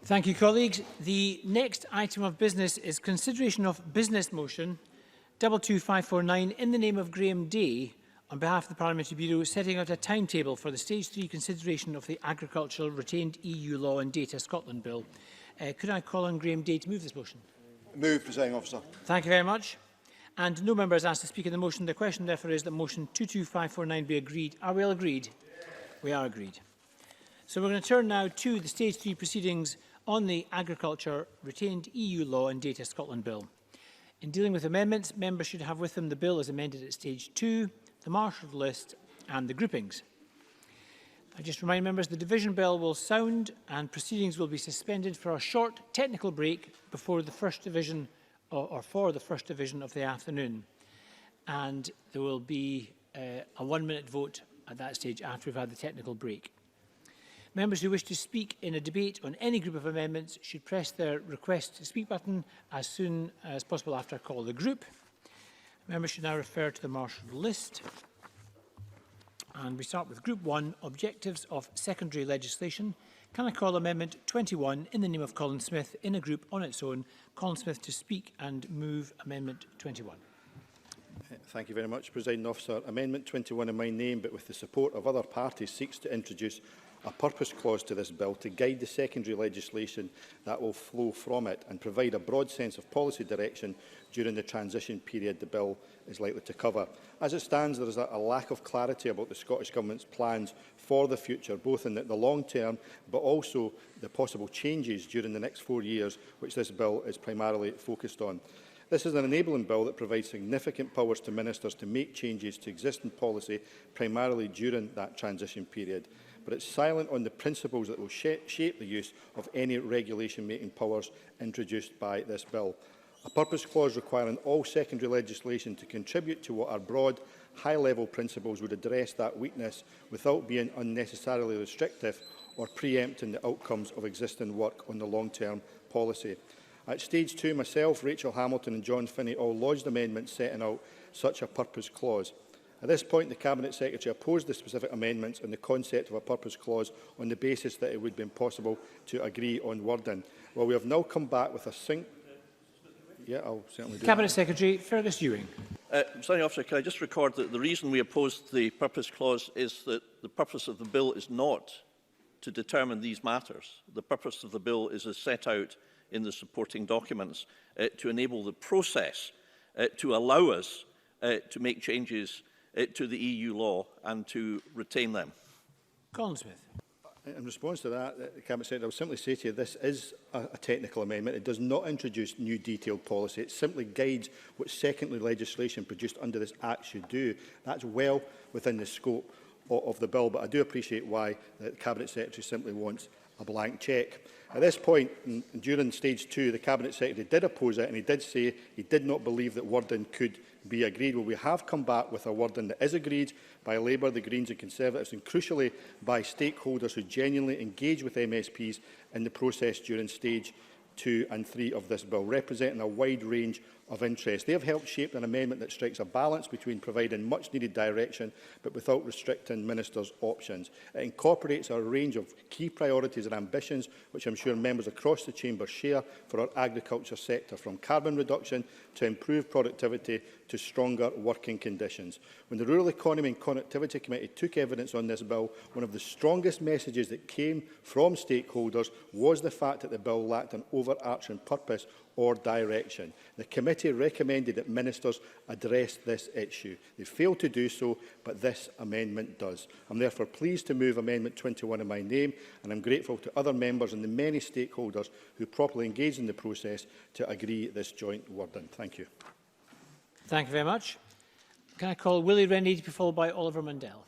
Thank you, colleagues. The next item of business is consideration of business motion 22549 in the name of Graham Day on behalf of the Parliamentary Bureau, setting out a timetable for the Stage 3 consideration of the Agricultural Retained EU Law and Data Scotland Bill. Could I call on Graham Day to move this motion? Move, Presiding Officer. Thank you very much. And no member has asked to speak in the motion. The question, therefore, is that motion 22549 be agreed. Are we all agreed? We are agreed. So we're going to turn now to the Stage 3 proceedings on the Agriculture Retained EU Law and Data Scotland Bill. In dealing with amendments, members should have with them the bill as amended at Stage 2, the marshalled list and the groupings. I just remind members the division bell will sound and proceedings will be suspended for a short technical break before the first division or for the first division of the afternoon. And there will be a 1-minute vote at that stage after we've had the technical break. Members who wish to speak in a debate on any group of amendments should press their request to speak button as soon as possible after I call the group. Members should now refer to the marshalled list. And we start with Group 1, Objectives of Secondary Legislation. Can I call Amendment 21 in the name of Colin Smith in a group on its own? Colin Smith to speak and move Amendment 21. Thank you very much, Presiding Officer. Amendment 21 in my name, but with the support of other parties, seeks to introduce a purpose clause to this bill to guide the secondary legislation that will flow from it and provide a broad sense of policy direction during the transition period the bill is likely to cover. As it stands, there is a lack of clarity about the Scottish Government's plans for the future, both in the long term but also the possible changes during the next 4 years, which this bill is primarily focused on. This is an enabling bill that provides significant powers to ministers to make changes to existing policy, primarily during that transition period. But it's silent on the principles that will shape the use of any regulation-making powers introduced by this bill. A purpose clause requiring all secondary legislation to contribute to what are broad, high-level principles would address that weakness without being unnecessarily restrictive or preempting the outcomes of existing work on the long-term policy. At Stage 2, myself, Rachel Hamilton and John Finney all lodged amendments setting out such a purpose clause. At this point, the Cabinet Secretary opposed the specific amendments and the concept of a purpose clause on the basis that it would be impossible to agree on wording. Well, we have now come back with a Yeah, I'll certainly do Cabinet that. Secretary Fergus Ewing. Presiding Officer, can I just record that the reason we opposed the purpose clause is that the purpose of the bill is not to determine these matters. The purpose of the bill is as set out in the supporting documents to enable the process to allow us to make changes to the EU law and to retain them. Colin Smith. In response to that, Cabinet Secretary, I will simply say to you this is a technical amendment. It does not introduce new detailed policy. It simply guides what secondary legislation produced under this Act should do. That's well within the scope of the bill, but I do appreciate why the Cabinet Secretary simply wants a blank cheque. At this point, during Stage 2, the Cabinet Secretary did oppose it and he did say he did not believe that wording could be agreed. Well, we have come back with a wording that is agreed by Labour, the Greens and Conservatives and crucially by stakeholders who genuinely engage with MSPs in the process during Stage 2 and 3 of this bill, representing a wide range of interest. They have helped shape an amendment that strikes a balance between providing much-needed direction but without restricting ministers' options. It incorporates a range of key priorities and ambitions which I'm sure members across the chamber share for our agriculture sector, from carbon reduction to improved productivity to stronger working conditions. When the Rural Economy and Connectivity Committee took evidence on this bill, one of the strongest messages that came from stakeholders was the fact that the bill lacked an overarching purpose or direction. The committee recommended that ministers address this issue. They failed to do so, but this amendment does. I'm therefore pleased to move Amendment 21 in my name, and I'm grateful to other members and the many stakeholders who properly engaged in the process to agree this joint wording. Thank you. Thank you very much. Can I call Willie Rennie to be followed by Oliver Mundell?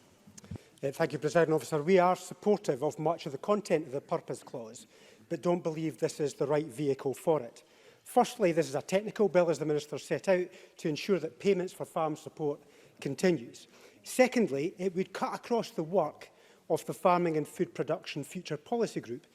Thank you, Presiding Officer. We are supportive of much of the content of the purpose clause, but don't believe this is the right vehicle for it. Firstly, this is a technical bill, as the Minister set out, to ensure that payments for farm support continues. Secondly, it would cut across the work of the Farming and Food Production Future Policy Group.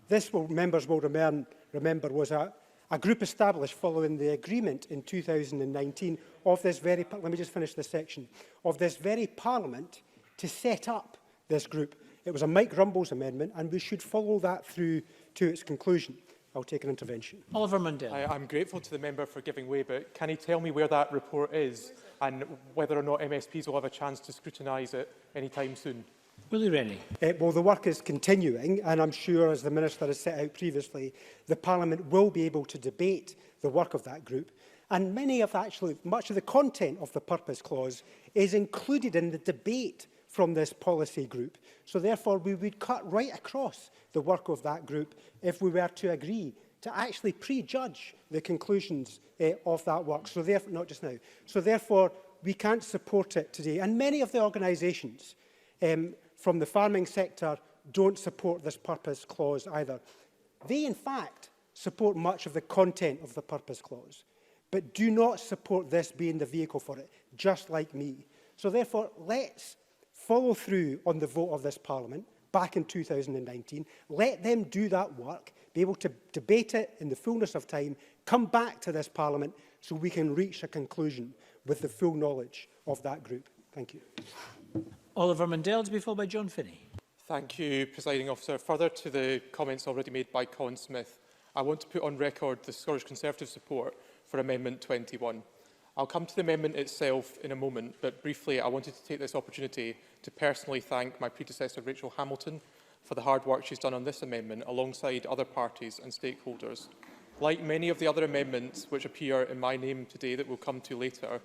This, members will remember, was a group established following the agreement in 2019 of this very, let me just finish this section, of this very Parliament to set up this group. It was a Mike Rumble's amendment, and we should follow that through to its conclusion. I'll take an intervention. Oliver Mundell. I'm grateful to the member for giving way, but can he tell me where that report is and whether or not MSPs will have a chance to scrutinise it any time soon? Willie Rennie. Well, the work is continuing, and I'm sure, as the Minister has set out previously, the Parliament will be able to debate the work of that group. And much of the content of the Purpose Clause is included in the debate from this policy group. So therefore, we would cut right across the work of that group if we were to agree to actually prejudge the conclusions of that work. So therefore, not just now. So therefore, we can't support it today. And many of the organisations from the farming sector don't support this Purpose Clause either. They, in fact, support much of the content of the Purpose Clause, but do not support this being the vehicle for it, just like me. So therefore, let's follow through on the vote of this Parliament back in 2019. Let them do that work, be able to debate it in the fullness of time, come back to this Parliament so we can reach a conclusion with the full knowledge of that group. Thank you. Oliver Mundell, to be followed by John Finney. Thank you, Presiding Officer. Further to the comments already made by Colin Smith, I want to put on record the Scottish Conservative support for Amendment 21. I'll come to the amendment itself in a moment, but briefly I wanted to take this opportunity to personally thank my predecessor Rachel Hamilton for the hard work she's done on this amendment alongside other parties and stakeholders. Like many of the other amendments which appear in my name today that we'll come to later,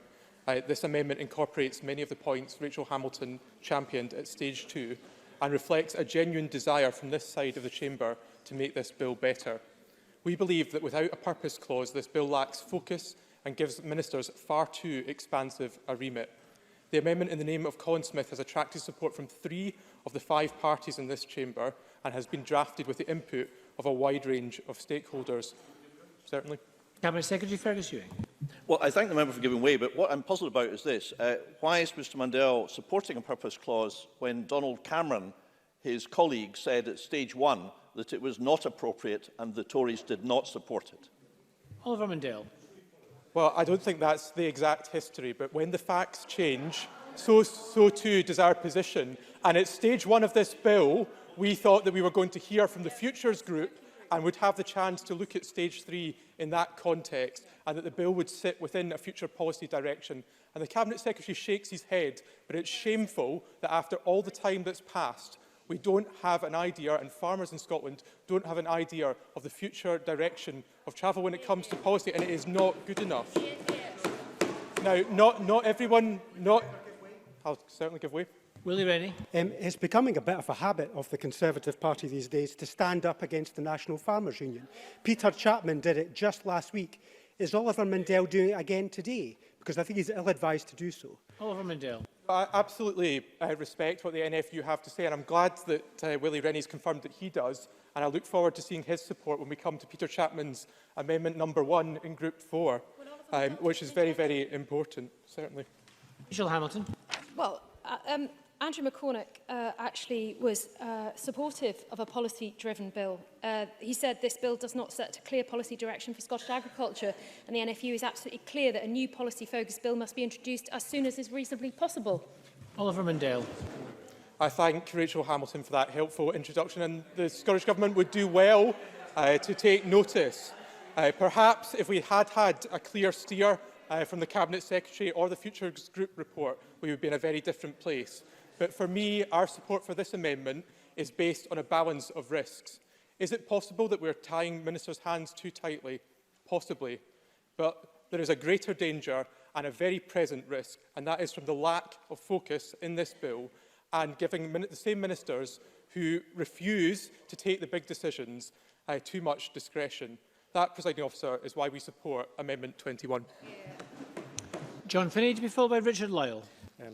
this amendment incorporates many of the points Rachel Hamilton championed at stage 2 and reflects a genuine desire from this side of the chamber to make this bill better. We believe that without a purpose clause, this bill lacks focus and gives ministers far too expansive a remit. The amendment in the name of Colin Smith has attracted support from 3 of the 5 parties in this chamber and has been drafted with the input of a wide range of stakeholders. Certainly. Cabinet Secretary Fergus Ewing. Well, I thank the member for giving way, but what I'm puzzled about is this. Why is Mr Mundell supporting a purpose clause when Donald Cameron, his colleague, said at stage 1 that it was not appropriate and the Tories did not support it? Oliver Mundell. Well, I don't think that's the exact history, but when the facts change, so too does our position. And at stage 1 of this bill, we thought that we were going to hear from the Futures Group and would have the chance to look at stage 3 in that context, and that the bill would sit within a future policy direction. And the Cabinet Secretary shakes his head, but it's shameful that after all the time that's passed, we don't have an idea, and farmers in Scotland don't have an idea of the future direction of travel when it comes to policy, and it is not good enough. Now, not everyone, I'll certainly give way. Willie Rennie. It's becoming a bit of a habit of the Conservative Party these days to stand up against the National Farmers Union. Peter Chapman did it just last week. Is Oliver Mundell doing it again today? Because I think he's ill-advised to do so. Oliver Mundell. I absolutely respect what the NFU have to say, and I'm glad that Willie Rennie's confirmed that he does, and I look forward to seeing his support when we come to Peter Chapman's amendment number 1 in Group 4, which is very, very important, certainly. Rachel Hamilton. Well, Andrew McCormick actually was supportive of a policy-driven bill. He said this bill does not set a clear policy direction for Scottish agriculture, and the NFU is absolutely clear that a new policy-focused bill must be introduced as soon as is reasonably possible. Oliver Mundell. I thank Rachel Hamilton for that helpful introduction, and the Scottish Government would do well to take notice. Perhaps if we had had a clear steer from the Cabinet Secretary or the Futures Group report, we would be in a very different place. But for me, our support for this amendment is based on a balance of risks. Is it possible that we're tying ministers' hands too tightly? Possibly. But there is a greater danger and a very present risk, and that is from the lack of focus in this bill and giving the same ministers who refuse to take the big decisions too much discretion. That, Presiding Officer, is why we support Amendment 21. John Finney, to be followed by Richard Lyle.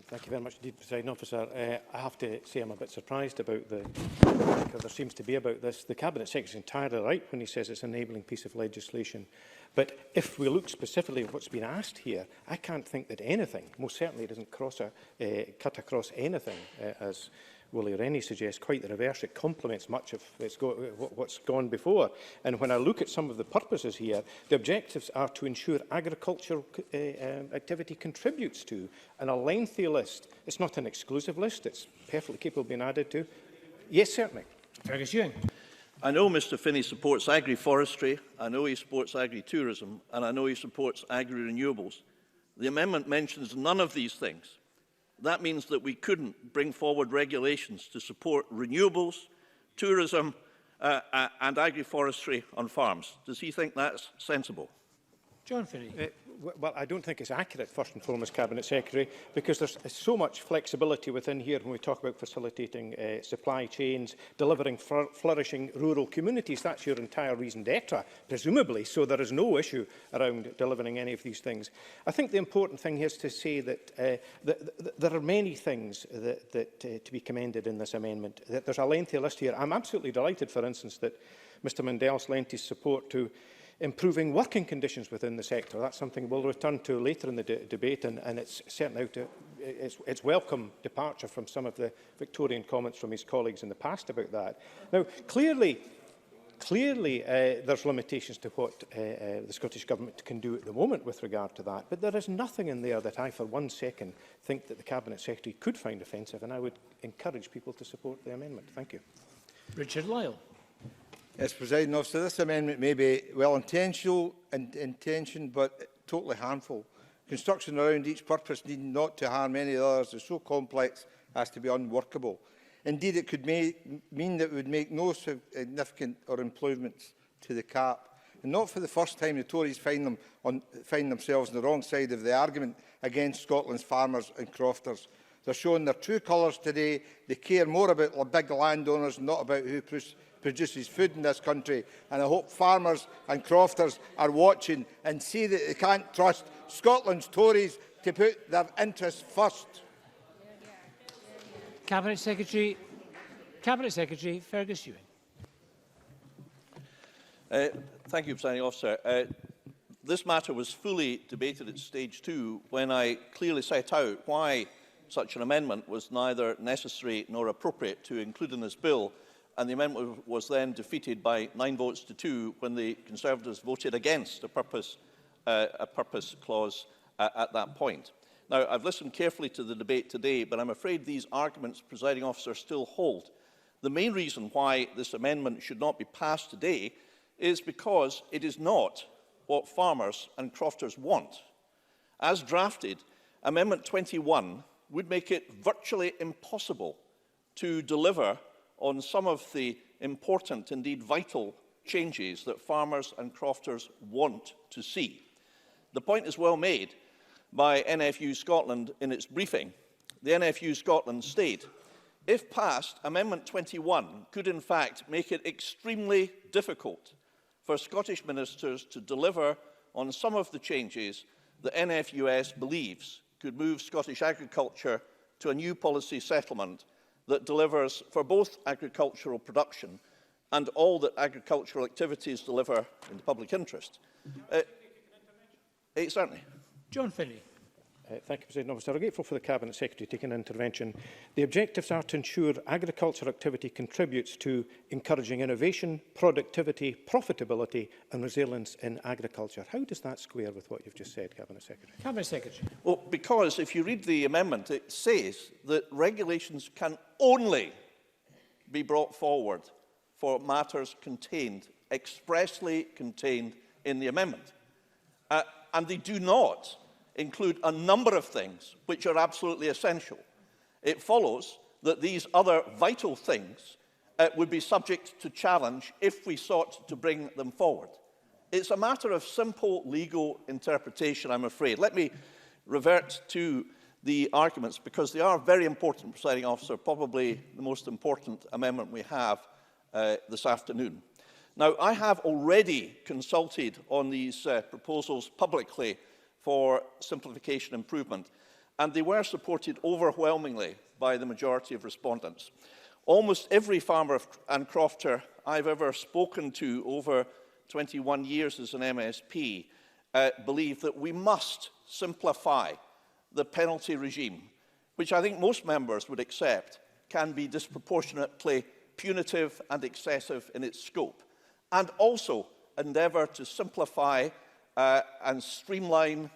Thank you very much indeed, Presiding Officer. I have to say I'm a bit surprised about the there seems to be about this. The Cabinet Secretary is entirely right when he says it's an enabling piece of legislation. But if we look specifically at what's been asked here, I can't think that anything, most certainly doesn't cut across anything, as Willie Rennie suggests, quite the reverse. It complements much of what's gone before. And when I look at some of the purposes here, the objectives are to ensure agricultural activity contributes to, and a lengthy list. It's not an exclusive list. It's perfectly capable of being added to. Yes, certainly. Fergus Ewing. I know Mr Finney supports agri-forestry, I know he supports agri-tourism, and I know he supports agri-renewables. The amendment mentions none of these things. That means that we couldn't bring forward regulations to support renewables, tourism and agri-forestry on farms. Does he think that's sensible? John Finney. Well, I don't think it's accurate, first and foremost, Cabinet Secretary, because there's so much flexibility within here when we talk about facilitating supply chains, delivering flourishing rural communities. That's your entire reason d'etre, presumably, so there is no issue around delivering any of these things. I think the important thing is to say that there are many things that to be commended in this amendment. There's a lengthy list here. I'm absolutely delighted, for instance, that Mr Mandel's lent his support to improving working conditions within the sector. That's something we'll return to later in the debate, and it's certainly it's welcome departure from some of the Victorian comments from his colleagues in the past about that. Now, clearly there's limitations to what the Scottish Government can do at the moment with regard to that, but there is nothing in there that I, for 1 second, think that the Cabinet Secretary could find offensive, and I would encourage people to support the amendment. Thank you. Richard Lyle. Yes, Presiding Officer, this amendment may be well-intentioned, but totally harmful. Construction around each purpose need not to harm any others is so complex as to be unworkable. Indeed, it could mean that it would make no significant or improvements to the cap. And not for the first time, the Tories find themselves on the wrong side of the argument against Scotland's farmers and crofters. They're showing their true colours today. They care more about the big landowners, not about who produces food in this country, and I hope farmers and crofters are watching and see that they can't trust Scotland's Tories to put their interests first. Cabinet Secretary Fergus Ewing. Thank you, Presiding Officer. This matter was fully debated at stage 2 when I clearly set out why such an amendment was neither necessary nor appropriate to include in this bill, and the amendment was then defeated by 9 votes to 2 when the Conservatives voted against a purpose clause at that point. Now, I've listened carefully to the debate today, but I'm afraid these arguments, Presiding Officer, still hold. The main reason why this amendment should not be passed today is because it is not what farmers and crofters want. As drafted, Amendment 21 would make it virtually impossible to deliver on some of the important, indeed vital, changes that farmers and crofters want to see. The point is well made by NFU Scotland in its briefing. The NFU Scotland state, if passed, Amendment 21 could in fact make it extremely difficult for Scottish ministers to deliver on some of the changes that NFUS believes could move Scottish agriculture to a new policy settlement that delivers for both agricultural production and all that agricultural activities deliver in the public interest. Certainly. John Finney. Thank you, President Officer. I'm grateful for the Cabinet Secretary taking an intervention. The objectives are to ensure agriculture activity contributes to encouraging innovation, productivity, profitability and resilience in agriculture. How does that square with what you've just said, Cabinet Secretary? Cabinet Secretary. Well, because if you read the amendment, it says that regulations can only be brought forward for matters expressly contained in the amendment. And they do not include a number of things which are absolutely essential. It follows that these other vital things would be subject to challenge if we sought to bring them forward. It's a matter of simple legal interpretation, I'm afraid. Let me revert to the arguments because they are very important, Presiding Officer, probably the most important amendment we have this afternoon. Now, I have already consulted on these proposals publicly for simplification improvement, and they were supported overwhelmingly by the majority of respondents. Almost every farmer and crofter I've ever spoken to over 21 years as an MSP believe that we must simplify the penalty regime, which I think most members would accept can be disproportionately punitive and excessive in its scope, and also endeavour to simplify and streamline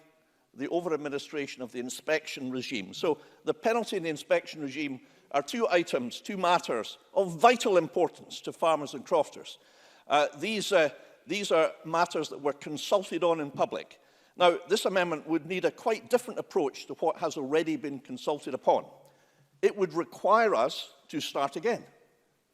the over-administration of the inspection regime. So the penalty and the inspection regime are two items, two matters of vital importance to farmers and crofters. These are matters that were consulted on in public. Now, this amendment would need a quite different approach to what has already been consulted upon. It would require us to start again,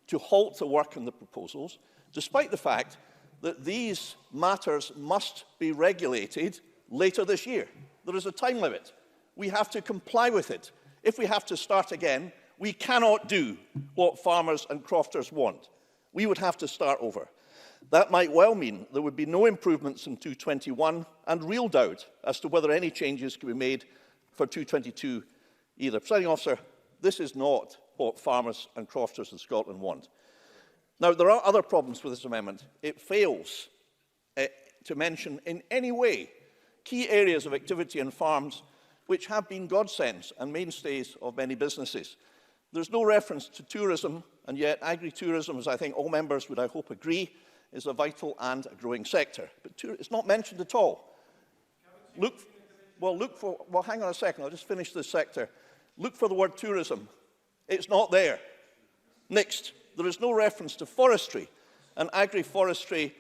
to halt the work on the proposals, despite the fact that these matters must be regulated later this year. There is a time limit. We have to comply with it. If we have to start again, we cannot do what farmers and crofters want. We would have to start over. That might well mean there would be no improvements in 221 and real doubt as to whether any changes can be made for 222 either. Presiding Officer, this is not what farmers and crofters in Scotland want. Now, there are other problems with this amendment. It fails to mention in any way key areas of activity in farms which have been godsends and mainstays of many businesses. There's no reference to tourism, and yet agri-tourism, as I think all members would, I hope, agree, is a vital and a growing sector. But it's not mentioned at all. Well, hang on a second, I'll just finish this sector. Look for the word tourism. It's not there. Next, there is no reference to forestry, and agri-forestry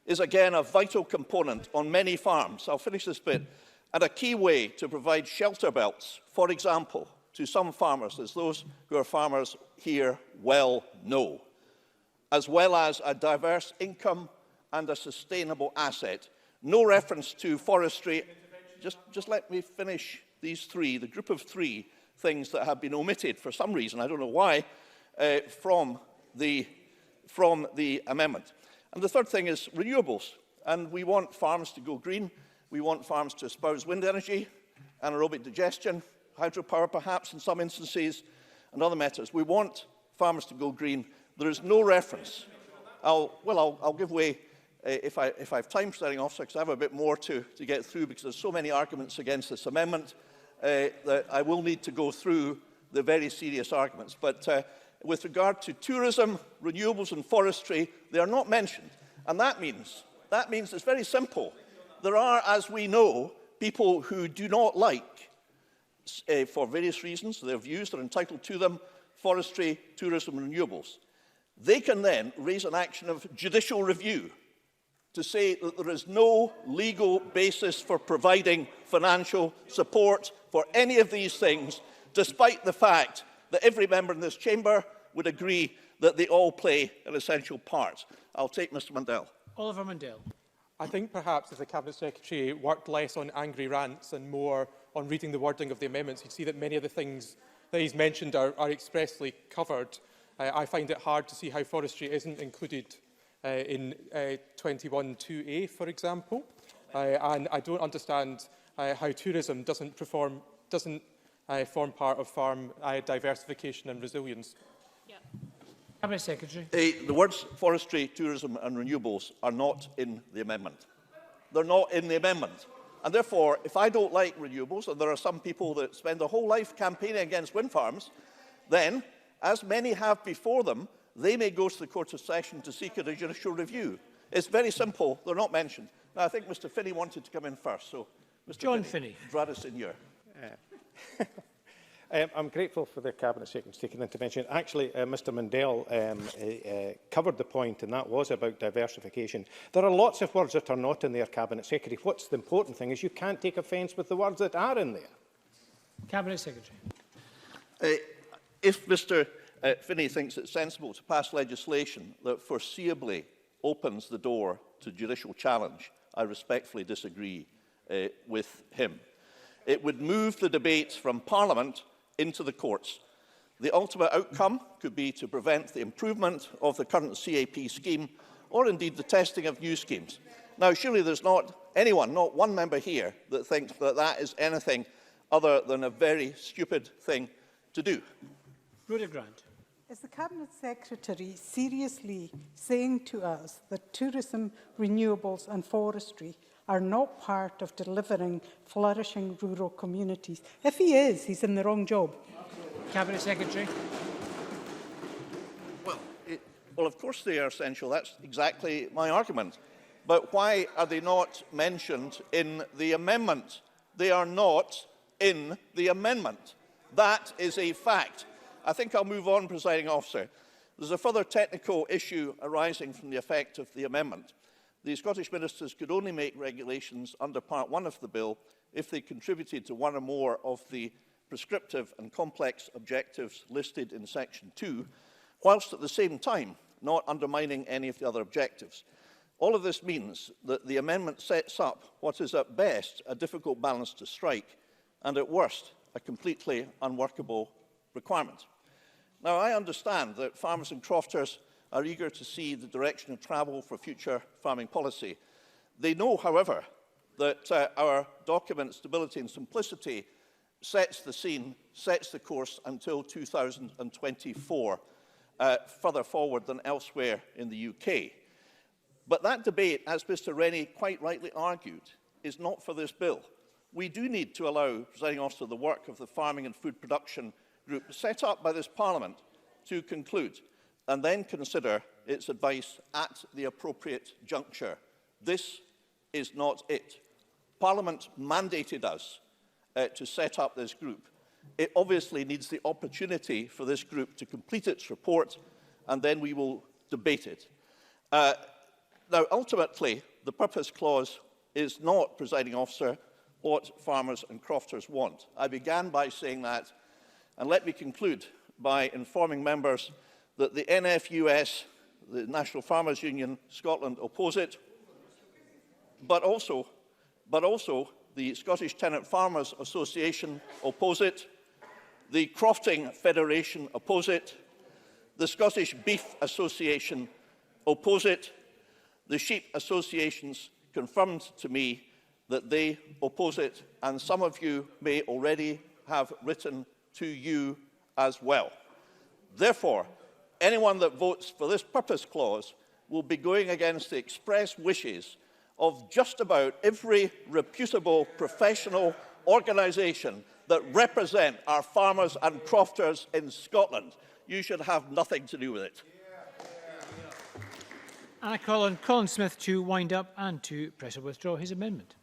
is again a vital component on many farms. I'll finish this bit. And a key way to provide shelter belts, for example, to some farmers, as those who are farmers here well know, as well as a diverse income and a sustainable asset. No reference to forestry. Just let me finish these three, the group of three things that have been omitted for some reason, I don't know why, from the amendment. And the third thing is renewables. And we want farms to go green. We want farms to espouse wind energy, anaerobic digestion, hydropower perhaps in some instances, and other matters. We want farmers to go green. There is no reference. I'll give way if I have time, Presiding Officer, because I have a bit more to get through, because there's so many arguments against this amendment that I will need to go through the very serious arguments. But with regard to tourism, renewables and forestry, they are not mentioned. And that means it's very simple. There are, as we know, people who do not like, for various reasons, their views are entitled to them, forestry, tourism and renewables. They can then raise an action of judicial review to say that there is no legal basis for providing financial support for any of these things, despite the fact that every member in this chamber would agree that they all play an essential part. I'll take Mr Mundell. Oliver Mundell. I think perhaps if the Cabinet Secretary worked less on angry rants and more on reading the wording of the amendments, you'd see that many of the things that he's mentioned are expressly covered. I find it hard to see how forestry isn't included in 21(2)(a), for example, and I don't understand how tourism doesn't form part of farm diversification and resilience. Yeah. Cabinet Secretary. The words forestry, tourism and renewables are not in the amendment. They're not in the amendment. And therefore, if I don't like renewables, and there are some people that spend their whole life campaigning against wind farms, then, as many have before them, they may go to the Court of Session to seek a judicial review. It's very simple. They're not mentioned. Now, I think Mr Finney wanted to come in first. So, Mr John Finney. Drada Senior. I'm grateful for the Cabinet Secretary taking intervention. Actually, Mr Mundell covered the point, and that was about diversification. There are lots of words that are not in there, Cabinet Secretary. What's the important thing is you can't take offence with the words that are in there. Cabinet Secretary. If Mr Finney thinks it's sensible to pass legislation that foreseeably opens the door to judicial challenge, I respectfully disagree with him. It would move the debate from Parliament into the courts. The ultimate outcome could be to prevent the improvement of the current CAP scheme, or indeed the testing of new schemes. Now, surely there's not anyone, not one member here, that thinks that that is anything other than a very stupid thing to do. Rhoda Grant. Is the Cabinet Secretary seriously saying to us that tourism, renewables and forestry are not part of delivering flourishing rural communities? If he is, he's in the wrong job. Cabinet Secretary. Well, of course they are essential. That's exactly my argument. But why are they not mentioned in the amendment? They are not in the amendment. That is a fact. I think I'll move on, Presiding Officer. There's a further technical issue arising from the effect of the amendment. The Scottish Ministers could only make regulations under Part 1 of the Bill if they contributed to one or more of the prescriptive and complex objectives listed in Section 2, whilst at the same time not undermining any of the other objectives. All of this means that the amendment sets up what is at best a difficult balance to strike, and at worst a completely unworkable requirement. Now, I understand that farmers and crofters are eager to see the direction of travel for future farming policy. They know, however, that our document, Stability and Simplicity, sets the scene, sets the course until 2024, further forward than elsewhere in the UK. But that debate, as Mr Rennie quite rightly argued, is not for this bill. We do need to allow, Presiding Officer, the work of the Farming and Food Production Group set up by this Parliament to conclude, and then consider its advice at the appropriate juncture. This is not it. Parliament mandated us to set up this group. It obviously needs the opportunity for this group to complete its report, and then we will debate it. Now, ultimately, the purpose clause is not, Presiding Officer, what farmers and crofters want. I began by saying that, and let me conclude by informing members that the NFUS, the National Farmers Union Scotland, oppose it, but also the Scottish Tenant Farmers Association oppose it, the Crofting Federation oppose it, the Scottish Beef Association oppose it, the sheep associations confirmed to me that they oppose it, and some of you may already have written to you as well. Therefore, anyone that votes for this purpose clause will be going against the express wishes of just about every reputable professional organisation that represent our farmers and crofters in Scotland. You should have nothing to do with it. I call on Colin Smith to wind up and to press or withdraw his amendment.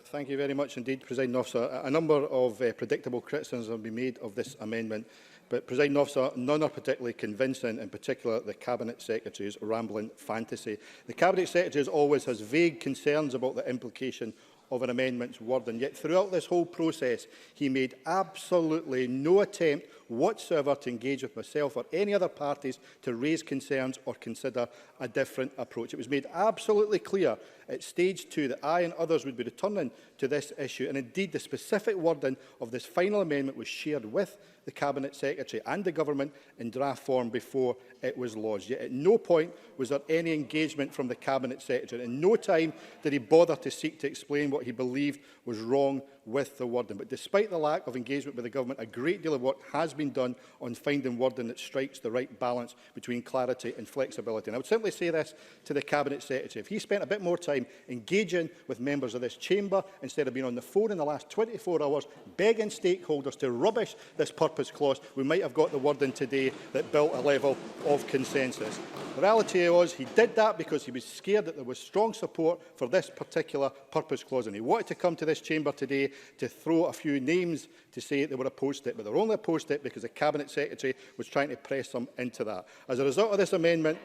Thank you very much indeed, Presiding Officer. A number of predictable criticisms have been made of this amendment, but, Presiding Officer, none are particularly convincing, in particular the Cabinet Secretary's rambling fantasy. The Cabinet Secretary, as always, has vague concerns about the implication of an amendment's wording, yet throughout this whole process he made absolutely no attempt whatsoever to engage with myself or any other parties to raise concerns or consider a different approach. It was made absolutely clear at stage 2 that I and others would be returning to this issue, and indeed the specific wording of this final amendment was shared with the Cabinet Secretary and the Government in draft form before it was lodged. Yet at no point was there any engagement from the Cabinet Secretary. In no time did he bother to seek to explain what he believed was wrong with the wording. But despite the lack of engagement with the Government, a great deal of work has been done on finding wording that strikes the right balance between clarity and flexibility. And I would simply say this to the Cabinet Secretary. If he spent a bit more time engaging with members of this chamber instead of being on the phone in the last 24 hours begging stakeholders to rubbish this purpose clause, we might have got the wording today that built a level of consensus. The reality was he did that because he was scared that there was strong support for this particular purpose clause, and he wanted to come to this chamber today to throw a few names to say they were opposed to it, but they were only opposed to it because the Cabinet Secretary was trying to press them into that. As a result of this amendment,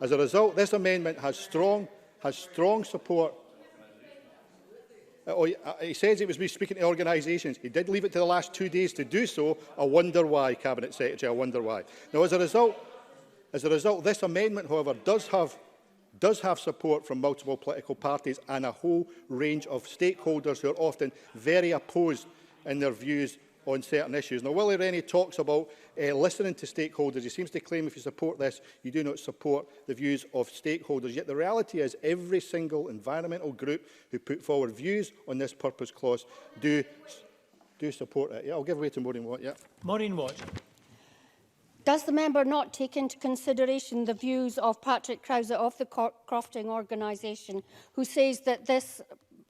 this amendment has strong support. He says he was speaking to organisations. He did leave it to the last 2 days to do so. I wonder why, Cabinet Secretary, I wonder why. Now, as a result, this amendment, however, does have support from multiple political parties and a whole range of stakeholders who are often very opposed in their views on certain issues. Now, Willie Rennie talks about listening to stakeholders. He seems to claim if you support this, you do not support the views of stakeholders. Yet the reality is every single environmental group who put forward views on this purpose clause do support it. Yeah, I'll give way to Maureen Watt. Yeah. Maureen Watt. Does the member not take into consideration the views of Patrick Crowser of the Crofting Organisation, who says that this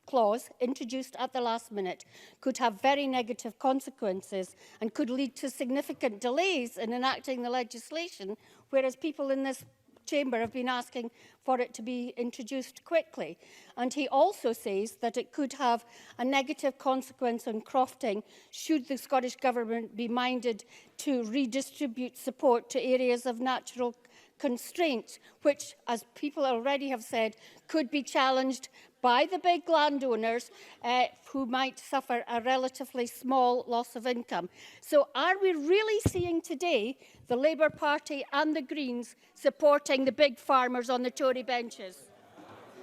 clause, introduced at the last minute, could have very negative consequences and could lead to significant delays in enacting the legislation, whereas people in this chamber have been asking for it to be introduced quickly. And he also says that it could have a negative consequence on crofting should the Scottish Government be minded to redistribute support to areas of natural constraint, which, as people already have said, could be challenged by the big landowners who might suffer a relatively small loss of income. So are we really seeing today the Labour Party and the Greens supporting the big farmers on the Tory benches?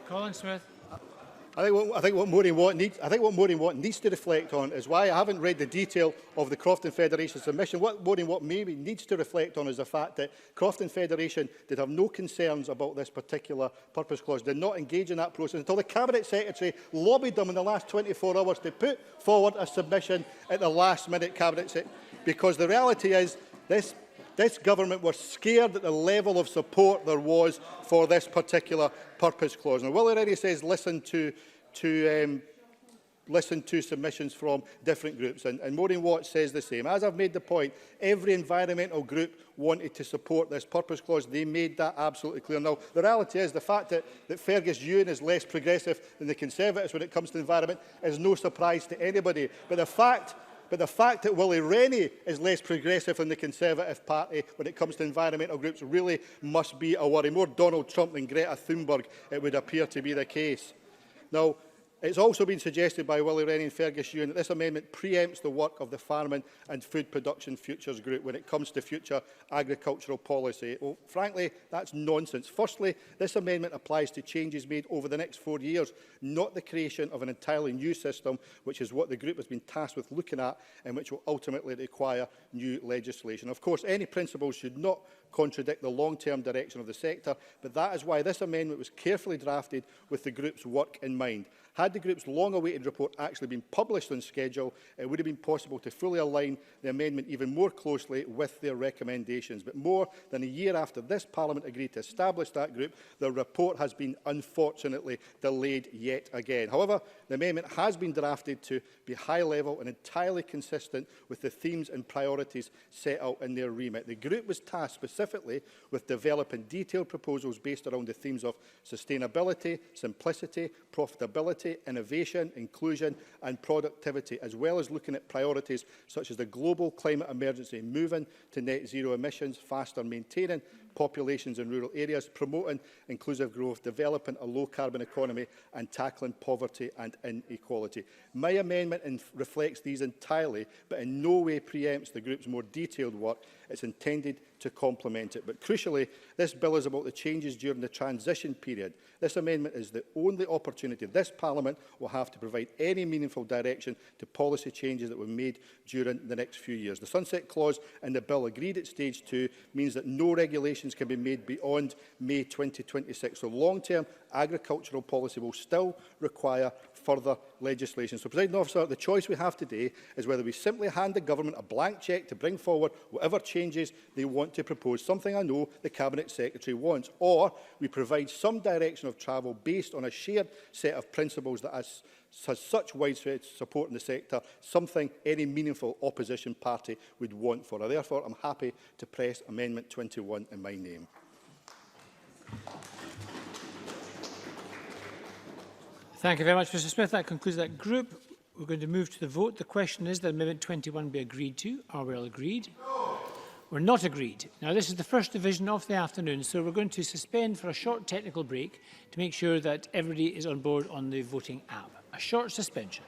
Colin Smith. I think what Maureen Watt needs to reflect on is why I haven't read the detail of the Crofton Federation submission. What Maureen Watt maybe needs to reflect on is the fact that Crofton Federation did have no concerns about this particular purpose clause, did not engage in that process until the Cabinet Secretary lobbied them in the last 24 hours to put forward a submission at the last minute Cabinet Secretary. Because the reality is this government were scared at the level of support there was for this particular purpose clause. Now, Willie already says listen to submissions from different groups, and Maureen Watt says the same. As I've made the point, every environmental group wanted to support this purpose clause. They made that absolutely clear. Now, the reality is the fact that Fergus Ewan is less progressive than the Conservatives when it comes to the environment is no surprise to anybody. But the fact that Willie Rennie is less progressive than the Conservative Party when it comes to environmental groups really must be a worry. More Donald Trump than Greta Thunberg, it would appear to be the case. Now, it's also been suggested by Willie Rennie and Fergus Ewan that this amendment preempts the work of the Farming and Food Production Futures Group when it comes to future agricultural policy. Well, frankly, that's nonsense. Firstly, this amendment applies to changes made over the next 4 years, not the creation of an entirely new system, which is what the group has been tasked with looking at and which will ultimately require new legislation. Of course, any principles should not contradict the long-term direction of the sector, but that is why this amendment was carefully drafted with the group's work in mind. Had the group's long-awaited report actually been published on schedule, it would have been possible to fully align the amendment even more closely with their recommendations. But more than a year after this Parliament agreed to establish that group, the report has been unfortunately delayed yet again. However, the amendment has been drafted to be high-level and entirely consistent with the themes and priorities set out in their remit. The group was tasked specifically with developing detailed proposals based around the themes of sustainability, simplicity, profitability, innovation, inclusion and productivity, as well as looking at priorities such as the global climate emergency, moving to net zero emissions, faster maintaining populations in rural areas, promoting inclusive growth, developing a low-carbon economy and tackling poverty and inequality. My amendment reflects these entirely, but in no way preempts the group's more detailed work. It's intended to complement it. But crucially, this bill is about the changes during the transition period. This amendment is the only opportunity this Parliament will have to provide any meaningful direction to policy changes that were made during the next few years. The sunset clause in the bill agreed at stage 2 means that no regulations can be made beyond May 2026. So long-term agricultural policy will still require further legislation. So, Presiding Officer, the choice we have today is whether we simply hand the government a blank cheque to bring forward whatever changes they want to propose, something I know the Cabinet Secretary wants, or we provide some direction of travel based on a shared set of principles that has such widespread support in the sector, something any meaningful opposition party would want for. Therefore, I'm happy to press Amendment 21 in my name. Thank you very much, Mr Smith. That concludes that group. We're going to move to the vote. The question is that Amendment 21 be agreed to. Are we all agreed? No. We're not agreed. Now, this is the first division of the afternoon, so we're going to suspend for a short technical break to make sure that everybody is on board on the voting app. A short suspension.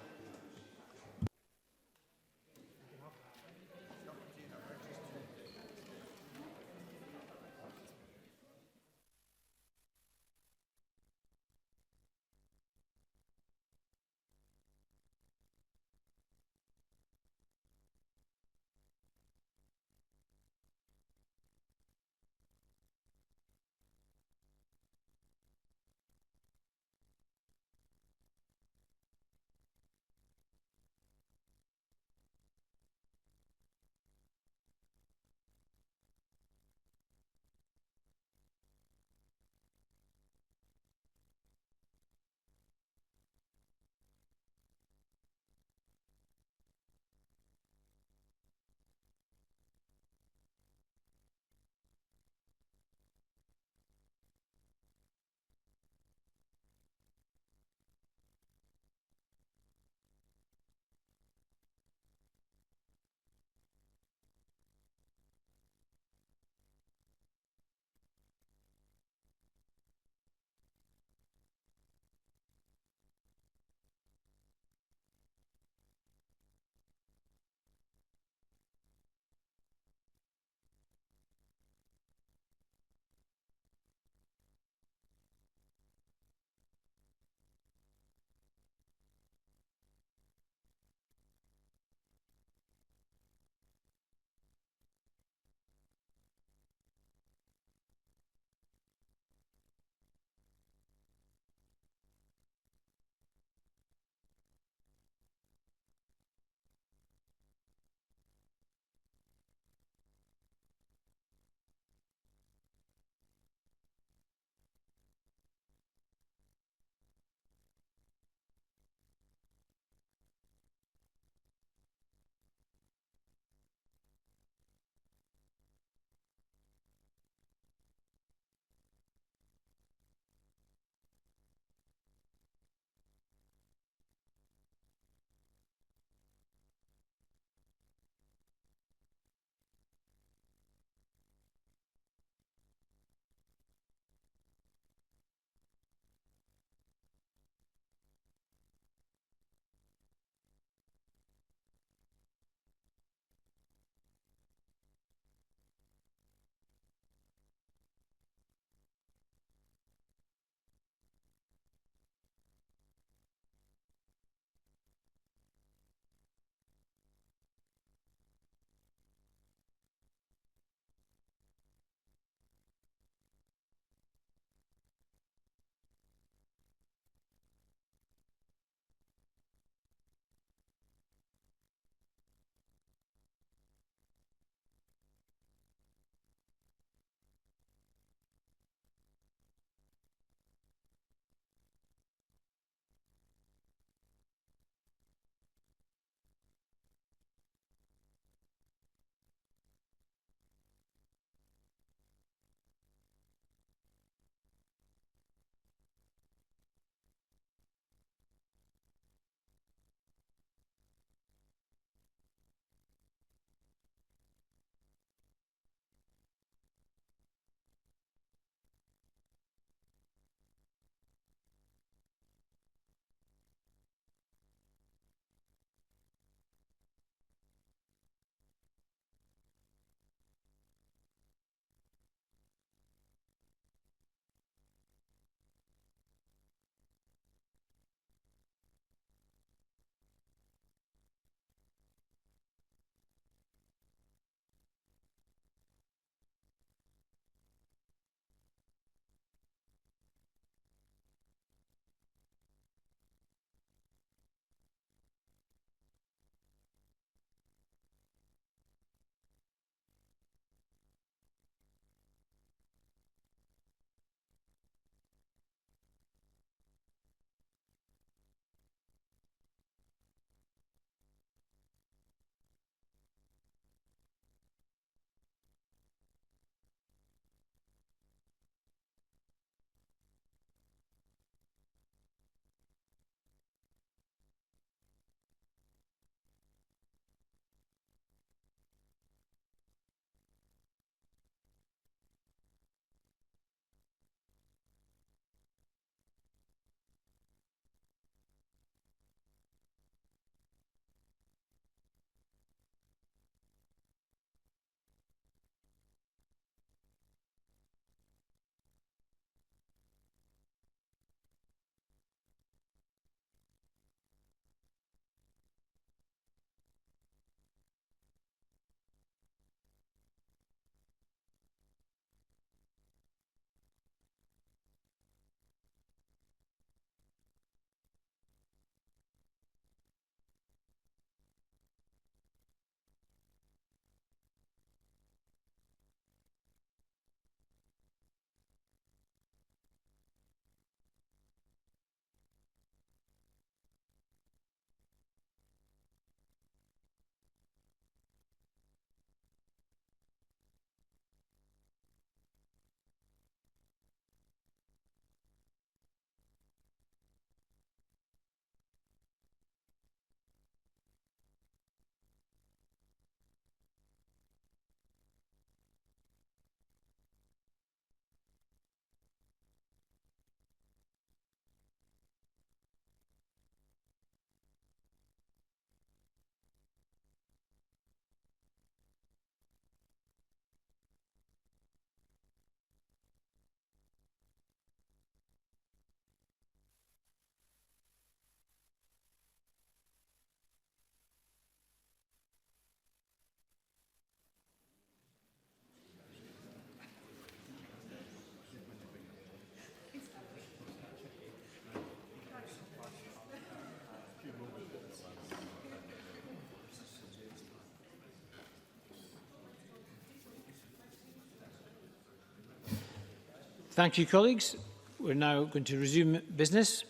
Thank you, colleagues. We're now going to resume business.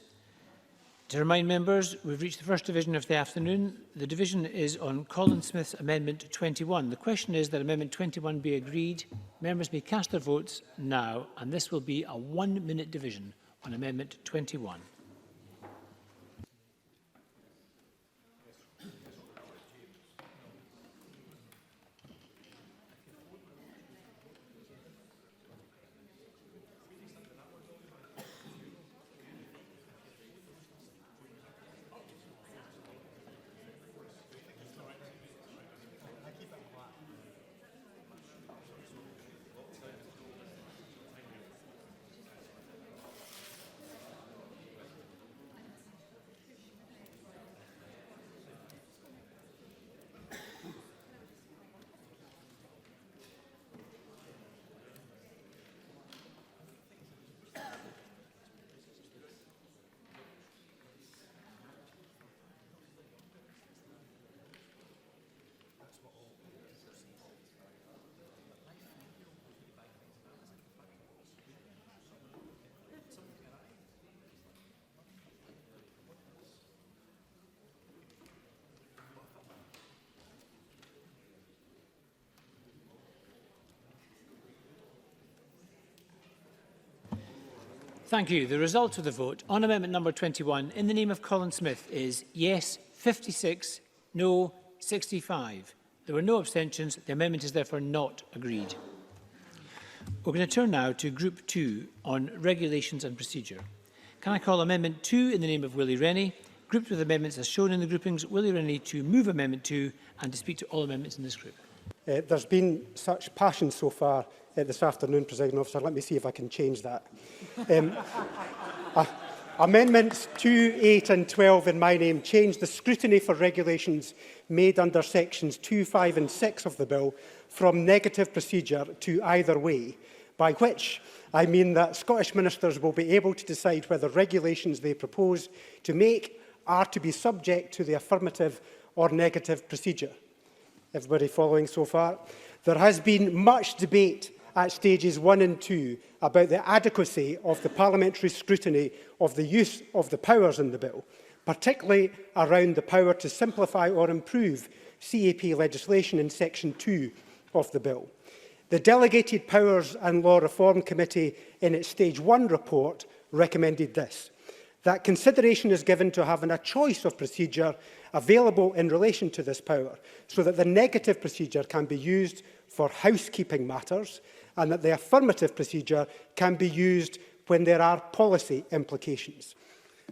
To remind members, we've reached the first division of the afternoon. The division is on Colin Smith's Amendment 21. The question is that Amendment 21 be agreed. Members may cast their votes now, and this will be a 1-minute division on Amendment 21. Thank you. The result of the vote on amendment number 21 in the name of Colin Smith is yes 56, no 65. There were no abstentions. The amendment is therefore not agreed. We're going to turn now to Group 2 on regulations and procedure. Can I call Amendment 2 in the name of Willie Rennie, grouped with amendments as shown in the groupings? Willie Rennie to move Amendment 2 and to speak to all amendments in this group. There's been such passion so far this afternoon, Presiding Officer. Let me see if I can change that. Amendments 2, 8 and 12 in my name change the scrutiny for regulations made under sections 2, 5 and 6 of the bill from negative procedure to either way, by which I mean that Scottish ministers will be able to decide whether regulations they propose to make are to be subject to the affirmative or negative procedure. Everybody following so far? There has been much debate at stages 1 and 2 about the adequacy of the parliamentary scrutiny of the use of the powers in the bill, particularly around the power to simplify or improve CAP legislation in section 2 of the bill. The Delegated Powers and Law Reform Committee in its stage 1 report recommended this, that consideration is given to having a choice of procedure available in relation to this power, so that the negative procedure can be used for housekeeping matters and that the affirmative procedure can be used when there are policy implications.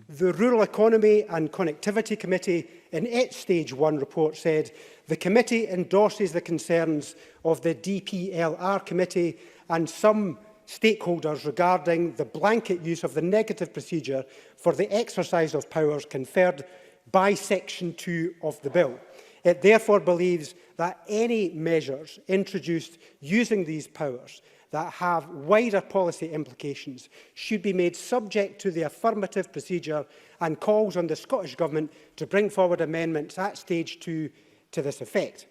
The Rural Economy and Connectivity Committee in its Stage 1 report said the committee endorses the concerns of the DPLR Committee and some stakeholders regarding the blanket use of the negative procedure for the exercise of powers conferred by Section 2 of the bill. It therefore believes that any measures introduced using these powers that have wider policy implications should be made subject to the affirmative procedure and calls on the Scottish Government to bring forward amendments at stage 2 to this effect.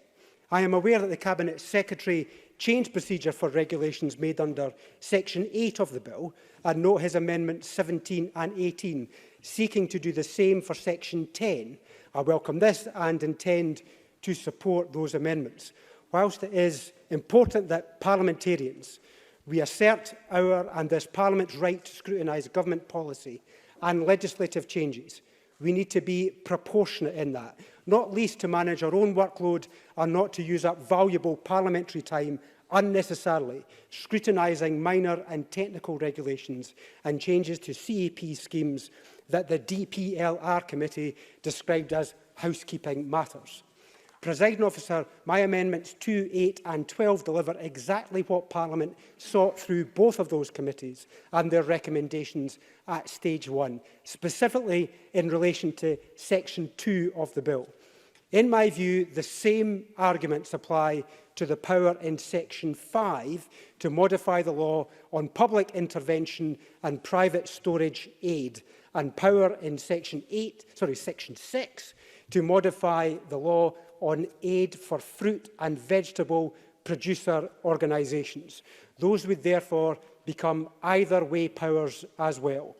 I am aware that the Cabinet Secretary changed procedure for regulations made under Section 8 of the bill and note his amendments 17 and 18, seeking to do the same for Section 10. I welcome this and intend to support those amendments. Whilst it is important that parliamentarians reassert our and this Parliament's right to scrutinise government policy and legislative changes, we need to be proportionate in that, not least to manage our own workload and not to use up valuable parliamentary time unnecessarily scrutinising minor and technical regulations and changes to CAP schemes that the DPLR Committee described as housekeeping matters. Presiding Officer, my amendments 2, 8 and 12 deliver exactly what Parliament sought through both of those committees and their recommendations at stage 1, specifically in relation to section 2 of the bill. In my view, the same arguments apply to the power in section 5 to modify the law on public intervention and private storage aid, and power in section 6 to modify the law on aid for fruit and vegetable producer organisations. Those would therefore become either way powers as well.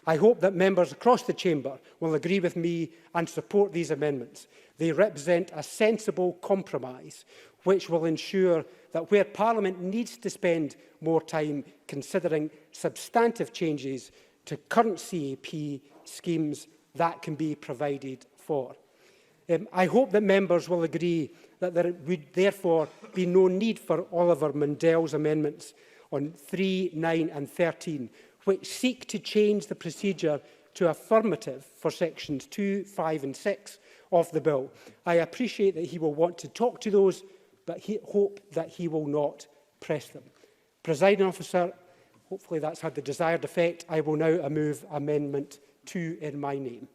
I hope that members across the chamber will agree with me and support these amendments. They represent a sensible compromise which will ensure that where Parliament needs to spend more time considering substantive changes to current CAP schemes, that can be provided for. I hope that members will agree that there would therefore be no need for Oliver Mundell's amendments on 3, 9 and 13, which seek to change the procedure to affirmative for sections 2, 5 and 6 of the bill. I appreciate that he will want to talk to those, but hope that he will not press them. Presiding Officer, hopefully that's had the desired effect. I will now move Amendment 2 in my name.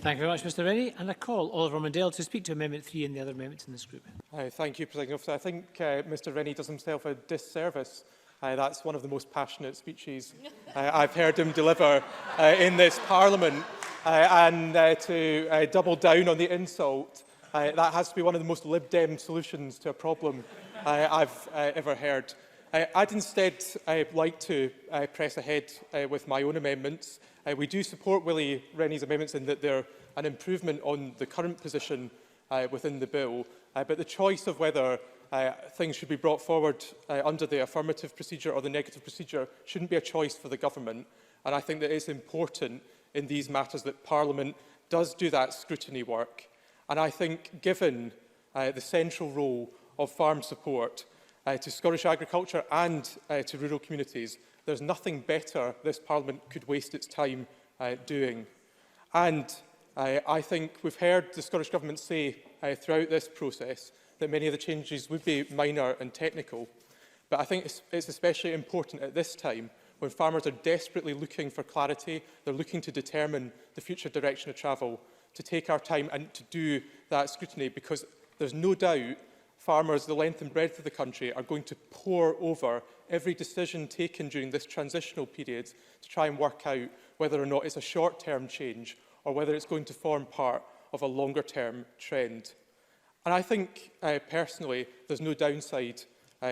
Thank you very much, Mr Rennie. And I call Oliver Mundell to speak to Amendment 3 and the other amendments in this group. Thank you, Presiding Officer. I think Mr Rennie does himself a disservice. That's one of the most passionate speeches I've heard him deliver in this Parliament. And to double down on the insult, that has to be one of the most Lib Dem solutions to a problem I've ever heard. I'd instead like to press ahead with my own amendments. We do support Willie Rennie's amendments in that they're an improvement on the current position within the bill, but the choice of whether things should be brought forward under the affirmative procedure or the negative procedure shouldn't be a choice for the government. And I think that it's important in these matters that Parliament does do that scrutiny work. And I think given the central role of farm support to Scottish agriculture and to rural communities, there's nothing better this Parliament could waste its time doing. And I think we've heard the Scottish Government say throughout this process that many of the changes would be minor and technical. But I think it's especially important at this time when farmers are desperately looking for clarity, they're looking to determine the future direction of travel, to take our time and to do that scrutiny, because there's no doubt farmers, the length and breadth of the country, are going to pore over every decision taken during this transitional period to try and work out whether or not it's a short-term change or whether it's going to form part of a longer-term trend. And I think, personally, there's no downside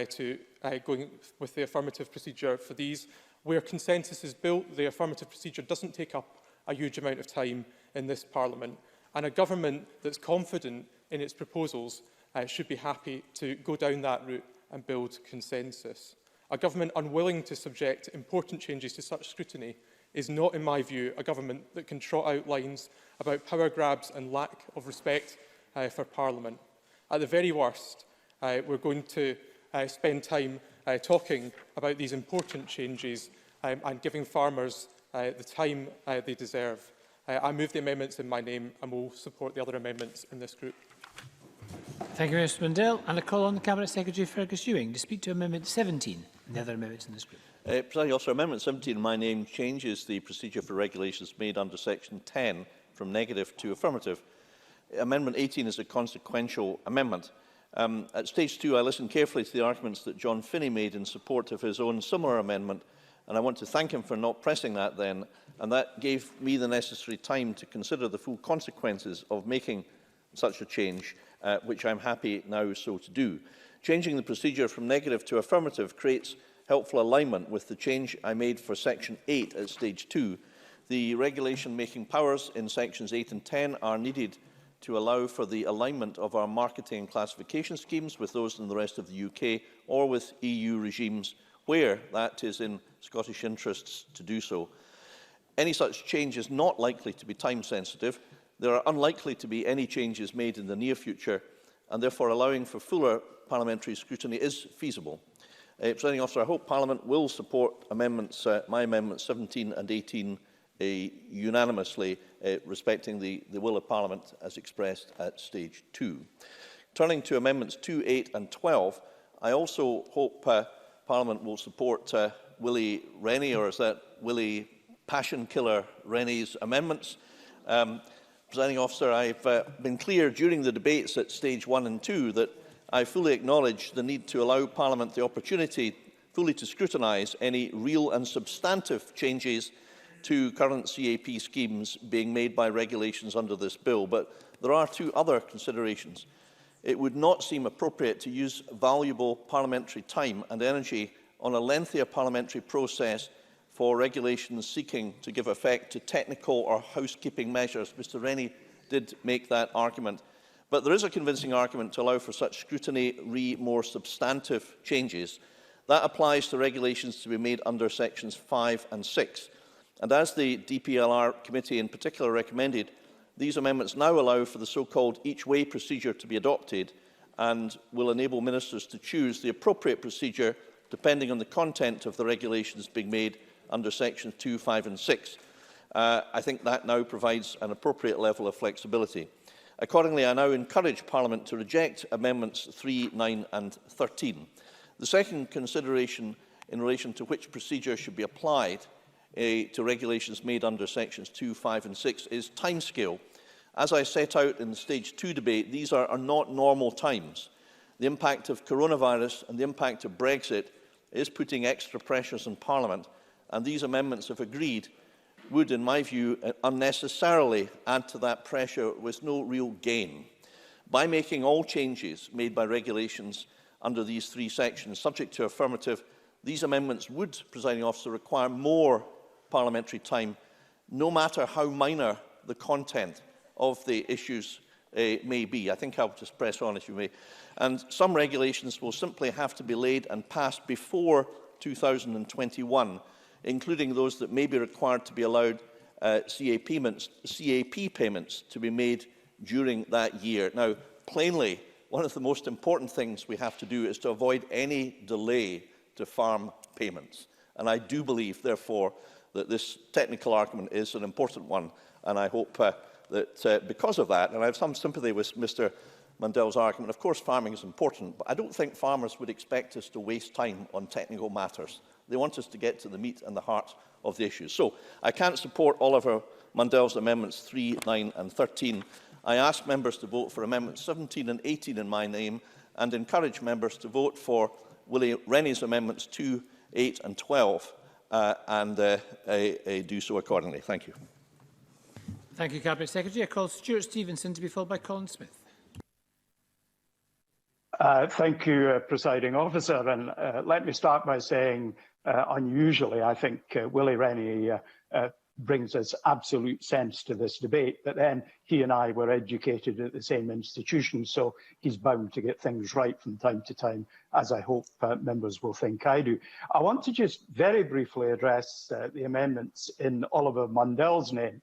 to going with the affirmative procedure for these. Where consensus is built, the affirmative procedure doesn't take up a huge amount of time in this Parliament. And a government that's confident in its proposals should be happy to go down that route and build consensus. A government unwilling to subject important changes to such scrutiny is not, in my view, a government that can trot out lines about power grabs and lack of respect for Parliament. At the very worst, we're going to spend time talking about these important changes and giving farmers the time they deserve. I move the amendments in my name and will support the other amendments in this group. Thank you, Mr Mundell. And I call on the Cabinet Secretary Fergus Ewing to speak to Amendment 17 and the other amendments in this group. Presiding Officer, Amendment 17 in my name changes the procedure for regulations made under Section 10 from negative to affirmative. Amendment 18 is a consequential amendment. At stage 2, I listened carefully to the arguments that John Finney made in support of his own similar amendment, and I want to thank him for not pressing that then, and that gave me the necessary time to consider the full consequences of making such a change, which I'm happy now so to do. Changing the procedure from negative to affirmative creates helpful alignment with the change I made for Section 8 at Stage 2. The regulation-making powers in Sections 8 and 10 are needed to allow for the alignment of our marketing and classification schemes with those in the rest of the UK or with EU regimes where that is in Scottish interests to do so. Any such change is not likely to be time-sensitive. There are unlikely to be any changes made in the near future, and therefore allowing for fuller parliamentary scrutiny is feasible. Presiding Officer, I hope Parliament will support amendments, my amendments 17 and 18 unanimously, respecting the will of Parliament as expressed at Stage 2. Turning to Amendments 2, 8 and 12, I also hope Parliament will support Willie Rennie, or is that Willie Passion Killer Rennie's amendments. Presiding Officer, I've been clear during the debates at Stage 1 and 2 that I fully acknowledge the need to allow Parliament the opportunity fully to scrutinise any real and substantive changes to current CAP schemes being made by regulations under this bill. But there are two other considerations. It would not seem appropriate to use valuable parliamentary time and energy on a lengthier parliamentary process for regulations seeking to give effect to technical or housekeeping measures. Mr Rennie did make that argument. But there is a convincing argument to allow for such scrutiny more substantive changes. That applies to regulations to be made under sections 5 and 6. And as the DPLR committee in particular recommended, these amendments now allow for the so-called each-way procedure to be adopted and will enable ministers to choose the appropriate procedure depending on the content of the regulations being made under sections 2, 5 and 6. I think that now provides an appropriate level of flexibility. Accordingly, I now encourage Parliament to reject Amendments 3, 9 and 13. The second consideration in relation to which procedure should be applied to regulations made under sections 2, 5 and 6 is timescale. As I set out in the Stage 2 debate, these are not normal times. The impact of coronavirus and the impact of Brexit is putting extra pressures on Parliament, and these amendments, if agreed, would, in my view, unnecessarily add to that pressure with no real gain. By making all changes made by regulations under these three sections subject to affirmative, these amendments would, Presiding Officer, require more parliamentary time, no matter how minor the content of the issues may be. I think I'll just press on, if you may. And some regulations will simply have to be laid and passed before 2021, including those that may be required to be allowed CAP payments to be made during that year. Now, plainly, one of the most important things we have to do is to avoid any delay to farm payments. And I do believe, therefore, that this technical argument is an important one, and I hope that because of that, and I have some sympathy with Mr Mandel's argument, of course farming is important, but I don't think farmers would expect us to waste time on technical matters. They want us to get to the meat and the heart of the issues. So I can't support Oliver Mandel's amendments 3, 9 and 13. I ask members to vote for amendments 17 and 18 in my name and encourage members to vote for Willie Rennie's amendments 2, 8 and 12 and do so accordingly. Thank you. Thank you, Cabinet Secretary. I call Stuart Stevenson to be followed by Colin Smith. Thank you, Presiding Officer. And let me start by saying, unusually, I think Willie Rennie brings us absolute sense to this debate. But then he and I were educated at the same institution, so he's bound to get things right from time to time, as I hope members will think I do. I want to just very briefly address the amendments in Oliver Mandel's name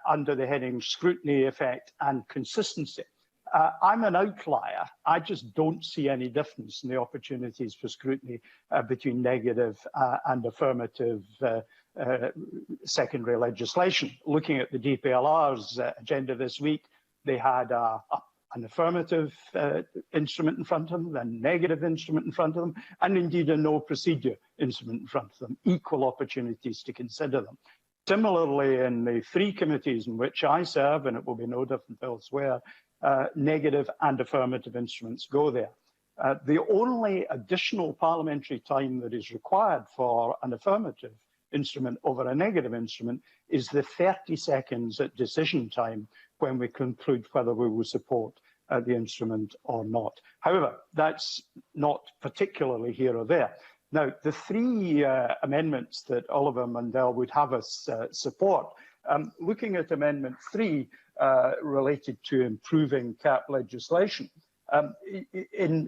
under the heading Scrutiny, Effect and Consistency. I'm an outlier. I just don't see any difference in the opportunities for scrutiny between negative and affirmative secondary legislation. Looking at the DPLR's agenda this week, they had an affirmative instrument in front of them, a negative instrument in front of them, and indeed a no procedure instrument in front of them, equal opportunities to consider them. Similarly, in the three committees in which I serve, and it will be no different elsewhere, negative and affirmative instruments go there. The only additional parliamentary time that is required for an affirmative instrument over a negative instrument is the 30 seconds at decision time when we conclude whether we will support the instrument or not. However, that's not particularly here or there. Now, the three amendments that Oliver Mandel would have us support, looking at Amendment 3 related to improving CAP legislation,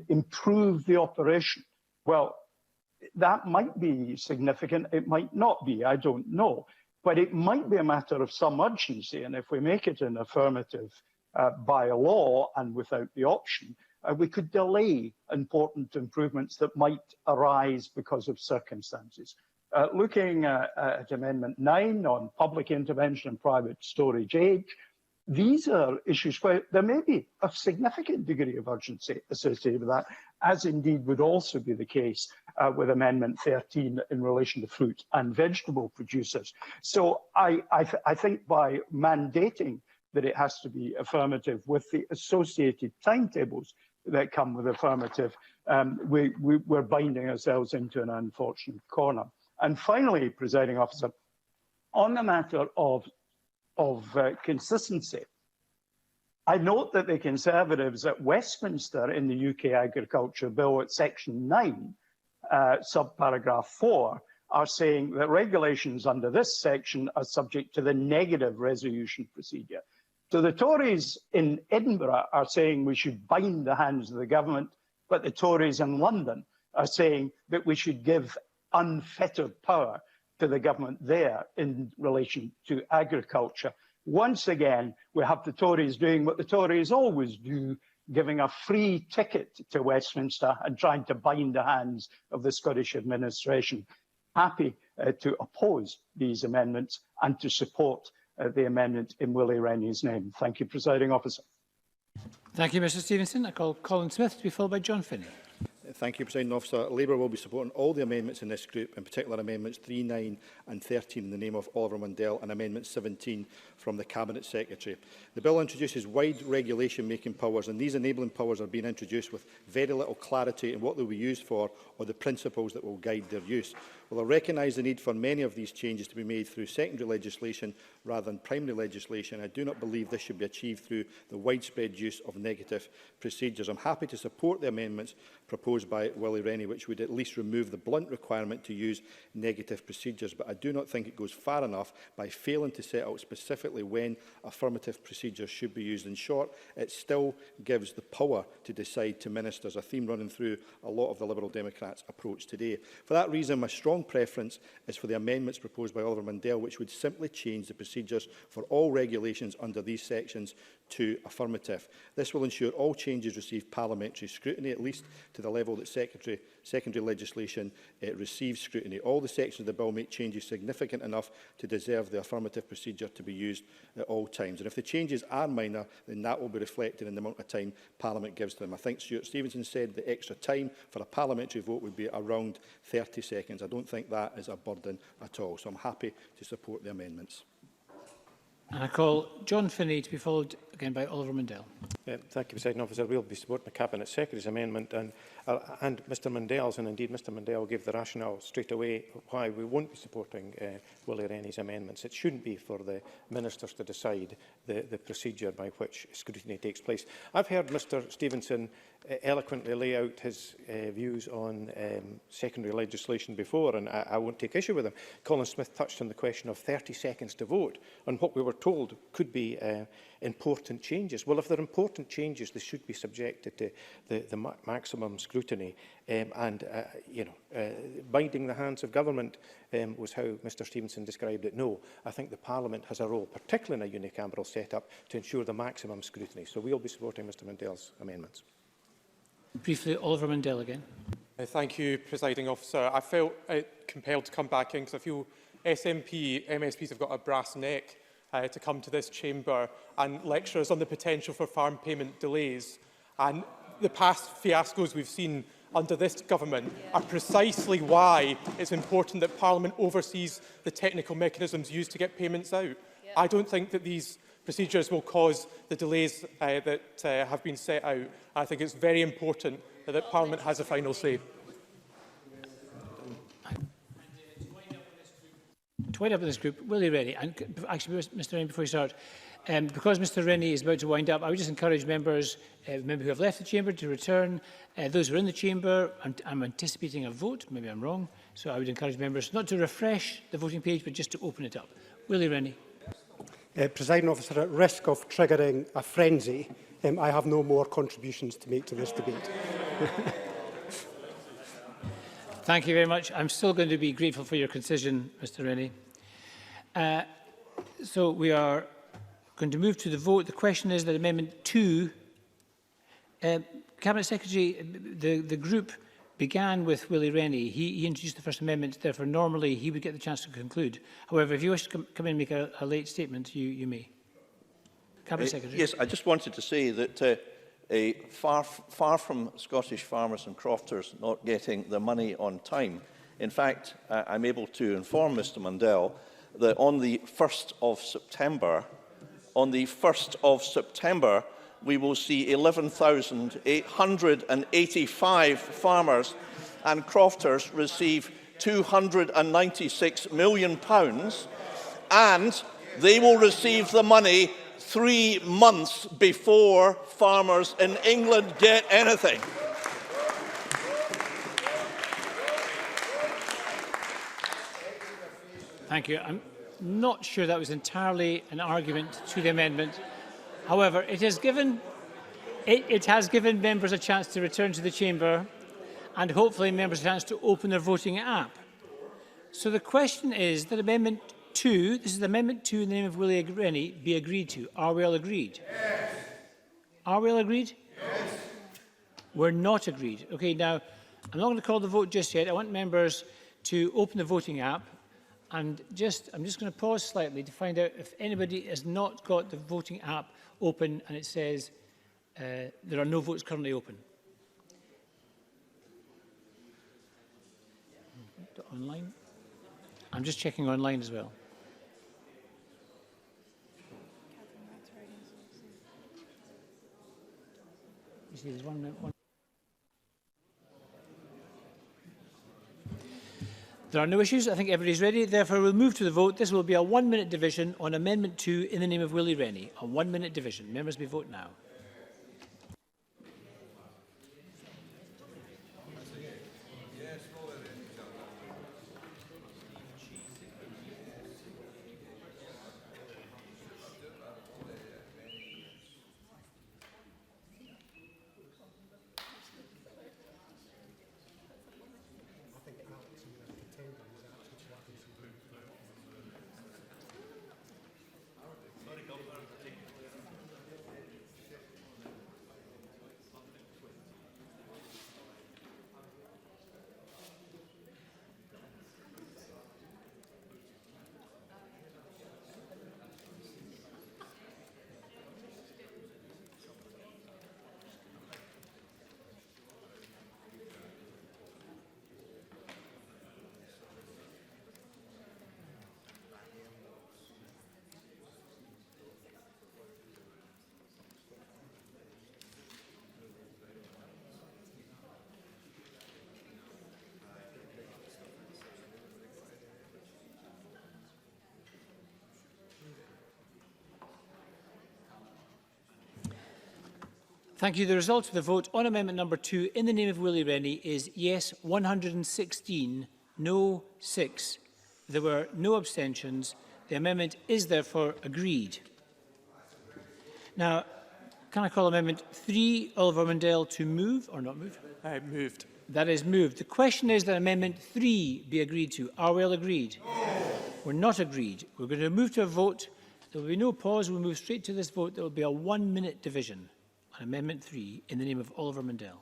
improve the operation. Well, that might be significant, it might not be, I don't know, but it might be a matter of some urgency, and if we make it an affirmative by law and without the option, we could delay important improvements that might arise because of circumstances. Looking at Amendment 9 on public intervention and private storage age, these are issues where there may be a significant degree of urgency associated with that, as indeed would also be the case with Amendment 13 in relation to fruit and vegetable producers. So I think by mandating that it has to be affirmative with the associated timetables that come with affirmative, we're binding ourselves into an unfortunate corner. And finally, Presiding Officer, on the matter of consistency, I note that the Conservatives at Westminster in the UK Agriculture Bill at Section 9 subparagraph 4 are saying that regulations under this section are subject to the negative resolution procedure. So the Tories in Edinburgh are saying we should bind the hands of the government, but the Tories in London are saying that we should give unfettered power to the government there in relation to agriculture. Once again, we have the Tories doing what the Tories always do, giving a free ticket to Westminster and trying to bind the hands of the Scottish administration. Happy to oppose these amendments and to support the amendment in Willie Rennie's name. Thank you, Presiding Officer. Thank you, Mr Stevenson. I call Colin Smith to be followed by John Finney. Thank you, Presiding Officer. Labour will be supporting all the amendments in this group, in particular Amendments 3, 9 and 13 in the name of Oliver Mundell and Amendment 17 from the Cabinet Secretary. The bill introduces wide regulation-making powers, and these enabling powers are being introduced with very little clarity in what they will be used for or the principles that will guide their use. While I recognise the need for many of these changes to be made through secondary legislation rather than primary legislation, I do not believe this should be achieved through the widespread use of negative procedures. I'm happy to support the amendments proposed by Willie Rennie, which would at least remove the blunt requirement to use negative procedures, but I do not think it goes far enough by failing to set out specifically when affirmative procedures should be used. In short, it still gives the power to decide to ministers, a theme running through a lot of the Liberal Democrats' approach today. For that reason, my strong preference is for the amendments proposed by Oliver Mundell, which would simply change the procedures for all regulations under these sections to affirmative. This will ensure all changes receive parliamentary scrutiny, at least to the level that secondary legislation receives scrutiny. All the sections of the bill make changes significant enough to deserve the affirmative procedure to be used at all times. And if the changes are minor, then that will be reflected in the amount of time Parliament gives to them. I think Stuart Stevenson said the extra time for a parliamentary vote would be around 30 seconds. I don't think that is a burden at all. So I'm happy to support the amendments. And I call John Finney to be followed again by Oliver Mundell. Thank you, Presiding Officer. We'll be supporting the Cabinet Secretary's amendment and Mr Mundell's, and indeed Mr Mundell gave the rationale straight away why we won't be supporting Willie Rennie's amendments. It shouldn't be for the ministers to decide the procedure by which scrutiny takes place. I've heard Mr Stevenson eloquently lay out his views on secondary legislation before, and I won't take issue with him. Colin Smith touched on the question of 30 seconds to vote on what we were told could be important changes. Well, if they're important changes, they should be subjected to the maximum scrutiny. Binding the hands of government was how Mr Stevenson described it. No, I think the Parliament has a role, particularly in a unicameral setup, to ensure the maximum scrutiny. So we'll be supporting Mr Mundell's amendments. Briefly, Oliver Mundell again. Thank you, Presiding Officer. I felt compelled to come back in because I feel MSPs have got a brass neck to come to this chamber and lecture us on the potential for farm payment delays. And the past fiascos we've seen under this government are precisely why it's important that Parliament oversees the technical mechanisms used to get payments out. I don't think that these procedures will cause the delays that have been set out. I think it's very important that Parliament has a final say. To wind up with this group, Willie Rennie, and actually, Mr Rennie, before you start, because Mr Rennie is about to wind up, I would just encourage members who have left the chamber to return. Those who are in the chamber, I'm anticipating a vote, maybe I'm wrong, so I would encourage members not to refresh the voting page, but just to open it up. Willie Rennie. Presiding Officer, at risk of triggering a frenzy, I have no more contributions to make to this debate. Thank you very much. I'm still going to be grateful for your concision, Mr Rennie. So we are going to move to the vote. The question is that Amendment 2, Cabinet Secretary, the group began with Willie Rennie. He introduced the first amendment, therefore normally he would get the chance to conclude. However, if you wish to come in and make a late statement, you may. Cabinet Secretary. Yes, I just wanted to say that far from Scottish farmers and crofters not getting their money on time, in fact, I'm able to inform Mr Mundell that on the 1st of September, we will see 11,885 farmers and crofters receive £296 million, and they will receive the money 3 months before farmers in England get anything. Thank you. I'm not sure that was entirely an argument to the amendment. However, it has given members a chance to return to the chamber and hopefully members a chance to open their voting app. So the question is that Amendment 2, this is Amendment 2 in the name of Willie Rennie, be agreed to. Are we all agreed? Yes. Are we all agreed? Yes. We're not agreed. Okay, now, I'm not going to call the vote just yet. I want members to open the voting app. And I'm just going to pause slightly to find out if anybody has not got the voting app open and it says there are no votes currently open. Online? I'm just checking online as well. You see, there's one. There are no issues. I think everybody's ready. Therefore, we'll move to the vote. This will be a 1-minute division on Amendment 2 in the name of Willie Rennie. A 1-minute division. Members may vote now. Thank you. The result of the vote on Amendment number 2 in the name of Willie Rennie is yes 116, no 6. There were no abstentions. The amendment is therefore agreed. Now, can I call Amendment 3, Oliver Mundell, to move or not move? Moved. That is moved. The question is that Amendment 3 be agreed to. Are we all agreed? No. We're not agreed. We're going to move to a vote. There will be no pause. We'll move straight to this vote. There will be a 1-minute division on Amendment 3 in the name of Oliver Mundell.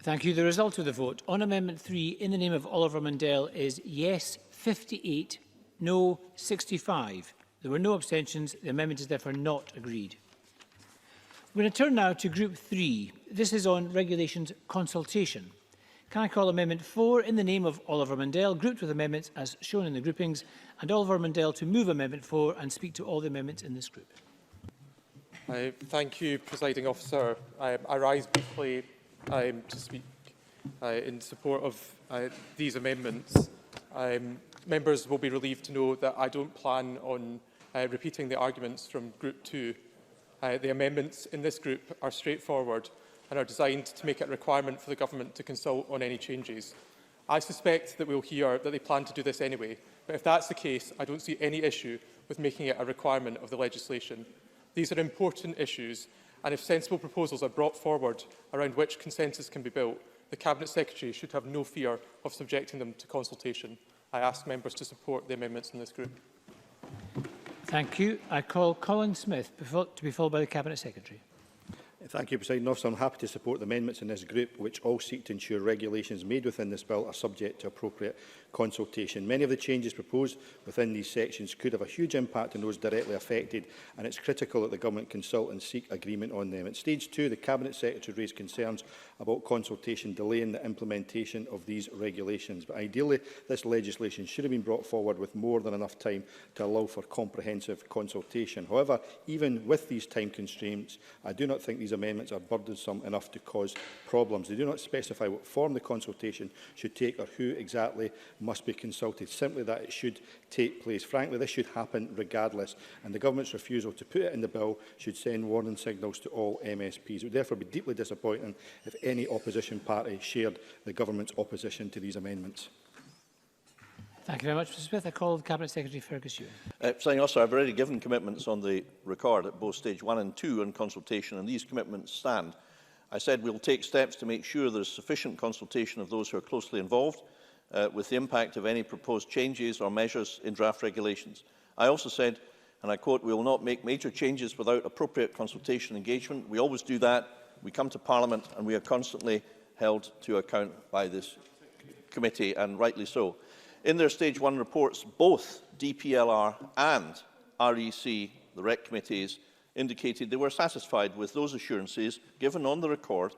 Thank you. The result of the vote on Amendment 3 in the name of Oliver Mundell is yes 58, no 65. There were no abstentions. The amendment is therefore not agreed. We're going to turn now to Group 3. This is on regulations consultation. Can I call Amendment 4 in the name of Oliver Mundell, grouped with amendments as shown in the groupings, and Oliver Mundell to move Amendment 4 and speak to all the amendments in this group. Thank you, Presiding Officer. I rise briefly to speak in support of these amendments. Members will be relieved to know that I don't plan on repeating the arguments from Group 2. The amendments in this group are straightforward and are designed to make it a requirement for the Government to consult on any changes. I suspect that we'll hear that they plan to do this anyway, but if that's the case, I don't see any issue with making it a requirement of the legislation. These are important issues, and if sensible proposals are brought forward around which consensus can be built, the Cabinet Secretary should have no fear of subjecting them to consultation. I ask members to support the amendments in this group. Thank you. I call Colin Smith to be followed by the Cabinet Secretary. Thank you, Presiding Officer. I'm happy to support the amendments in this group, which all seek to ensure regulations made within this bill are subject to appropriate consultation. Many of the changes proposed within these sections could have a huge impact on those directly affected, and it's critical that the Government consult and seek agreement on them. At stage 2, the Cabinet Secretary raised concerns about consultation delaying the implementation of these regulations. But ideally, this legislation should have been brought forward with more than enough time to allow for comprehensive consultation. However, even with these time constraints, I do not think these amendments are burdensome enough to cause problems. They do not specify what form the consultation should take or who exactly must be consulted, simply that it should take place. Frankly, this should happen regardless, and the Government's refusal to put it in the bill should send warning signals to all MSPs. It would therefore be deeply disappointing if any opposition party shared the Government's opposition to these amendments. Thank you very much, Mr Smith. I call the Cabinet Secretary Fergus Ewing. Presiding Officer, I've already given commitments on the record at both stage 1 and 2 on consultation, and these commitments stand. I said we will take steps to make sure there is sufficient consultation of those who are closely involved with the impact of any proposed changes or measures in draft regulations. I also said, and I quote, we will not make major changes without appropriate consultation and engagement. We always do that. We come to Parliament and we are constantly held to account by this committee, and rightly so. In their Stage 1 reports, both DPLR and REC, the REC committees, indicated they were satisfied with those assurances given on the record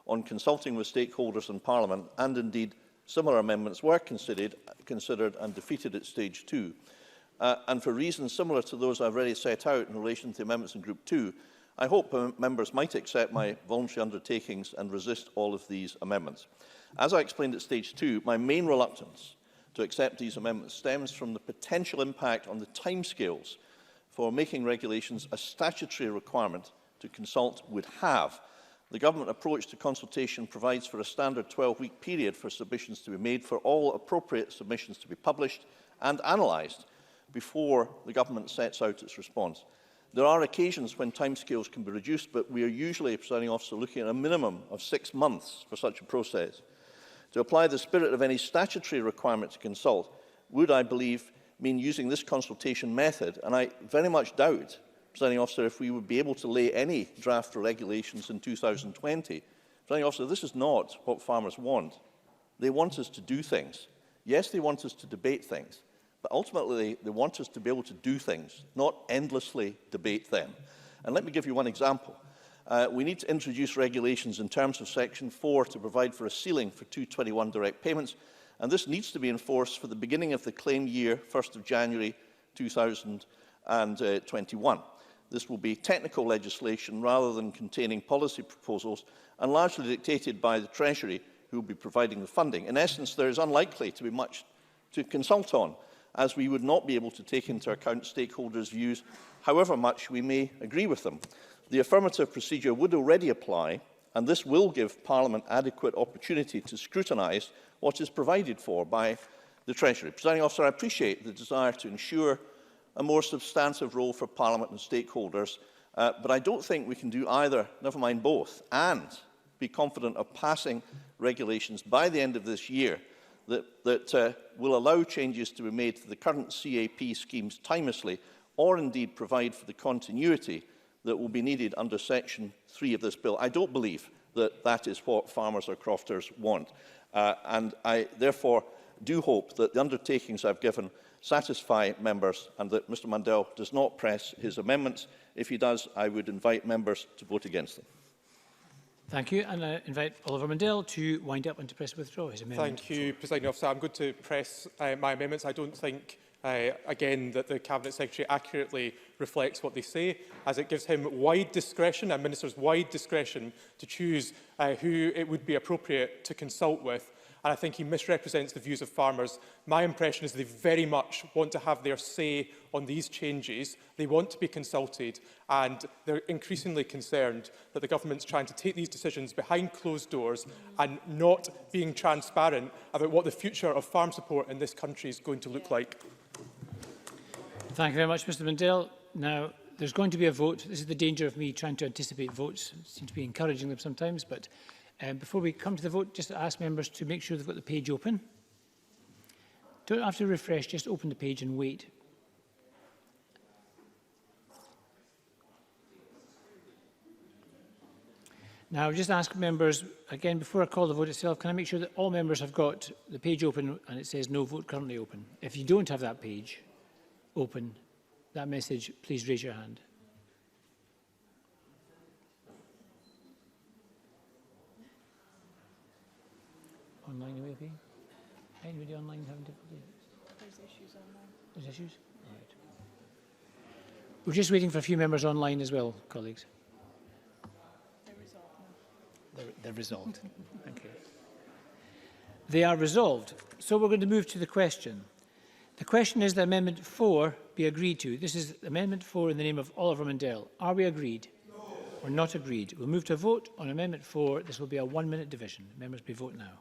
on consulting with stakeholders in Parliament, and indeed similar amendments were considered and defeated at Stage 2. And for reasons similar to those I've already set out in relation to the amendments in Group 2, I hope members might accept my voluntary undertakings and resist all of these amendments. As I explained at Stage 2, my main reluctance to accept these amendments stems from the potential impact on the timescales for making regulations a statutory requirement to consult would have. The Government approach to consultation provides for a standard 12-week period for submissions to be made, for all appropriate submissions to be published and analysed before the Government sets out its response. There are occasions when timescales can be reduced, but we are usually, Presiding Officer, looking at a minimum of 6 months for such a process. To apply the spirit of any statutory requirement to consult would, I believe, mean using this consultation method, and I very much doubt, Presiding Officer, if we would be able to lay any draft regulations in 2020. Presiding Officer, this is not what farmers want. They want us to do things. Yes, they want us to debate things, but ultimately they want us to be able to do things, not endlessly debate them. And let me give you one example. We need to introduce regulations in terms of Section 4 to provide for a ceiling for 221 direct payments, and this needs to be enforced for the beginning of the claim year, 1st of January 2021. This will be technical legislation rather than containing policy proposals, and largely dictated by the Treasury, who will be providing the funding. In essence, there is unlikely to be much to consult on, as we would not be able to take into account stakeholders' views, however much we may agree with them. The affirmative procedure would already apply, and this will give Parliament adequate opportunity to scrutinise what is provided for by the Treasury. Presiding Officer, I appreciate the desire to ensure a more substantive role for Parliament and stakeholders, but I don't think we can do either, never mind both, and be confident of passing regulations by the end of this year that will allow changes to be made to the current CAP schemes timelessly, or indeed provide for the continuity that will be needed under Section 3 of this bill. I don't believe that that is what farmers or crofters want. And I therefore do hope that the undertakings I've given satisfy members and that Mr Mandel does not press his amendments. If he does, I would invite members to vote against them. Thank you. And I invite Oliver Mandel to wind up and to press withdraw his amendment. Thank you, Presiding Officer. I'm going to press my amendments. I don't think again, that the Cabinet Secretary accurately reflects what they say, as it gives him wide discretion, and ministers wide discretion, to choose who it would be appropriate to consult with. And I think he misrepresents the views of farmers. My impression is they very much want to have their say on these changes. They want to be consulted, and they're increasingly concerned that the government's trying to take these decisions behind closed doors and not being transparent about what the future of farm support in this country is going to look like. Thank you very much, Mr Mundell. Now, there's going to be a vote. This is the danger of me trying to anticipate votes. I seem to be encouraging them sometimes, but before we come to the vote, just to ask members to make sure they've got the page open. Don't have to refresh, just open the page and wait. Now, just ask members, again, before I call the vote itself, can I make sure that all members have got the page open and it says no vote currently open? If you don't have that page open, that message, please raise your hand. Online, maybe? Anybody online having difficulty? There's issues online. There's issues? All right. We're just waiting for a few members online as well, colleagues. They're resolved. Thank you. They are resolved. So we're going to move to the question. The question is that Amendment 4 be agreed to. This is Amendment 4 in the name of Oliver Mundell. Are we agreed? No. Or not agreed? We'll move to a vote on Amendment 4. This will be a 1-minute division. Members, may vote now.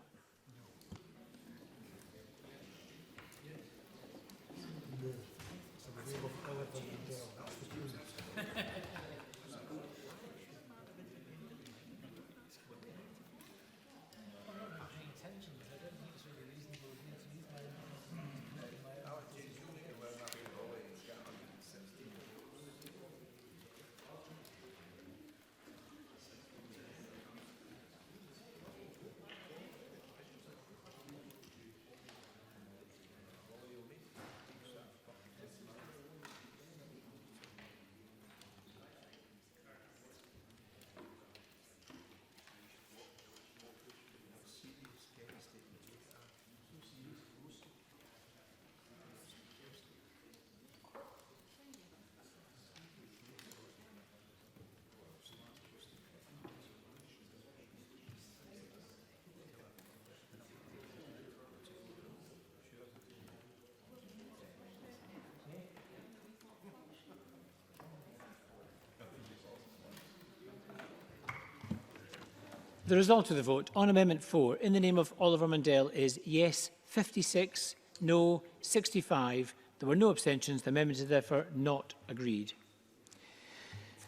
The result of the vote on Amendment 4 in the name of Oliver Mundell is yes 56, no 65. There were no abstentions. The amendment is therefore not agreed.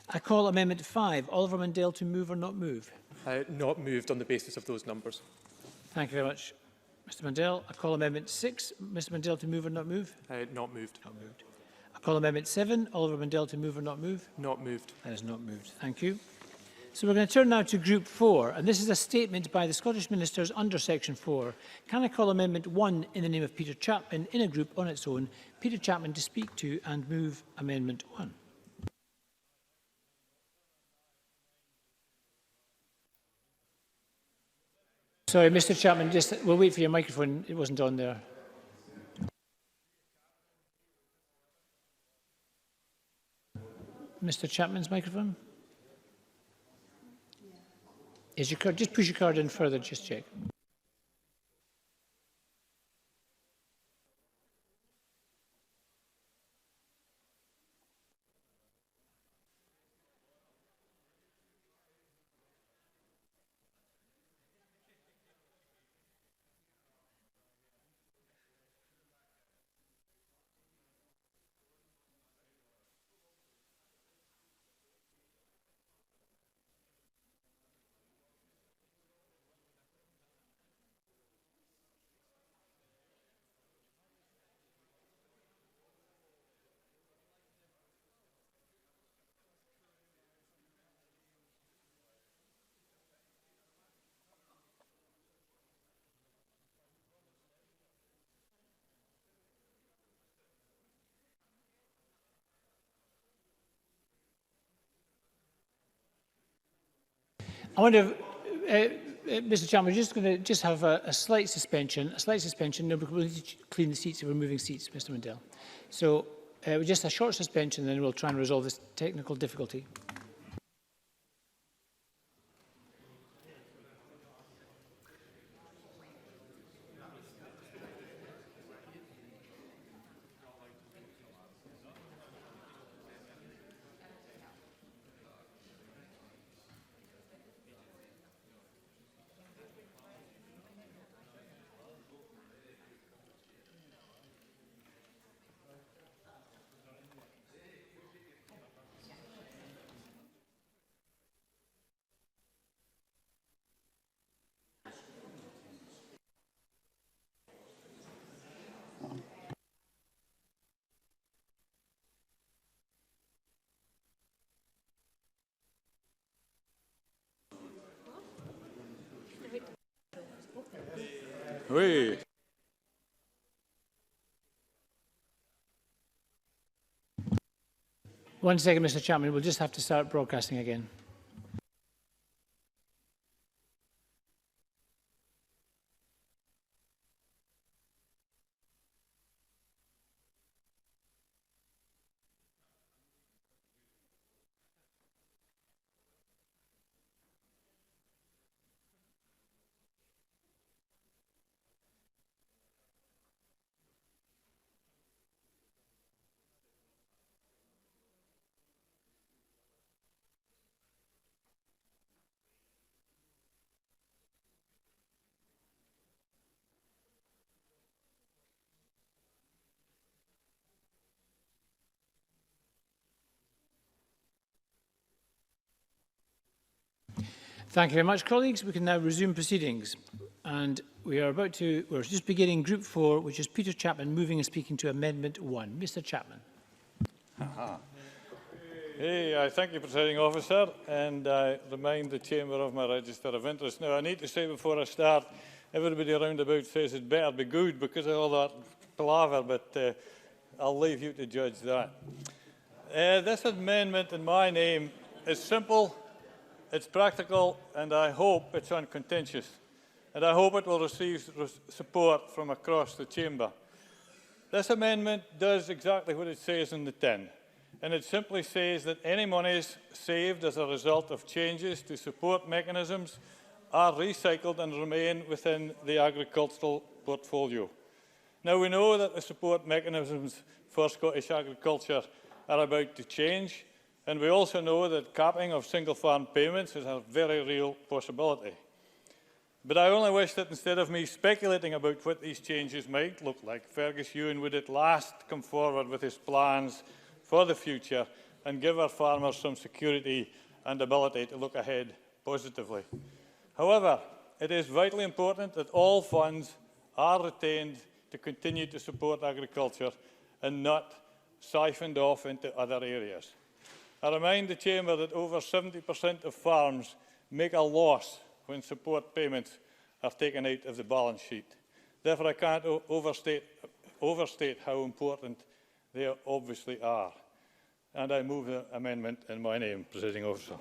I call Amendment 5, Oliver Mundell, to move or not move. Not moved on the basis of those numbers. Thank you very much, Mr Mundell. I call Amendment 6, Mr Mundell, to move or not move. Not moved. Not moved. I call Amendment 7, Oliver Mundell, to move or not move. Not moved. That is not moved. Thank you. So we're going to turn now to Group 4, and this is a statement by the Scottish Ministers under Section 4. Can I call Amendment 1 in the name of Peter Chapman in a group on its own? Peter Chapman to speak to and move Amendment 1. Sorry, Mr Chapman, we'll wait for your microphone. It wasn't on there. Mr Chapman's microphone? Is your card, just push your card in further, just check. I wonder, Mr Chapman, we're just going to have a slight suspension. No, because we'll need to clean the seats if we're moving seats, Mr Mundell. So just a short suspension, then we'll try and resolve this technical difficulty. Oui. One second, Mr. Chapman. We'll just have to start broadcasting again. Thank you very much, colleagues. We can now resume proceedings. And we're just beginning Group 4, which is Peter Chapman moving and speaking to Amendment 1. Mr. Chapman. Hey, I thank you, Presiding Officer, and I remind the Chamber of my register of interest. Now, I need to say before I start, everybody around about says it better be good because of all that palaver, but I'll leave you to judge that. This amendment in my name is simple, it's practical, and I hope it's uncontentious. And I hope it will receive support from across the Chamber. This amendment does exactly what it says in the tin. And it simply says that any monies saved as a result of changes to support mechanisms are recycled and remain within the agricultural portfolio. Now, we know that the support mechanisms for Scottish agriculture are about to change, and we also know that capping of single farm payments is a very real possibility. But I only wish that instead of me speculating about what these changes might look like, Fergus Ewan would at last come forward with his plans for the future and give our farmers some security and ability to look ahead positively. However, it is vitally important that all funds are retained to continue to support agriculture and not siphoned off into other areas. I remind the Chamber that over 70% of farms make a loss when support payments are taken out of the balance sheet. Therefore, I can't overstate how important they obviously are. And I move the amendment in my name, Presiding Officer.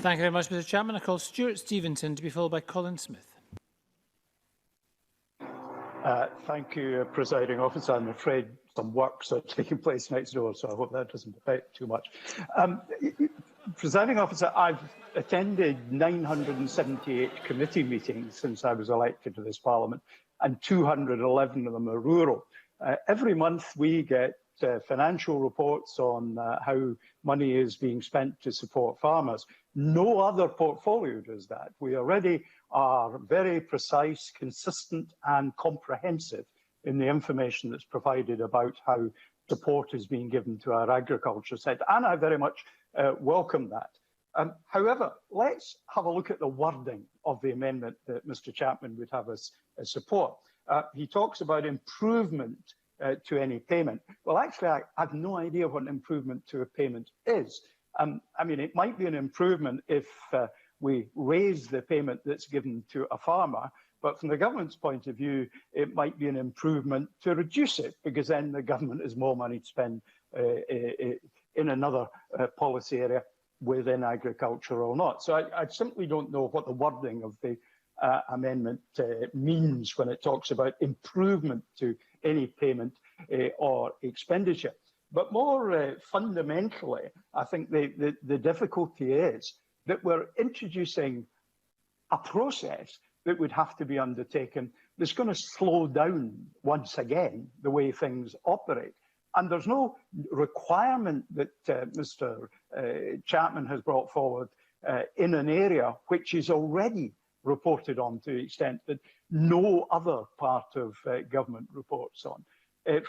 Thank you very much, Mr. Chapman. I call Stuart Stevenson to be followed by Colin Smith. Thank you, Presiding Officer. I'm afraid some works are taking place next door, so I hope that doesn't affect too much. Presiding Officer, I've attended 978 committee meetings since I was elected to this Parliament, and 211 of them are rural. Every month we get financial reports on how money is being spent to support farmers. No other portfolio does that. We already are very precise, consistent and comprehensive in the information that's provided about how support is being given to our agriculture sector, and I very much welcome that. However, let's have a look at the wording of the amendment that Mr. Chapman would have us support. He talks about improvement to any payment. Well, actually, I have no idea what an improvement to a payment is. I mean, it might be an improvement if we raise the payment that's given to a farmer, but from the government's point of view, it might be an improvement to reduce it, because then the government has more money to spend in another policy area within agriculture or not. So I simply don't know what the wording of the amendment means when it talks about improvement to any payment or expenditure. But more fundamentally, I think the difficulty is that we're introducing a process that would have to be undertaken that's going to slow down, once again, the way things operate. And there's no requirement that Mr. Chapman has brought forward in an area which is already reported on to the extent that no other part of government reports on,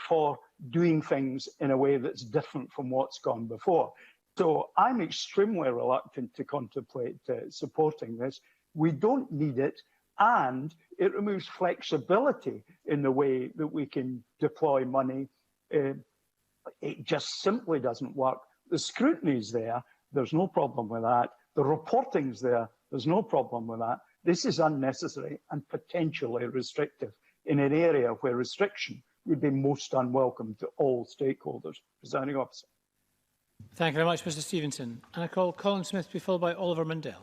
for doing things in a way that's different from what's gone before. So I'm extremely reluctant to contemplate supporting this. We don't need it, and it removes flexibility in the way that we can deploy money. It just simply doesn't work. The scrutiny is there, there's no problem with that. The reporting's there, there's no problem with that. This is unnecessary and potentially restrictive in an area where restriction would be most unwelcome to all stakeholders. Presiding Officer. Thank you very much, Mr Stevenson. And I call Colin Smith to be followed by Oliver Mundell.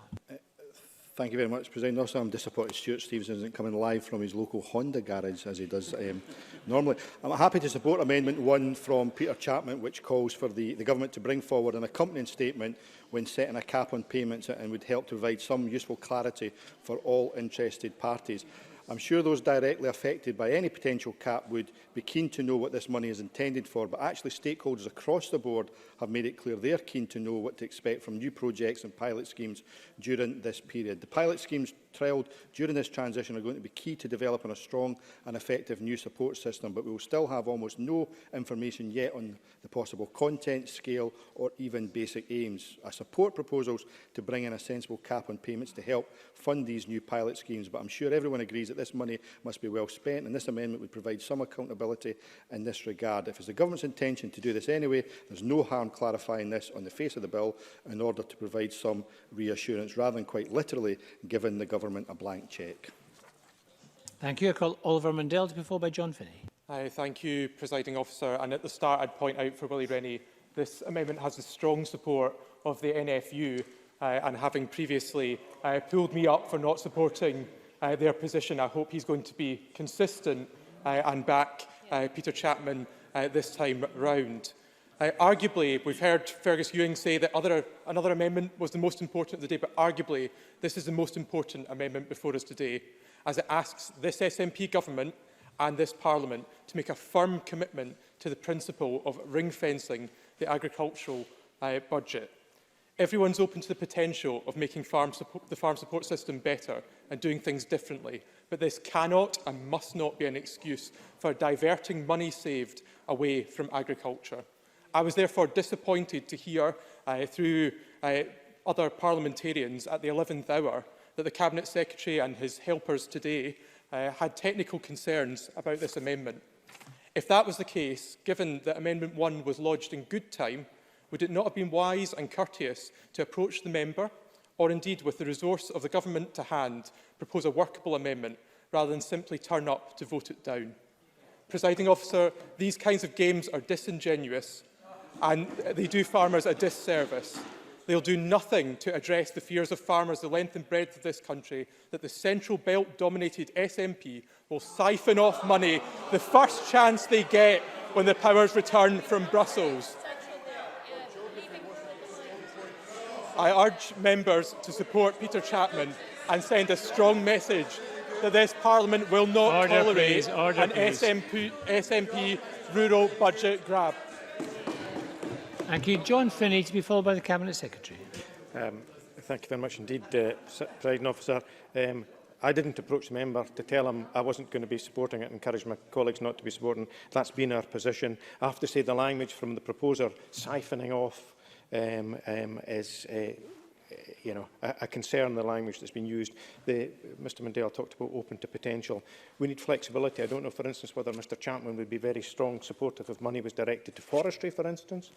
Thank you very much, President. Also, I'm disappointed Stuart Stevenson isn't coming live from his local Honda garage as he does normally. I'm happy to support Amendment 1 from Peter Chapman, which calls for the Government to bring forward an accompanying statement when setting a cap on payments and would help to provide some useful clarity for all interested parties. I'm sure those directly affected by any potential cap would be keen to know what this money is intended for, but actually stakeholders across the board have made it clear they're keen to know what to expect from new projects and pilot schemes during this period. The pilot schemes trialled during this transition are going to be key to developing a strong and effective new support system, but we will still have almost no information yet on the possible content, scale or even basic aims. I support proposals to bring in a sensible cap on payments to help fund these new pilot schemes, but I'm sure everyone agrees that this money must be well spent, and this amendment would provide some accountability in this regard. If it's the Government's intention to do this anyway, there's no harm clarifying this on the face of the bill in order to provide some reassurance, rather than quite literally giving the Government a blank cheque. Thank you. I call Oliver Mundell to be followed by John Finney. Thank you, Presiding Officer. And at the start, I'd point out for Willie Rennie, this amendment has the strong support of the NFU, and having previously pulled me up for not supporting their position, I hope he's going to be consistent and back Peter Chapman this time round. Arguably, we've heard Fergus Ewing say that another amendment was the most important of the day, but arguably this is the most important amendment before us today, as it asks this SNP government and this Parliament to make a firm commitment to the principle of ring-fencing the agricultural budget. Everyone's open to the potential of making the farm support system better and doing things differently, but this cannot and must not be an excuse for diverting money saved away from agriculture. I was therefore disappointed to hear through other parliamentarians at the 11th hour that the Cabinet Secretary and his helpers today had technical concerns about this amendment. If that was the case, given that Amendment 1 was lodged in good time, would it not have been wise and courteous to approach the member, or indeed with the resource of the government to hand, propose a workable amendment, rather than simply turn up to vote it down? Presiding Officer, these kinds of games are disingenuous and they do farmers a disservice. They'll do nothing to address the fears of farmers the length and breadth of this country that the Central Belt-dominated SNP will siphon off money the first chance they get when the powers return from Brussels. I urge members to support Peter Chapman and send a strong message that this Parliament will not tolerate an SNP rural budget grab. Thank you. John Finney to be followed by the Cabinet Secretary. Thank you very much indeed, Presiding Officer. I didn't approach the member to tell him I wasn't going to be supporting it and encourage my colleagues not to be supporting. That's been our position. I have to say the language from the proposer siphoning off is a concern, the language that's been used. Mr Mundell talked about open to potential. We need flexibility. I don't know, for instance, whether Mr Chapman would be very strong supportive if money was directed to forestry, for instance.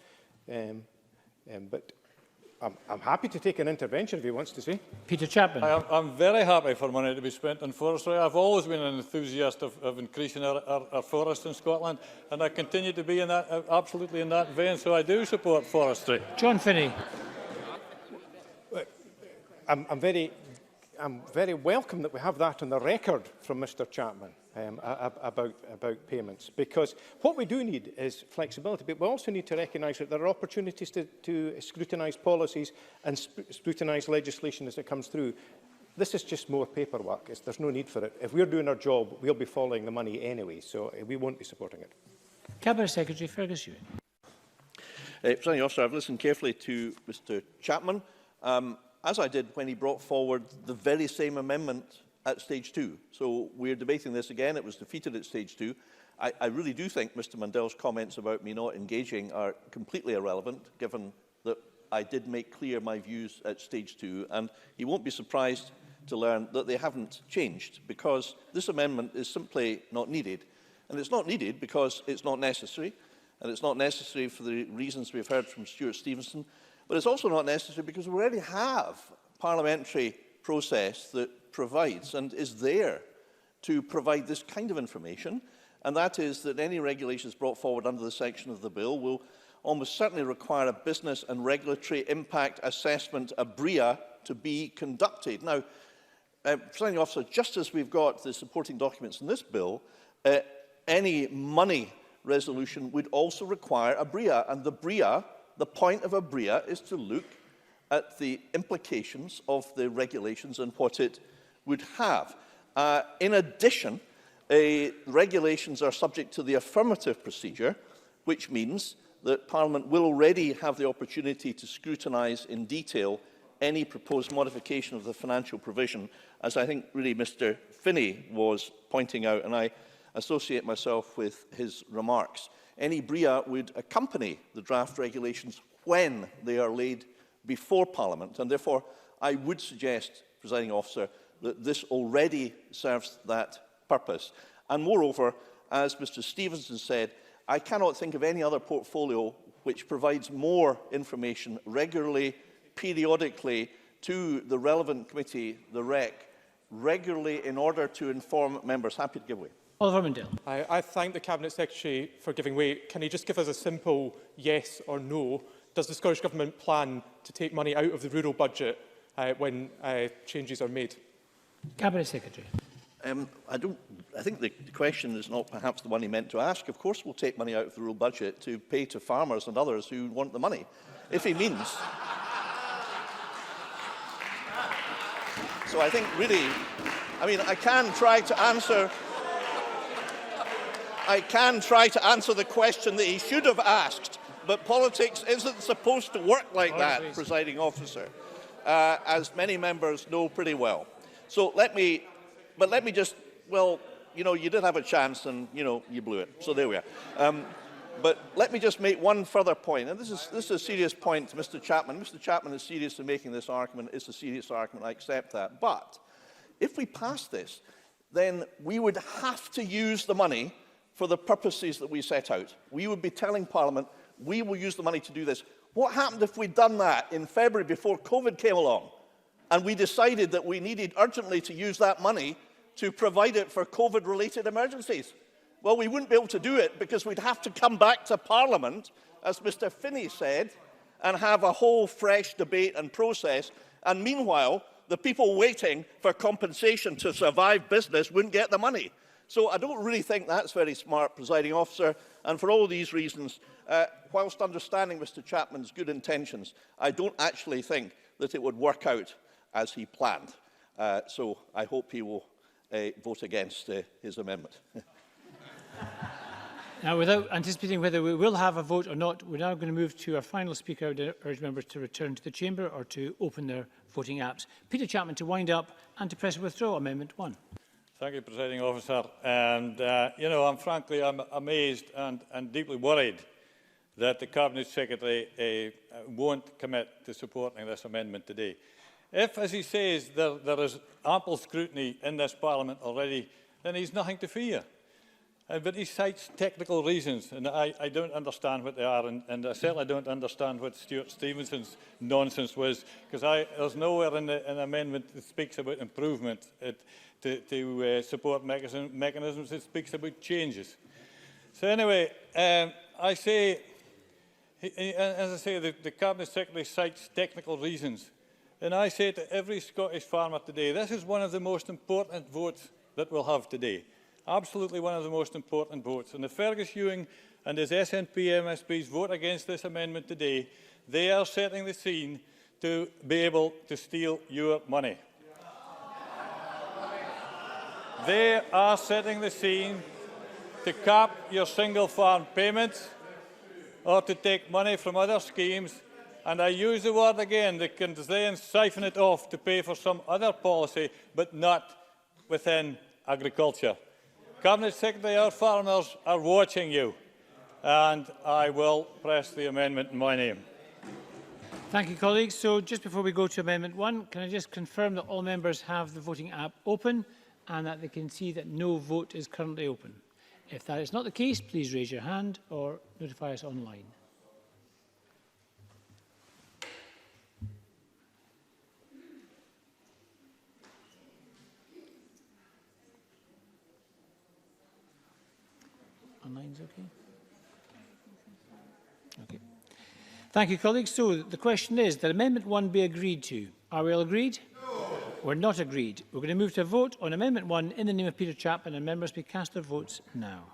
But I'm happy to take an intervention if he wants to say. Peter Chapman. I'm very happy for money to be spent on forestry. I've always been an enthusiast of increasing our forests in Scotland, and I continue to be absolutely in that vein, so I do support forestry. John Finney. I'm very welcome that we have that on the record from Mr Chapman about payments, because what we do need is flexibility, but we also need to recognise that there are opportunities to scrutinise policies and scrutinise legislation as it comes through. This is just more paperwork. There's no need for it. If we're doing our job, we'll be following the money anyway, so we won't be supporting it. Cabinet Secretary Fergus Ewing. Presiding Officer, I've listened carefully to Mr Chapman, as I did when he brought forward the very same amendment at stage 2. So we're debating this again. It was defeated at stage 2. I really do think Mr Mundell's comments about me not engaging are completely irrelevant, given that I did make clear my views at stage 2, and he won't be surprised to learn that they haven't changed, because this amendment is simply not needed. And it's not needed because it's not necessary, and it's not necessary for the reasons we've heard from Stuart Stevenson, but it's also not necessary because we already have a parliamentary process that provides and is there to provide this kind of information, and that is that any regulations brought forward under the section of the bill will almost certainly require a business and regulatory impact assessment, a BRIA, to be conducted. Now, Presiding Officer, just as we've got the supporting documents in this bill, any money resolution would also require a BRIA, and the BRIA, the point of a BRIA is to look at the implications of the regulations and what it would have. In addition, regulations are subject to the affirmative procedure, which means that Parliament will already have the opportunity to scrutinise in detail any proposed modification of the financial provision, as I think really Mr Finney was pointing out, and I associate myself with his remarks. Any BRIA would accompany the draft regulations when they are laid before Parliament, and therefore I would suggest, Presiding Officer, that this already serves that purpose. And moreover, as Mr Stevenson said, I cannot think of any other portfolio which provides more information regularly, periodically, to the relevant committee, the REC, regularly in order to inform members. Happy to give way. Oliver Mundell. I thank the Cabinet Secretary for giving way. Can he just give us a simple yes or no? Does the Scottish Government plan to take money out of the rural budget when changes are made? Cabinet Secretary. I think the question is not perhaps the one he meant to ask. Of course we'll take money out of the rural budget to pay to farmers and others who want the money, if he means. So I think really, I mean, I can try to answer the question that he should have asked, but politics isn't supposed to work like that, Presiding Officer, as many members know pretty well. So let me just, well, you know, you did have a chance and, you know, you blew it. So there we are. But let me just make one further point, and this is a serious point to Mr Chapman. Mr Chapman is serious in making this argument. It's a serious argument, I accept that. But if we pass this, then we would have to use the money for the purposes that we set out. We would be telling Parliament, we will use the money to do this. What happened if we'd done that in February before COVID came along, and we decided that we needed urgently to use that money to provide it for COVID-related emergencies? Well, we wouldn't be able to do it because we'd have to come back to Parliament, as Mr Finney said, and have a whole fresh debate and process. And meanwhile, the people waiting for compensation to survive business wouldn't get the money. So I don't really think that's very smart, Presiding Officer. And for all these reasons, whilst understanding Mr Chapman's good intentions, I don't actually think that it would work out as he planned. So I hope he will vote against his amendment. Now, without anticipating whether we will have a vote or not, we're now going to move to our final speaker. I would urge members to return to the chamber or to open their voting apps. Peter Chapman to wind up and to press withdraw Amendment 1. Thank you, Presiding Officer. And, you know, I'm amazed and deeply worried that the Cabinet Secretary won't commit to supporting this amendment today. If, as he says, there is ample scrutiny in this Parliament already, then he's nothing to fear. But he cites technical reasons, and I don't understand what they are, and I certainly don't understand what Stuart Stevenson's nonsense was, because there's nowhere in the amendment that speaks about improvement to support mechanisms. It speaks about changes. So anyway, as I say, the Cabinet Secretary cites technical reasons, and I say to every Scottish farmer today, this is one of the most important votes that we'll have today. Absolutely one of the most important votes. And if Fergus Ewing and his SNP MSPs vote against this amendment today, they are setting the scene to be able to steal your money. They are setting the scene to cap your single farm payments or to take money from other schemes. And I use the word again, they can then siphon it off to pay for some other policy, but not within agriculture. Cabinet Secretary, our farmers are watching you, and I will press the amendment in my name. Thank you, colleagues. So just before we go to Amendment 1, can I just confirm that all members have the voting app open and that they can see that no vote is currently open? If that is not the case, please raise your hand or notify us online. Everyone's okay? Okay. Thank you, colleagues. So the question is that Amendment 1 be agreed to. Are we all agreed? No. We're not agreed. We're going to move to a vote on Amendment 1 in the name of Peter Chapman, and members may cast their votes now.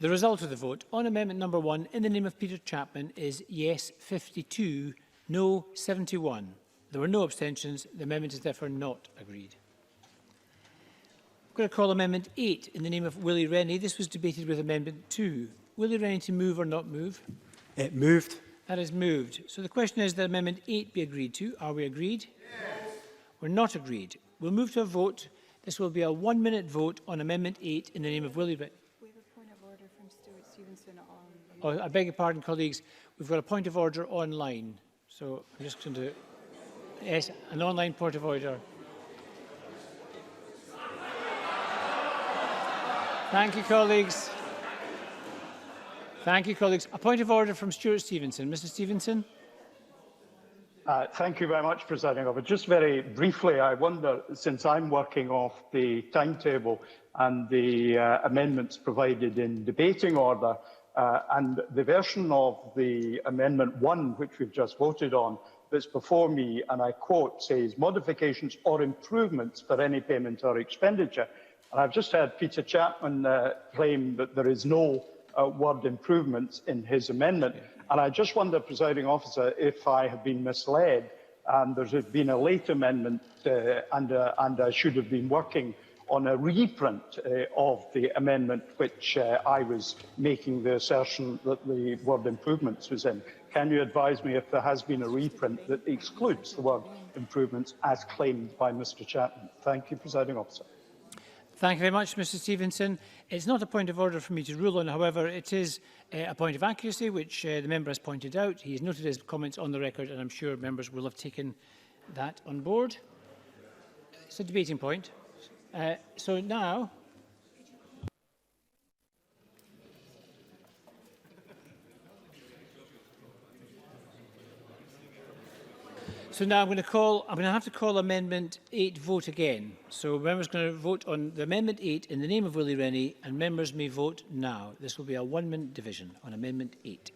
The result of the vote on Amendment number 1 in the name of Peter Chapman is yes 52, no 71. There were no abstentions. The amendment is therefore not agreed. I'm going to call Amendment 8 in the name of Willie Rennie. This was debated with Amendment 2. Willie Rennie to move or not move? Moved. That is moved. So the question is that Amendment 8 be agreed to. Are we agreed? Yes. We're not agreed. We'll move to a vote. This will be a 1-minute vote on Amendment 8 in the name of Willie Rennie. Oh, I beg your pardon, colleagues. We've got a point of order online. So I'm just going to... Yes, an online point of order. Thank you, colleagues. Thank you, colleagues. A point of order from Stuart Stevenson. Mr. Stevenson. Thank you very much, Presiding Officer. Just very briefly, I wonder, since I'm working off the timetable and the amendments provided in debating order, and the version of the Amendment 1, which we've just voted on, that's before me, and I quote, says, modifications or improvements for any payment or expenditure. And I've just heard Peter Chapman claim that there is no word improvements in his amendment. And I just wonder, Presiding Officer, if I have been misled and there's been a late amendment and I should have been working on a reprint of the amendment which I was making the assertion that the word improvements was in. Can you advise me if there has been a reprint that excludes the word improvements as claimed by Mr Chapman? Thank you, Presiding Officer. Thank you very much, Mr Stevenson. It's not a point of order for me to rule on, however, it is a point of accuracy which the member has pointed out. He has noted his comments on the record and I'm sure members will have taken that on board. It's a debating point. So now, I'm going to have to call Amendment 8 vote again. So members are going to vote on the Amendment 8 in the name of Willie Rennie, and members may vote now. This will be a 1-minute division on Amendment 8.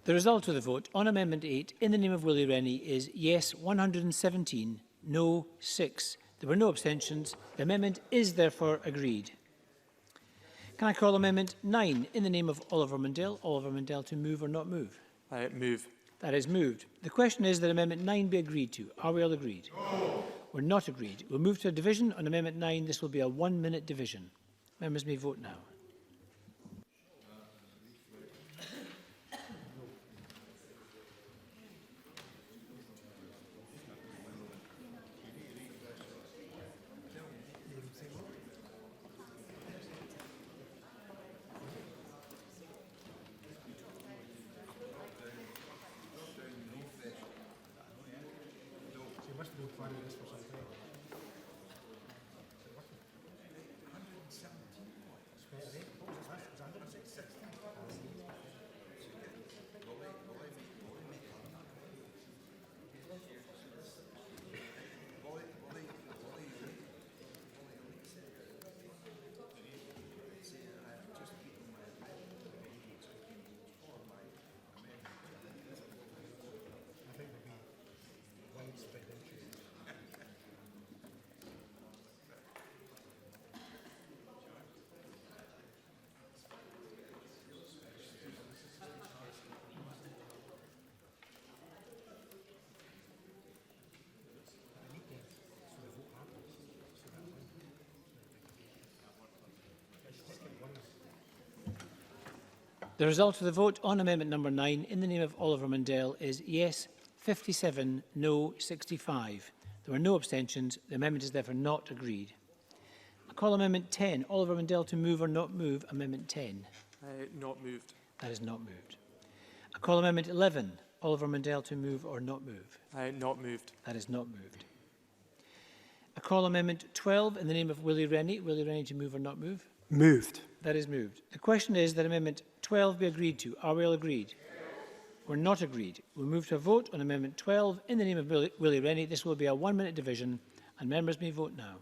The result of the vote on Amendment 8 in the name of Willie Rennie is yes 117, no 6. There were no abstentions. The amendment is therefore agreed. Can I call Amendment 9 in the name of Oliver Mundell? Oliver Mundell to move or not move? Move. That is moved. The question is that Amendment 9 be agreed to. Are we all agreed? No. We're not agreed. We'll move to a division on Amendment 9. This will be a 1-minute division. Members may vote now. The result of the vote on Amendment number 9 in the name of Oliver Mundell is yes 57, no 65. There were no abstentions. The amendment is therefore not agreed. I call Amendment 10. Oliver Mundell to move or not move Amendment 10. Not moved. That is not moved. I call Amendment 11. Oliver Mundell to move or not move. Not moved. That is not moved. I call Amendment 12 in the name of Willie Rennie. Willie Rennie to move or not move. Moved. That is moved. The question is that Amendment 12 be agreed to. Are we all agreed? We're not agreed. We'll move to a vote on Amendment 12 in the name of Willie Rennie. This will be a 1-minute division and members may vote now.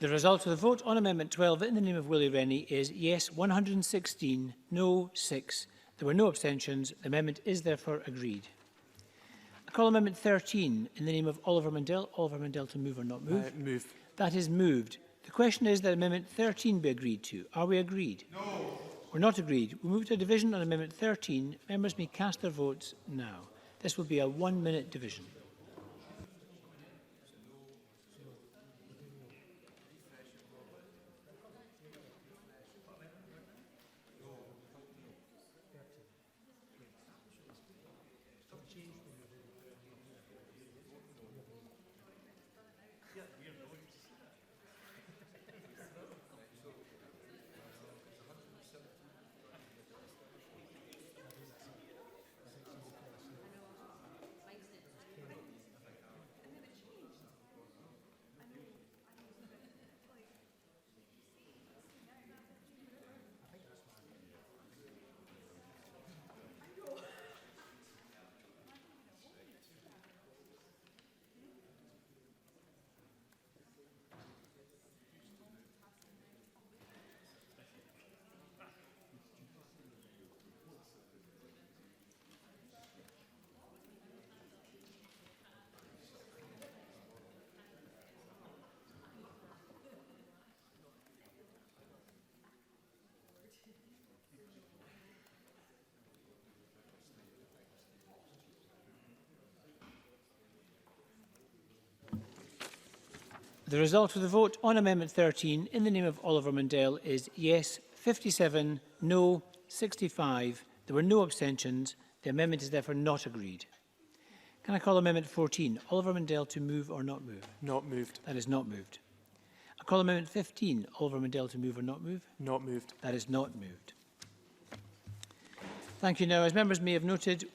The result of the vote on Amendment 12 in the name of Willie Rennie is yes 116, no 6. There were no abstentions. The amendment is therefore agreed. I call Amendment 13 in the name of Oliver Mundell. Oliver Mundell to move or not move? Move. That is moved. The question is that Amendment 13 be agreed to. Are we agreed? No. We're not agreed. We move to a division on Amendment 13. Members may cast their votes now. This will be a 1-minute division. The result of the vote on Amendment 13 in the name of Oliver Mundell is yes 57, no 65. There were no abstentions. The amendment is therefore not agreed. Can I call Amendment 14? Oliver Mundell to move or not move? Not moved. That is not moved. I call Amendment 15. Oliver Mundell to move or not move? Not moved. That is not moved. Thank you. Now, as members may have noted,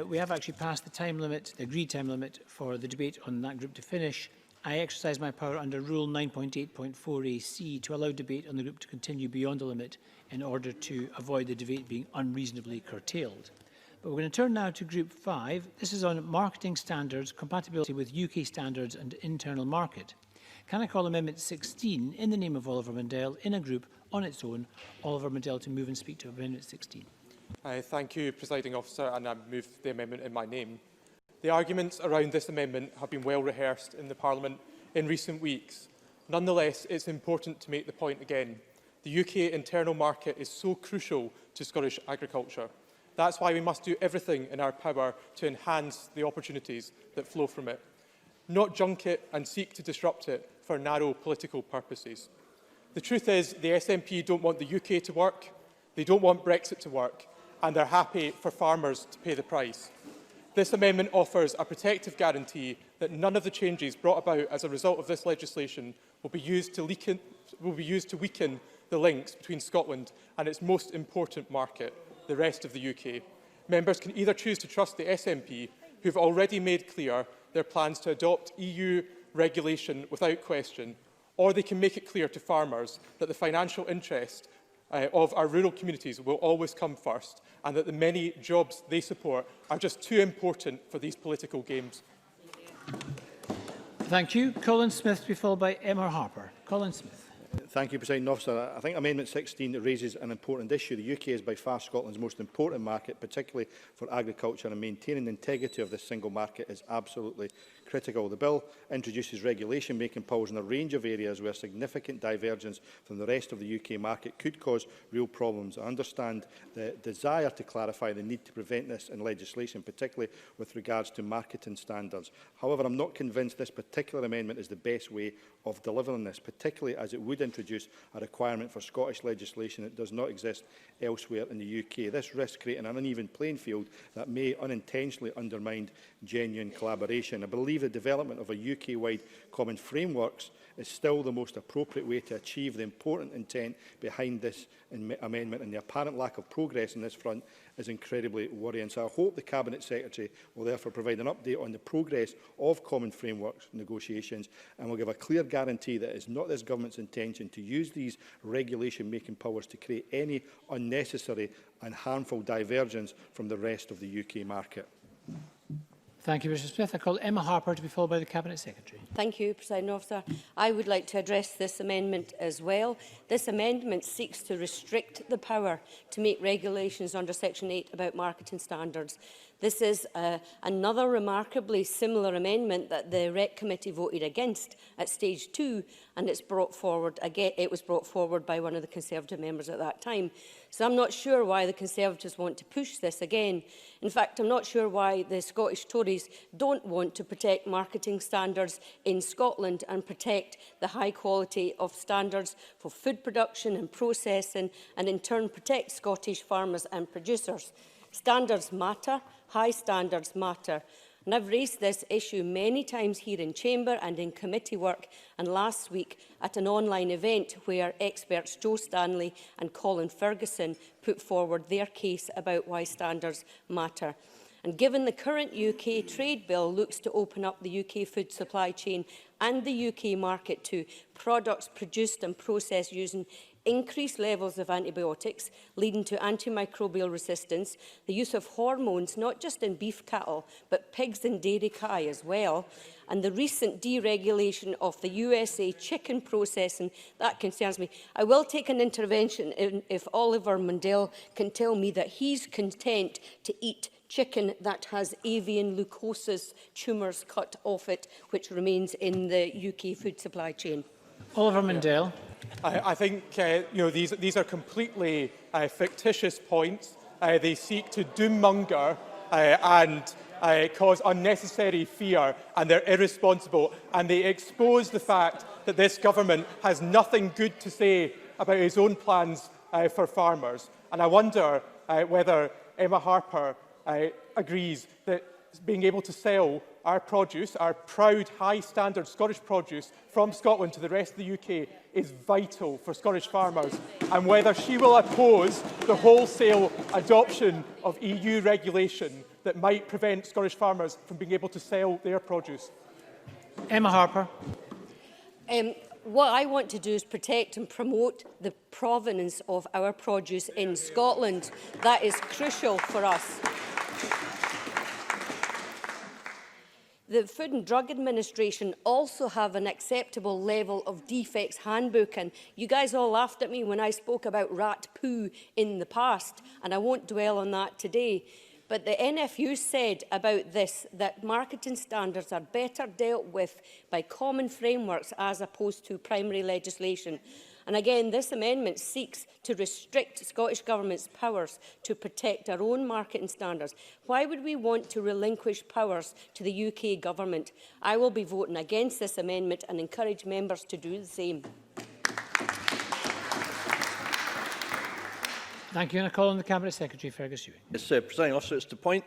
we have actually passed the time limit, the agreed time limit for the debate on that group to finish. I exercise my power under Rule 9.8.4ac to allow debate on the group to continue beyond the limit in order to avoid the debate being unreasonably curtailed. But we're going to turn now to Group 5. This is on marketing standards, compatibility with UK standards and internal market. Can I call Amendment 16 in the name of Oliver Mundell in a group on its own? Oliver Mundell to move and speak to Amendment 16. Thank you, Presiding Officer, and I move the amendment in my name. The arguments around this amendment have been well rehearsed in the Parliament in recent weeks. Nonetheless, it's important to make the point again. The UK internal market is so crucial to Scottish agriculture. That's why we must do everything in our power to enhance the opportunities that flow from it, not junk it and seek to disrupt it for narrow political purposes. The truth is, the SNP don't want the UK to work, they don't want Brexit to work, and they're happy for farmers to pay the price. This amendment offers a protective guarantee that none of the changes brought about as a result of this legislation will be used to weaken the links between Scotland and its most important market, the rest of the UK. Members can either choose to trust the SNP, who have already made clear their plans to adopt EU regulation without question, or they can make it clear to farmers that the financial interest of our rural communities will always come first, and that the many jobs they support are just too important for these political games. Thank you. Colin Smith to be followed by Emma Harper. Colin Smith. Thank you, Presiding Officer. I think Amendment 16 raises an important issue. The UK is by far Scotland's most important market, particularly for agriculture, and maintaining the integrity of this single market is absolutely critical. The bill introduces regulation-making powers in a range of areas where significant divergence from the rest of the UK market could cause real problems. I understand the desire to clarify the need to prevent this in legislation, particularly with regards to marketing standards. However, I'm not convinced this particular amendment is the best way of delivering this, particularly as it would introduce a requirement for Scottish legislation that does not exist elsewhere in the UK. This risks creating an uneven playing field that may unintentionally undermine genuine collaboration. I believe the development of a UK-wide common frameworks is still the most appropriate way to achieve the important intent behind this amendment, and the apparent lack of progress on this front is incredibly worrying. So I hope the Cabinet Secretary will therefore provide an update on the progress of common frameworks negotiations, and will give a clear guarantee that it is not this Government's intention to use these regulation-making powers to create any unnecessary and harmful divergence from the rest of the UK market. Thank you, Mr Smith. I call Emma Harper to be followed by the Cabinet Secretary. Thank you, Presiding Officer. I would like to address this amendment as well. This amendment seeks to restrict the power to make regulations under Section 8 about marketing standards. This is another remarkably similar amendment that the REC Committee voted against at stage 2, and it was brought forward by one of the Conservative members at that time. So I'm not sure why the Conservatives want to push this again. In fact, I'm not sure why the Scottish Tories don't want to protect marketing standards in Scotland and protect the high quality of standards for food production and processing, and in turn protect Scottish farmers and producers. Standards matter, high standards matter, And I've raised this issue many times here in Chamber and in committee work, and last week at an online event where experts Joe Stanley and Colin Ferguson put forward their case about why standards matter. And given the current UK trade bill looks to open up the UK food supply chain and the UK market to products produced and processed using increased levels of antibiotics, leading to antimicrobial resistance, the use of hormones, not just in beef cattle, but pigs and dairy cow as well, and the recent deregulation of the USA chicken processing, that concerns me. I will take an intervention if Oliver Mundell can tell me that he's content to eat chicken that has avian leukosis tumours cut off it, which remains in the UK food supply chain. Oliver Mundell. I think these are completely fictitious points. They seek to doom-monger and cause unnecessary fear, and they're irresponsible. And they expose the fact that this government has nothing good to say about its own plans for farmers. And I wonder whether Emma Harper agrees that being able to sell our produce, our proud, high-standard Scottish produce from Scotland to the rest of the UK is vital for Scottish farmers, and whether she will oppose the wholesale adoption of EU regulation that might prevent Scottish farmers from being able to sell their produce. Emma Harper. What I want to do is protect and promote the provenance of our produce in Scotland. That is crucial for us. The Food and Drug Administration also have an acceptable level of defects handbook, and you guys all laughed at me when I spoke about rat poo in the past, and I won't dwell on that today. But the NFU said about this that marketing standards are better dealt with by common frameworks as opposed to primary legislation. And again, this amendment seeks to restrict Scottish Government's powers to protect our own marketing standards. Why would we want to relinquish powers to the UK Government? I will be voting against this amendment and encourage members to do the same. Thank you. And I call on the Cabinet Secretary, Fergus Ewing. Yes, Presiding Officer, it's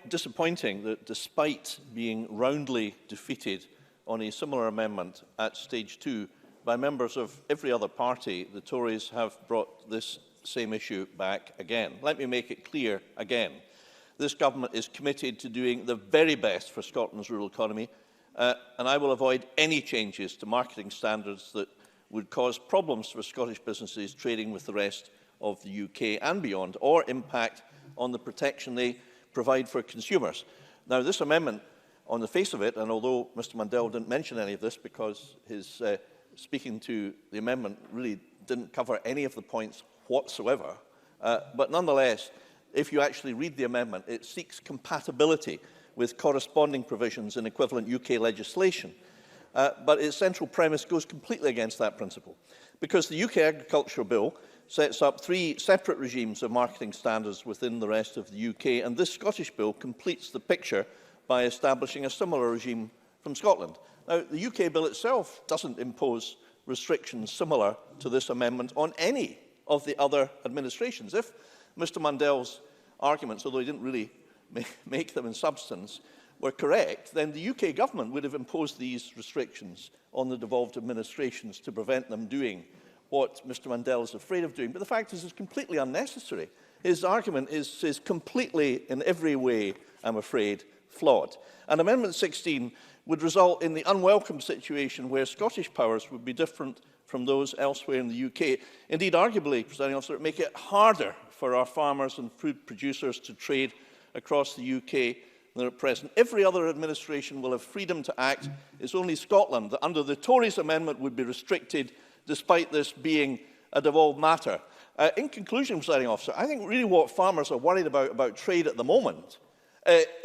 disappointing that despite being roundly defeated on a similar amendment at stage 2 by members of every other party, the Tories have brought this same issue back again. Let me make it clear again. This government is committed to doing the very best for Scotland's rural economy, and I will avoid any changes to marketing standards that would cause problems for Scottish businesses trading with the rest of the UK and beyond, or impact on the protection they provide for consumers. Now, this amendment, on the face of it, and although Mr Mundell didn't mention any of this because his speaking to the amendment really didn't cover any of the points whatsoever, but nonetheless, if you actually read the amendment, it seeks compatibility with corresponding provisions in equivalent UK legislation. But its central premise goes completely against that principle, because the UK Agriculture Bill sets up 3 separate regimes of marketing standards within the rest of the UK, and this Scottish Bill completes the picture by establishing a similar regime from Scotland. Now, the UK Bill itself doesn't impose restrictions similar to this amendment on any of the other administrations. If Mr Mundell's arguments, although he didn't really make them in substance, were correct, then the UK government would have imposed these restrictions on the devolved administrations to prevent them doing what Mr Mundell is afraid of doing. But the fact is, it's completely unnecessary. His argument is completely, in every way, I'm afraid, flawed. And Amendment 16 would result in the unwelcome situation where Scottish powers would be different from those elsewhere in the UK. Indeed, arguably, Presiding Officer, it would make it harder for our farmers and food producers to trade across the UK than at present. Every other administration will have freedom to act. It's only Scotland that, under the Tories' amendment, would be restricted, despite this being a devolved matter. In conclusion, Presiding Officer, I think really what farmers are worried about trade at the moment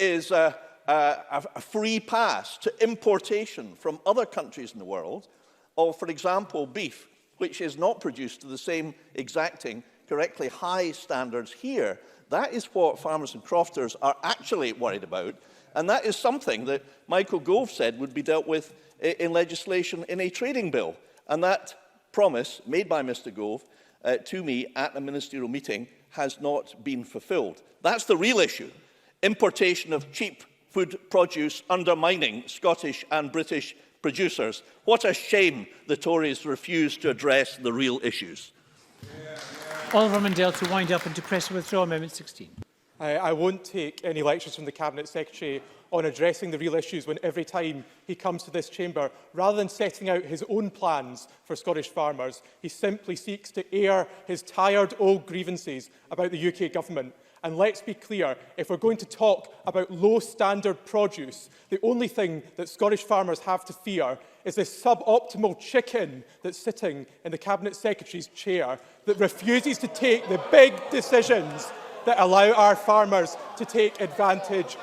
is a free pass to importation from other countries in the world of, for example, beef, which is not produced to the same exacting, correctly high standards here. That is what farmers and crofters are actually worried about, and that is something that Michael Gove said would be dealt with in legislation in a trading bill. And that promise made by Mr Gove to me at a ministerial meeting has not been fulfilled. That's the real issue. Importation of cheap food produce, undermining Scottish and British producers. What a shame the Tories refuse to address the real issues. Oliver Mundell to wind up and to press and withdraw Amendment 16. I won't take any lectures from the Cabinet Secretary on addressing the real issues when every time he comes to this chamber, rather than setting out his own plans for Scottish farmers, he simply seeks to air his tired old grievances about the UK Government. And let's be clear, if we're going to talk about low standard produce, the only thing that Scottish farmers have to fear is this suboptimal chicken that's sitting in the Cabinet Secretary's chair that refuses to take the big decisions that allow our farmers to take advantage,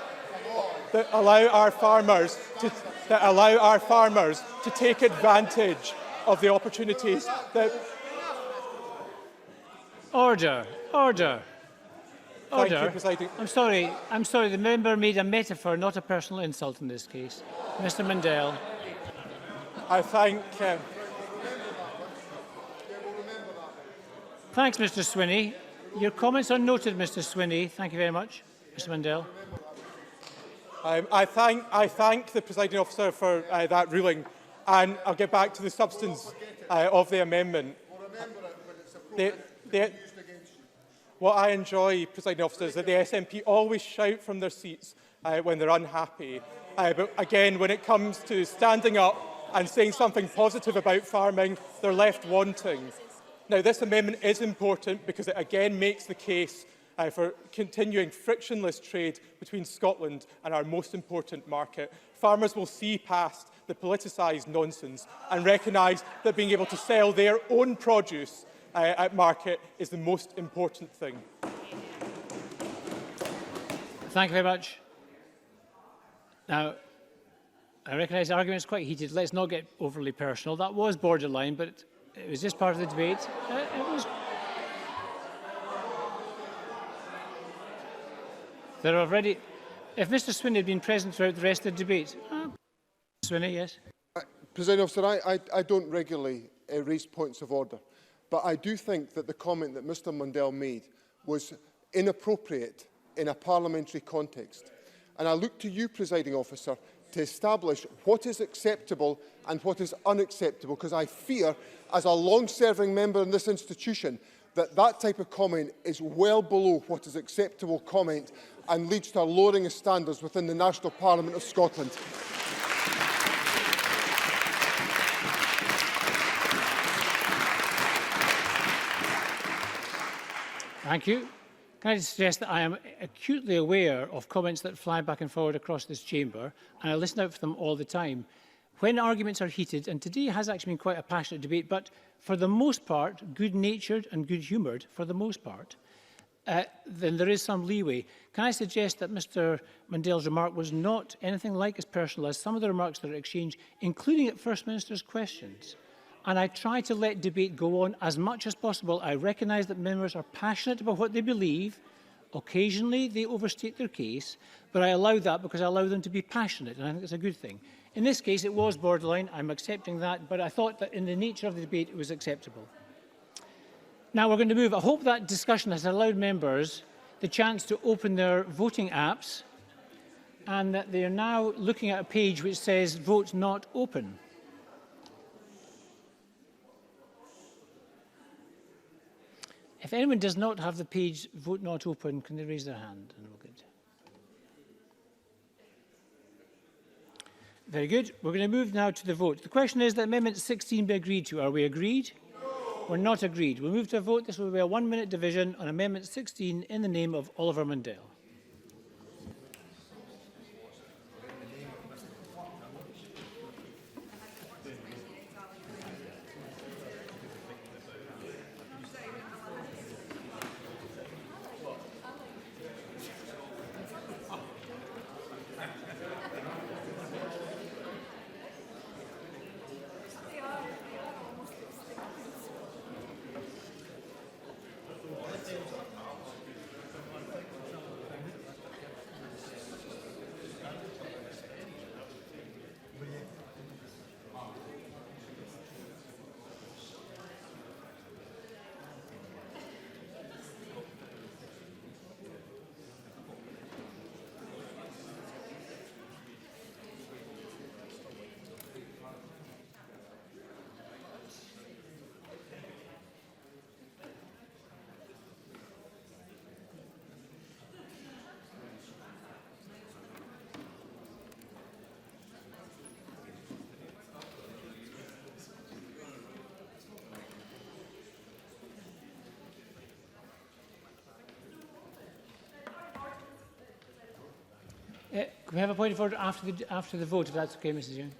that allow our farmers to take advantage of the opportunities that... Order. Thank you, Presiding. I'm sorry. The member made a metaphor, not a personal insult in this case. Mr. Mundell. I thank... Thanks, Mr. Swinney. Your comments are noted, Mr. Swinney. Thank you very much. Mr. Mundell. I thank the Presiding Officer for that ruling, and I'll get back to the substance of the amendment. What I enjoy, Presiding Officer, is that the SNP always shout from their seats when they're unhappy. But again, when it comes to standing up and saying something positive about farming, they're left wanting. Now, this amendment is important because it again makes the case for continuing frictionless trade between Scotland and our most important market. Farmers will see past the politicised nonsense and recognise that being able to sell their own produce at market is the most important thing. Thank you very much. Now, I recognise the argument is quite heated. Let's not get overly personal. That was borderline, but it was just part of the debate. There are already... If Mr. Swinney had been present throughout the rest of the debate... Swinney, yes. Presiding Officer, I don't regularly raise points of order, but I do think that the comment that Mr. Mundell made was inappropriate in a parliamentary context. And I look to you, Presiding Officer, to establish what is acceptable and what is unacceptable, because I fear, as a long-serving member in this institution, that that type of comment is well below what is acceptable comment and leads to a lowering of standards within the National Parliament of Scotland. Thank you. Can I just suggest that I am acutely aware of comments that fly back and forward across this chamber, and I listen out for them all the time. When arguments are heated, and today has actually been quite a passionate debate, but for the most part, good-natured and good-humoured, for the most part, then there is some leeway. Can I suggest that Mr. Mundell's remark was not anything like as personal as some of the remarks that are exchanged, including at First Minister's questions? And I try to let debate go on as much as possible. I recognise that members are passionate about what they believe. Occasionally, they overstate their case, but I allow that because I allow them to be passionate, and I think it's a good thing. In this case, it was borderline. I'm accepting that, but I thought that in the nature of the debate, it was acceptable. Now we're going to move. I hope that discussion has allowed members the chance to open their voting apps, and that they are now looking at a page which says "Vote Not Open." If anyone does not have the page "Vote Not Open," can they raise their hand? And we'll get... Very good. We're going to move now to the vote. The question is that Amendment 16 be agreed to. Are we agreed? We're not agreed. We'll move to a vote. This will be a 1-minute division on Amendment 16 in the name of Oliver Mundell. Can we have a point of order after the vote, if that's okay, Mrs. Young?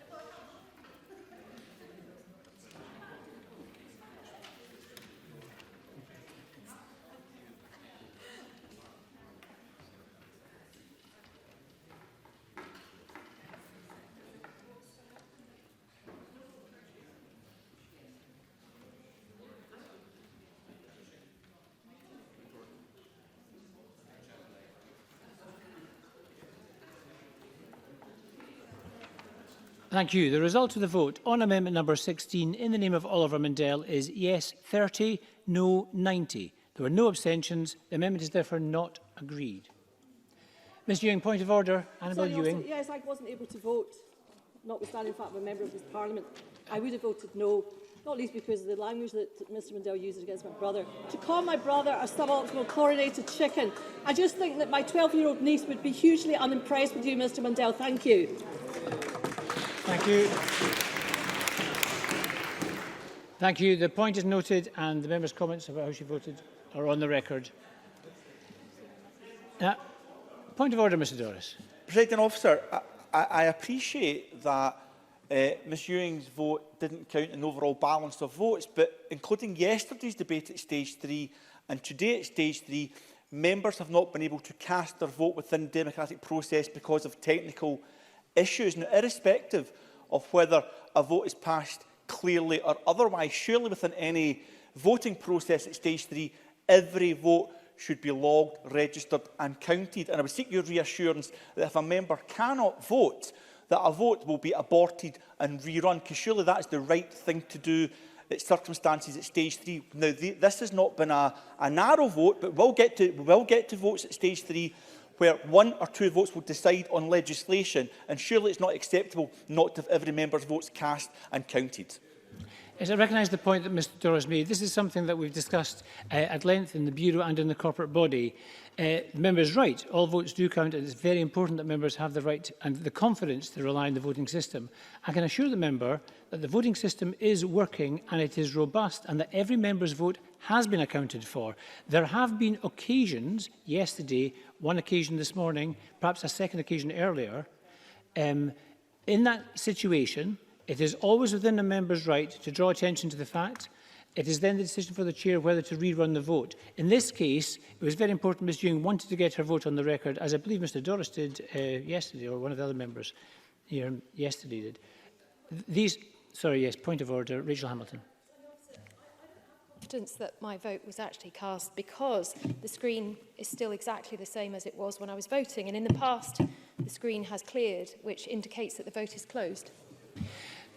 Thank you. The result of the vote on amendment number 16 in the name of Oliver Mundell is yes 30, no 90. There were no abstentions. The amendment is therefore not agreed. Ms Ewing, point of order. Annabel Ewing. Yes, I wasn't able to vote, notwithstanding the fact I'm a member of this Parliament. I would have voted no, not least because of the language that Mr Mundell uses against my brother. To call my brother a suboptimal chlorinated chicken, I just think that my 12-year-old niece would be hugely unimpressed with you, Mr Mundell. Thank you. Thank you. Thank you. The point is noted and the member's comments about how she voted are on the record. Point of order, Mr Doris. Presiding Officer, I appreciate that Ms Ewing's vote didn't count in the overall balance of votes, but including yesterday's debate at stage 3 and today at stage 3, members have not been able to cast their vote within the democratic process because of technical issues. Now, irrespective of whether a vote is passed clearly or otherwise, surely within any voting process at stage 3, every vote should be logged, registered and counted. And I would seek your reassurance that if a member cannot vote, that a vote will be aborted and rerun, because surely that is the right thing to do at circumstances at stage 3. Now, this has not been a narrow vote, but we'll get to votes at stage 3 where 1 or 2 votes will decide on legislation, and surely it's not acceptable not to have every member's votes cast and counted. Yes, I recognise the point that Mr Doris made. This is something that we've discussed at length in the Bureau and in the corporate body. The member is right. All votes do count, and it's very important that members have the right and the confidence to rely on the voting system. I can assure the member that the voting system is working and it is robust, and that every member's vote has been accounted for. There have been occasions, yesterday, one occasion this morning, perhaps a second occasion earlier. In that situation, it is always within a member's right to draw attention to the fact. It is then the decision for the chair whether to rerun the vote. In this case, it was very important Ms Ewing wanted to get her vote on the record, as I believe Mr Doris did yesterday, or one of the other members here yesterday did. Sorry, yes, point of order. Rachel Hamilton. Evidence that my vote was actually cast because the screen is still exactly the same as it was when I was voting, and in the past the screen has cleared, which indicates that the vote is closed.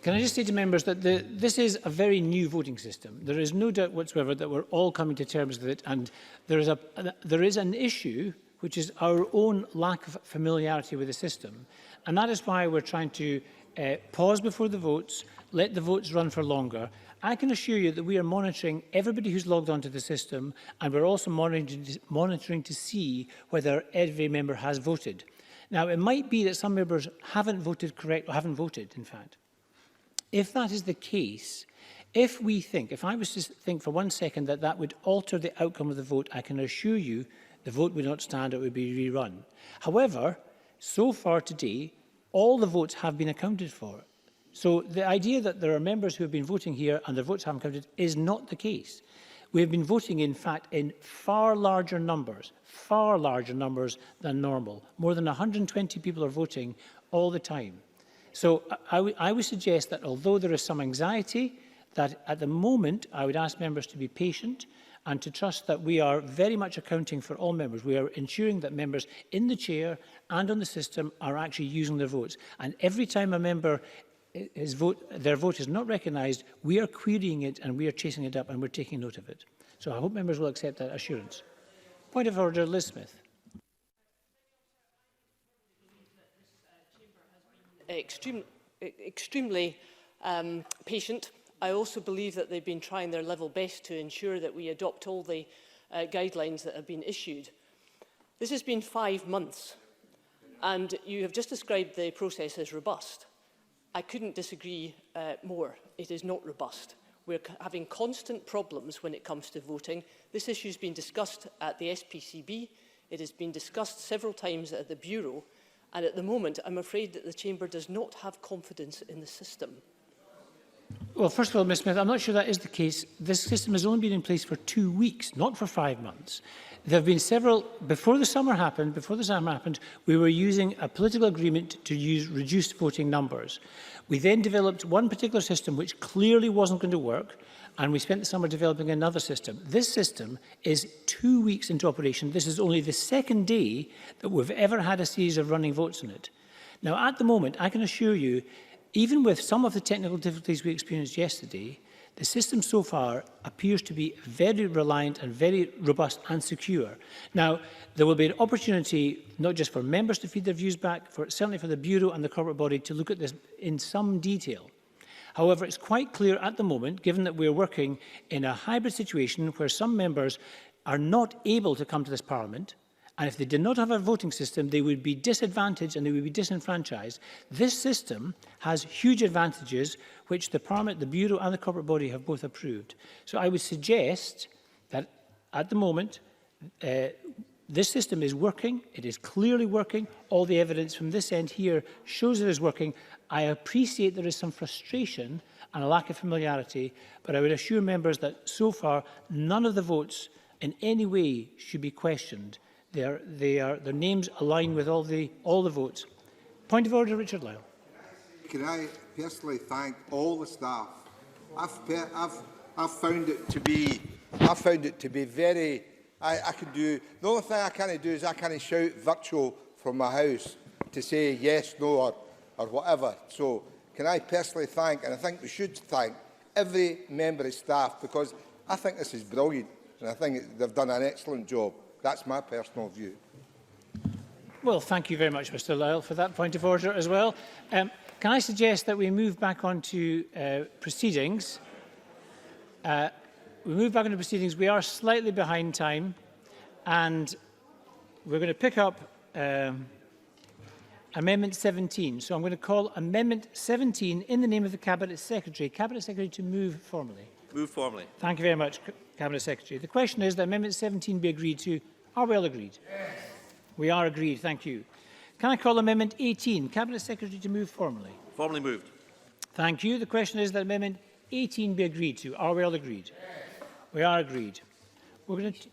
Can I just say to members that this is a very new voting system. There is no doubt whatsoever that we're all coming to terms with it, and there is an issue which is our own lack of familiarity with the system, and that is why we're trying to pause before the votes, let the votes run for longer. I can assure you that we are monitoring everybody who's logged onto the system, and we're also monitoring to see whether every member has voted. Now, it might be that some members haven't voted correct, or haven't voted, in fact. If that is the case, if I was to think for 1 second that that would alter the outcome of the vote, I can assure you the vote would not stand, it would be rerun. However, so far today, all the votes have been accounted for. So the idea that there are members who have been voting here and their votes haven't counted is not the case. We have been voting, in fact, in far larger numbers than normal. More than 120 people are voting all the time. So I would suggest that although there is some anxiety, that at the moment I would ask members to be patient and to trust that we are very much accounting for all members. We are ensuring that members in the chair and on the system are actually using their votes. And every time a member their vote is not recognised, we are querying it and we are chasing it up and we're taking note of it. So I hope members will accept that assurance. Point of order, Liz Smith. Extremely patient. I also believe that they've been trying their level best to ensure that we adopt all the guidelines that have been issued. This has been 5 months, and you have just described the process as robust. I couldn't disagree more. It is not robust. We're having constant problems when it comes to voting. This issue has been discussed at the SPCB. It has been discussed several times at the Bureau. And at the moment, I'm afraid that the Chamber does not have confidence in the system. Well, first of all, Ms Smith, I'm not sure that is the case. This system has only been in place for 2 weeks, not for 5 months. There have been several, before the summer happened, we were using a political agreement to use reduced voting numbers. We then developed one particular system which clearly wasn't going to work, and we spent the summer developing another system. This system is 2 weeks into operation. This is only the second day that we've ever had a series of running votes on it. Now, at the moment, I can assure you, even with some of the technical difficulties we experienced yesterday, the system so far appears to be very reliant and very robust and secure. Now, there will be an opportunity not just for members to feed their views back, certainly for the Bureau and the corporate body to look at this in some detail. However, it's quite clear at the moment, given that we're working in a hybrid situation where some members are not able to come to this Parliament, and if they did not have a voting system, they would be disadvantaged and they would be disenfranchised. This system has huge advantages which the Parliament, the Bureau and the corporate body have both approved. So I would suggest that at the moment, this system is working. It is clearly working. All the evidence from this end here shows it is working. I appreciate there is some frustration and a lack of familiarity, but I would assure members that so far none of the votes in any way should be questioned. Their names align with all the votes. Point of order, Richard Lyle. Can I personally thank all the staff? I've found it to be very. I can do the only thing I can't do is I can't shout virtual from my house to say yes, no, or whatever. So can I personally thank, and I think we should thank every member of staff, because I think this is brilliant, and I think they've done an excellent job. That's my personal view. Well, thank you very much, Mr Lyle, for that point of order as well. Can I suggest that we move back on to proceedings? We move back on to proceedings. We are slightly behind time, and we're going to pick up Amendment 17. So I'm going to call Amendment 17 in the name of the Cabinet Secretary. Cabinet Secretary to move formally. Move formally. Thank Thank you very much, Cabinet Secretary. The question is that Amendment 17 be agreed to. Are we all agreed? Yes. We are agreed. Thank you. Can I call Amendment 18? Cabinet Secretary to move formally. Formally moved. Thank you. The question is that Amendment 18 be agreed to. Are we all agreed? Yes. We are agreed. We're going to...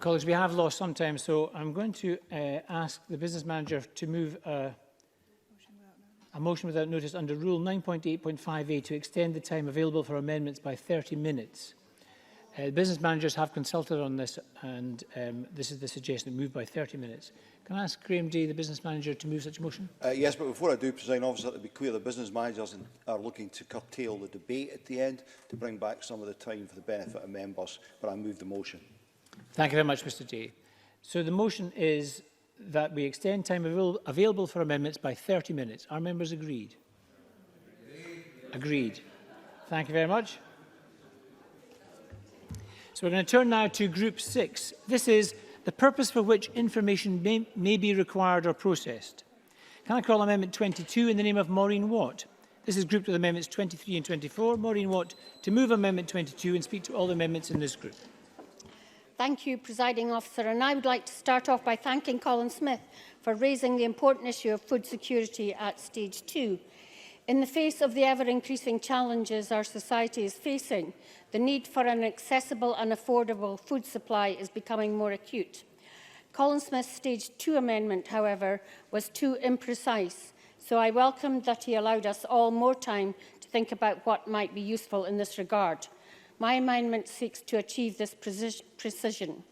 Colleagues, we have lost some time, so I'm going to ask the business manager to move a motion without notice under Rule 9.8.5a to extend the time available for amendments by 30 minutes. Business managers have consulted on this, and this is the suggestion, move by 30 minutes. Can I ask Graham Day, the business manager, to move such a motion? Yes, but before I do, Presiding Officer, to be clear, the business managers are looking to curtail the debate at the end to bring back some of the time for the benefit of members, but I move the motion. Thank you very much, Mr Day. So the motion is that we extend time available for amendments by 30 minutes. Are members agreed? Agreed. Thank you very much. So we're going to turn now to Group 6. This is the purpose for which information may be required or processed. Can I call Amendment 22 in the name of Maureen Watt? This is grouped with Amendments 23 and 24. Maureen Watt to move Amendment 22 and speak to all the amendments in this group. Thank you, Presiding Officer. And I would like to start off by thanking Colin Smith for raising the important issue of food security at Stage 2. In the face of the ever-increasing challenges our society is facing, the need for an accessible and affordable food supply is becoming more acute. Colin Smith's Stage 2 amendment, however, was too imprecise, so I welcomed that he allowed us all more time to think about what might be useful in this regard. My amendment seeks to achieve this precision.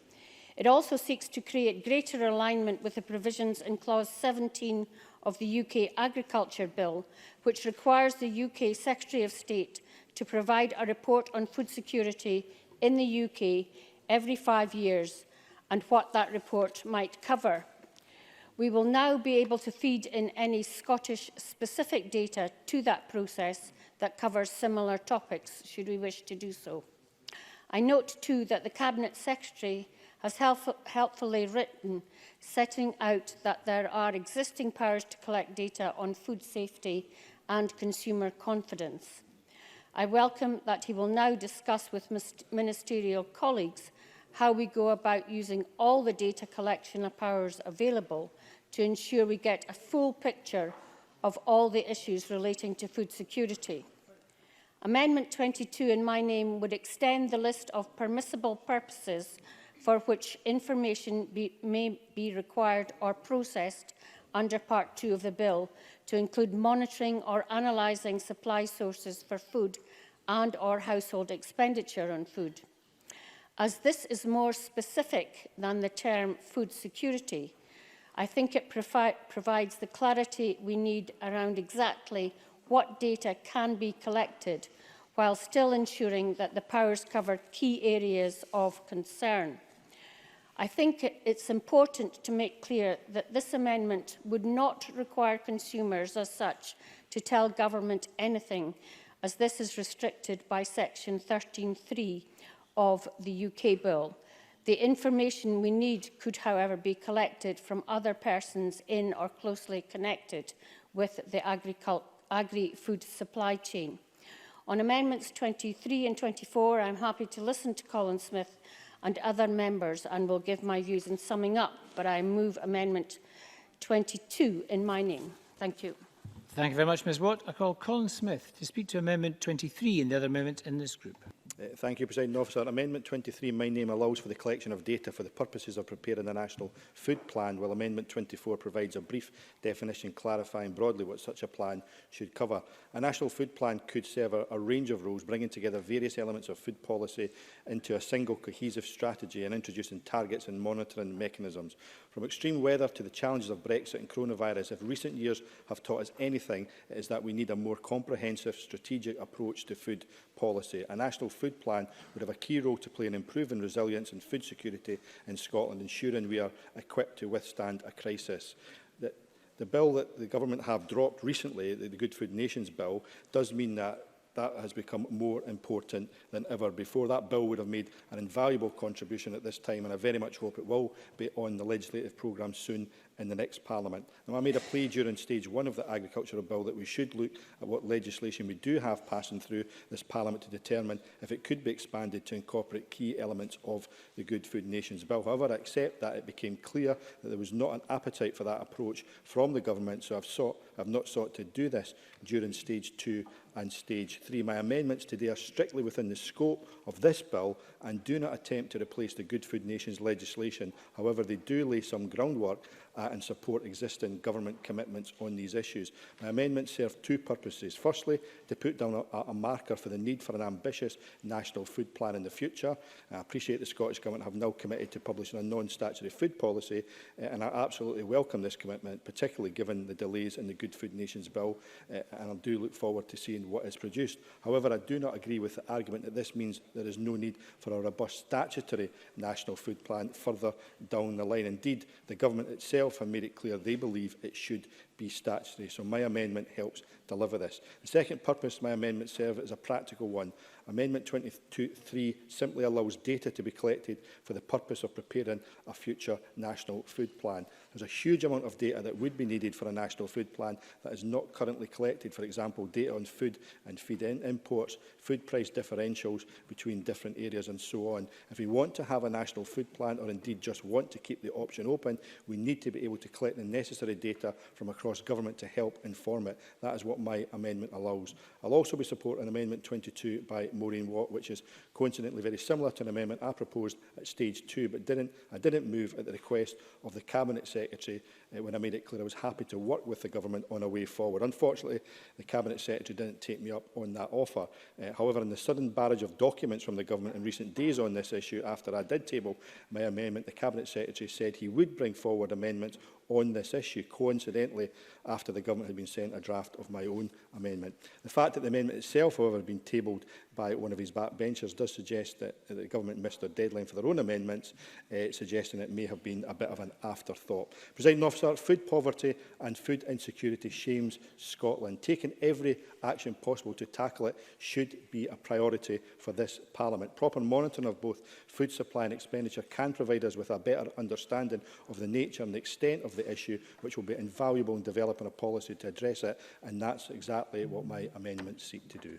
It also seeks to create greater alignment with the provisions in Clause 17 of the UK Agriculture Bill, which requires the UK Secretary of State to provide a report on food security in the UK every 5 years and what that report might cover. We will now be able to feed in any Scottish-specific data to that process that covers similar topics, should we wish to do so. I note too that the Cabinet Secretary has helpfully written, setting out that there are existing powers to collect data on food safety and consumer confidence. I welcome that he will now discuss with ministerial colleagues how we go about using all the data collection powers available to ensure we get a full picture of all the issues relating to food security. Amendment 22 in my name would extend the list of permissible purposes for which information may be required or processed under Part 2 of the bill to include monitoring or analysing supply sources for food and or household expenditure on food. As this is more specific than the term food security, I think it provides the clarity we need around exactly what data can be collected while still ensuring that the powers cover key areas of concern. I think it's important to make clear that this amendment would not require consumers as such to tell government anything, as this is restricted by section 13(3) of the UK bill. The information we need could, however, be collected from other persons in or closely connected with the agri-food supply chain. On amendments 23 and 24, I'm happy to listen to Colin Smith and other members and will give my views in summing up, but I move amendment 22 in my name. Thank you. Thank you very much, Ms Watt. I call Colin Smith to speak to Amendment 23 and the other amendment in this group. Thank you, Presiding Officer. Amendment 23 in my name allows for the collection of data for the purposes of preparing a national food plan, while Amendment 24 provides a brief definition clarifying broadly what such a plan should cover. A national food plan could serve a range of roles, bringing together various elements of food policy into a single cohesive strategy and introducing targets and monitoring mechanisms. From extreme weather to the challenges of Brexit and coronavirus, if recent years have taught us anything, it is that we need a more comprehensive strategic approach to food policy. A national food plan would have a key role to play in improving resilience and food security in Scotland, ensuring we are equipped to withstand a crisis. The bill that the government have dropped recently, the Good Food Nations bill, does mean that has become more important than ever before. That bill would have made an invaluable contribution at this time, and I very much hope it will be on the legislative programme soon in the next Parliament. Now, I made a plea during stage 1 of the agricultural bill that we should look at what legislation we do have passing through this Parliament to determine if it could be expanded to incorporate key elements of the Good Food Nations bill. However, I accept that it became clear that there was not an appetite for that approach from the government, so I've not sought to do this during stage 2 and stage 3. My amendments today are strictly within the scope of this bill and do not attempt to replace the Good Food Nations legislation. However, they do lay some groundwork and support existing government commitments on these issues. My amendments serve two purposes. Firstly, to put down a marker for the need for an ambitious national food plan in the future. I appreciate the Scottish Government have now committed to publishing a non-statutory food policy, and I absolutely welcome this commitment, particularly given the delays in the Good Food Nations bill, and I do look forward to seeing what is produced. However, I do not agree with the argument that this means there is no need for a robust statutory national food plan further down the line. Indeed, the Government itself have made it clear they believe it should be statutory, so my amendment helps deliver this. The second purpose my amendment serves is a practical one. Amendment 23 simply allows data to be collected for the purpose of preparing a future national food plan. There's a huge amount of data that would be needed for a national food plan that is not currently collected. For example, data on food and feed imports, food price differentials between different areas and so on. If we want to have a national food plan, or indeed just want to keep the option open, we need to be able to collect the necessary data from across government to help inform it. That is what my amendment allows. I'll also be supporting Amendment 22 by Maureen Watt, which is coincidentally very similar to an amendment I proposed at stage 2, but I didn't move at the request of the Cabinet Secretary when I made it clear I was happy to work with the government on a way forward. Unfortunately, the Cabinet Secretary didn't take me up on that offer. However, in the sudden barrage of documents from the government in recent days on this issue, after I did table my amendment, the Cabinet Secretary said he would bring forward amendments on this issue, coincidentally after the government had been sent a draft of my own amendment. The fact that the amendment itself, however, had been tabled by one of his backbenchers does suggest that the government missed their deadline for their own amendments, suggesting it may have been a bit of an afterthought. Presiding Officer, food poverty and food insecurity shames Scotland. Taking every action possible to tackle it should be a priority for this Parliament. Proper monitoring of both food supply and expenditure can provide us with a better understanding of the nature and the extent of the issue, which will be invaluable in developing a policy to address it, and that's exactly what my amendments seek to do.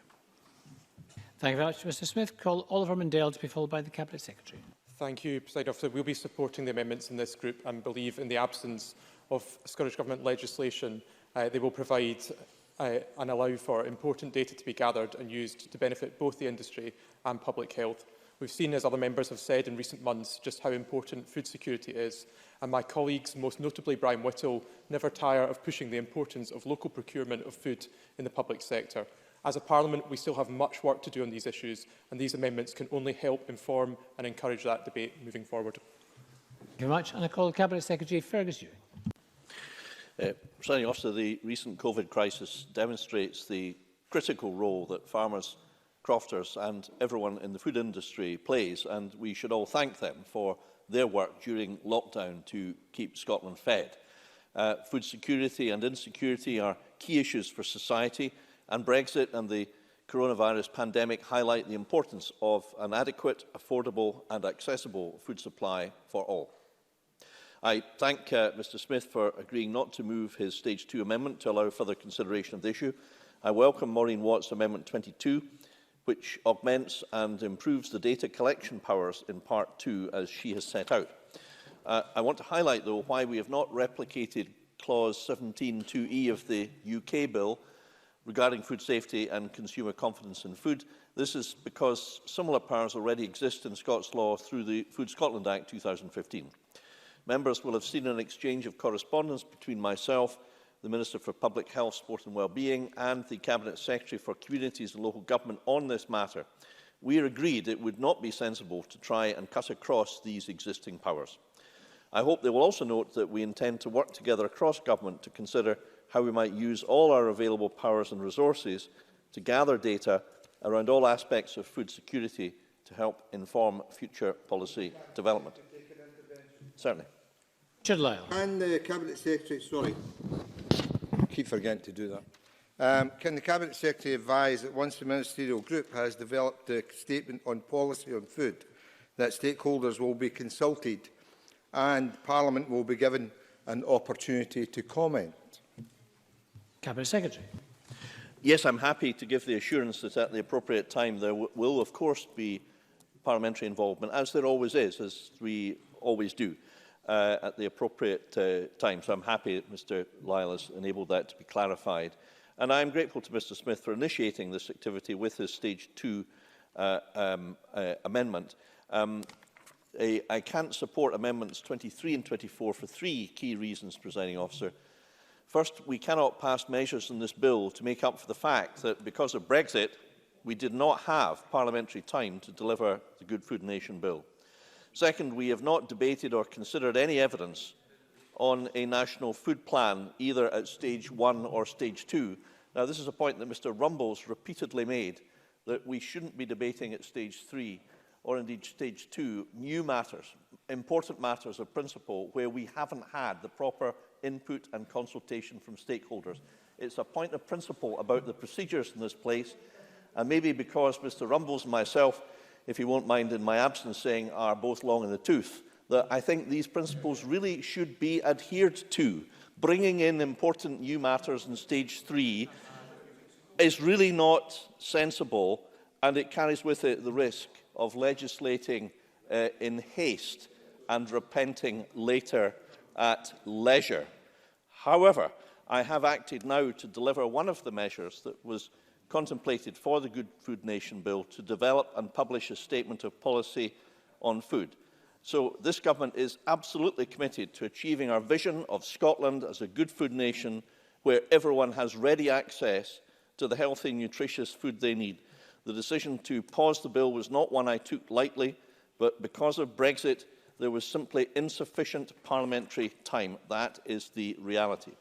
Thank you very much, Mr Smith. Call Oliver Mundell to be followed by the Cabinet Secretary. Thank you, Presiding Officer. We'll be supporting the amendments in this group and believe in the absence of Scottish Government legislation, they will provide and allow for important data to be gathered and used to benefit both the industry and public health. We've seen, as other members have said in recent months, just how important food security is, and my colleagues, most notably Brian Whittle, never tire of pushing the importance of local procurement of food in the public sector. As a Parliament, we still have much work to do on these issues, and these amendments can only help inform and encourage that debate moving forward. Thank you very much. And I call the Cabinet Secretary, Fergus Ewing. Presiding Officer, the recent COVID crisis demonstrates the critical role that farmers, crofters and everyone in the food industry plays, and we should all thank them for their work during lockdown to keep Scotland fed. Food security and insecurity are key issues for society, and Brexit and the coronavirus pandemic highlight the importance of an adequate, affordable and accessible food supply for all. I thank Mr Smith for agreeing not to move his Stage 2 amendment to allow further consideration of the issue. I welcome Maureen Watt's Amendment 22, which augments and improves the data collection powers in Part 2 as she has set out. I want to highlight, though, why we have not replicated Clause 17(2)(e) of the UK Bill regarding food safety and consumer confidence in food. This is because similar powers already exist in Scots law through the Food Scotland Act 2015. Members will have seen an exchange of correspondence between myself, the Minister for Public Health, Sport and Wellbeing and the Cabinet Secretary for Communities and Local Government on this matter. We agreed it would not be sensible to try and cut across these existing powers. I hope they will also note that we intend to work together across government to consider how we might use all our available powers and resources to gather data around all aspects of food security to help inform future policy development. Certainly. Can the Cabinet Secretary, keep forgetting to do that. Can the Cabinet Secretary advise that once the Ministerial Group has developed a statement on policy on food, that stakeholders will be consulted and Parliament will be given an opportunity to comment? Cabinet Secretary. Yes, I'm happy to give the assurance that at the appropriate time there will, of course, be parliamentary involvement, as there always is, as we always do, at the appropriate time. So I'm happy that Mr Lyle has enabled that to be clarified. And I'm grateful to Mr Smith for initiating this activity with his Stage 2 amendment. I can't support Amendments 23 and 24 for three key reasons, Presiding Officer. First, we cannot pass measures in this bill to make up for the fact that because of Brexit, we did not have parliamentary time to deliver the Good Food Nation bill. Second, we have not debated or considered any evidence on a national food plan, either at Stage 1 or Stage 2. Now, this is a point that Mr Rumbles repeatedly made, that we shouldn't be debating at Stage 3 or indeed Stage 2 new matters, important matters of principle where we haven't had the proper input and consultation from stakeholders. It's a point of principle about the procedures in this place, and maybe because Mr Rumbles and myself, if you won't mind in my absence saying, are both long in the tooth, that I think these principles really should be adhered to. Bringing in important new matters in Stage 3 is really not sensible, and it carries with it the risk of legislating in haste and repenting later at leisure. However, I have acted now to deliver one of the measures that was contemplated for the Good Food Nation Bill, to develop and publish a statement of policy on food. So this government is absolutely committed to achieving our vision of Scotland as a good food nation where everyone has ready access to the healthy, nutritious food they need. The decision to pause the bill was not one I took lightly, but because of Brexit, There was simply insufficient parliamentary time. That is the reality.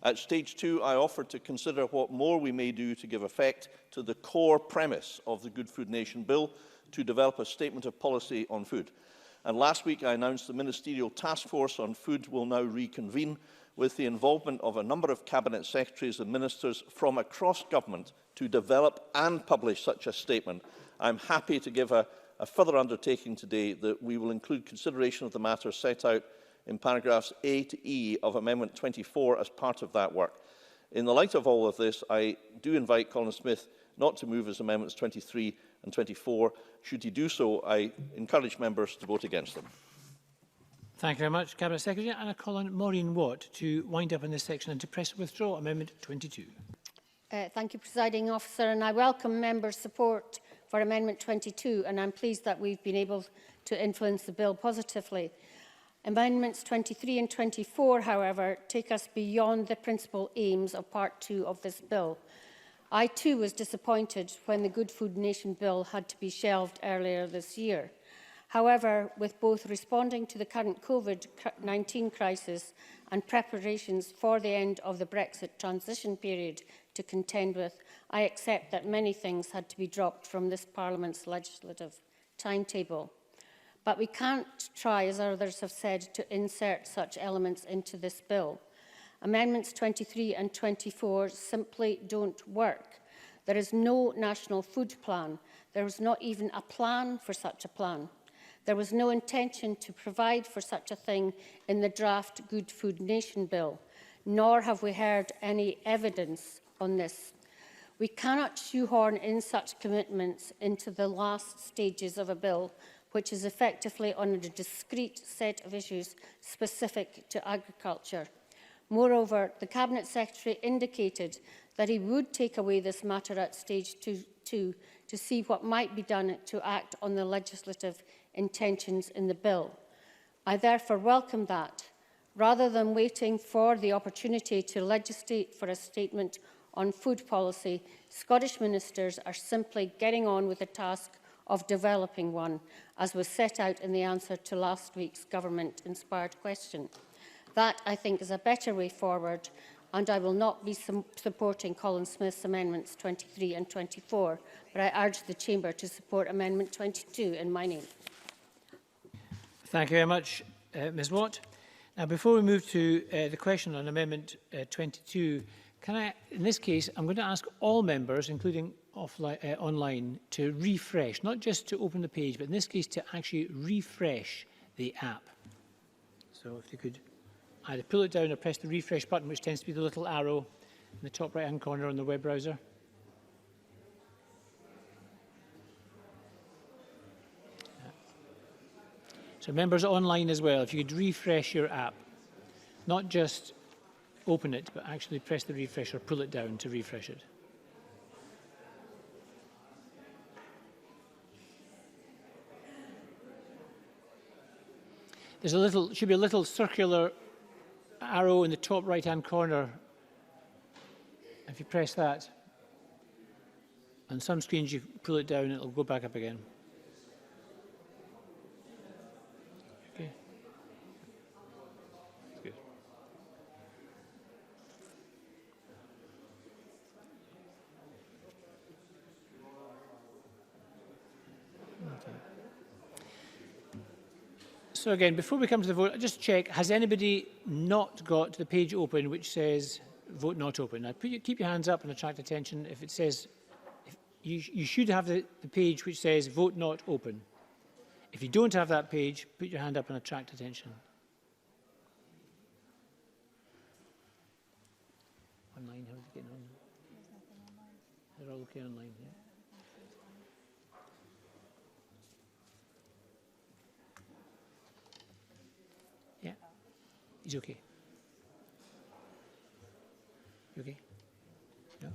At stage 2, I offered to consider what more we may do to give effect to the core premise of the Good Food Nation Bill, to develop a statement of policy on food. And last week I announced the Ministerial Task Force on Food will now reconvene with the involvement of a number of Cabinet Secretaries and Ministers from across government to develop and publish such a statement. I'm happy to give a further undertaking today that we will include consideration of the matter set out in paragraphs A to E of Amendment 24 as part of that work. In the light of all of this, I do invite Colin Smith not to move his Amendments 23 and 24. Should he do so, I encourage members to vote against them. Thank you very much, Cabinet Secretary. And I call on Maureen Watt to wind up in this section and to press withdraw Amendment 22. Thank you, Presiding Officer, and I welcome members' support for Amendment 22, and I'm pleased that we've been able to influence the bill positively. Amendments 23 and 24, however, take us beyond the principal aims of Part 2 of this bill. I too was disappointed when the Good Food Nation Bill had to be shelved earlier this year. However, with both responding to the current COVID-19 crisis and preparations for the end of the Brexit transition period to contend with, I accept that many things had to be dropped from this Parliament's legislative timetable. But we can't try, as others have said, to insert such elements into this bill. Amendments 23 and 24 simply don't work. There is no national food plan. There was not even a plan for such a plan. There was no intention to provide for such a thing in the draft Good Food Nation Bill, nor have we heard any evidence on this. We cannot shoehorn in such commitments into the last stages of a bill, which is effectively on a discrete set of issues specific to agriculture. Moreover, the Cabinet Secretary indicated that he would take away this matter at stage 2 to see what might be done to act on the legislative intentions in the bill. I therefore welcome that. Rather than waiting for the opportunity to legislate for a statement on food policy, Scottish ministers are simply getting on with the task of developing one, as was set out in the answer to last week's government-inspired question. That, I think, is a better way forward, and I will not be supporting Colin Smith's Amendments 23 and 24, but I urge the Chamber to support Amendment 22 in my name. Thank you very much, Ms Watt. Now, before we move to the question on Amendment 22, can I, in this case, I'm going to ask all members, including offline, online, to refresh, not just to open the page, but in this case to actually refresh the app. So if you could either pull it down or press the refresh button, which tends to be the little arrow in the top right-hand corner on the web browser. So members online as well, if you could refresh your app, not just open it, but actually press the refresh or pull it down to refresh it. There's a little, should be a little circular arrow in the top right-hand corner. If you press that, on some screens you pull it down and it'll go back up again. Okay. That's good. Okay. So again, before we come to the vote, just check, has anybody not got the page open which says vote not open? Now, keep your hands up and attract attention if it says, you should have the page which says vote not open. If you don't have that page, put your hand up and attract attention. Online, how's it getting on? They're all okay online, yeah. He's okay. You okay? No?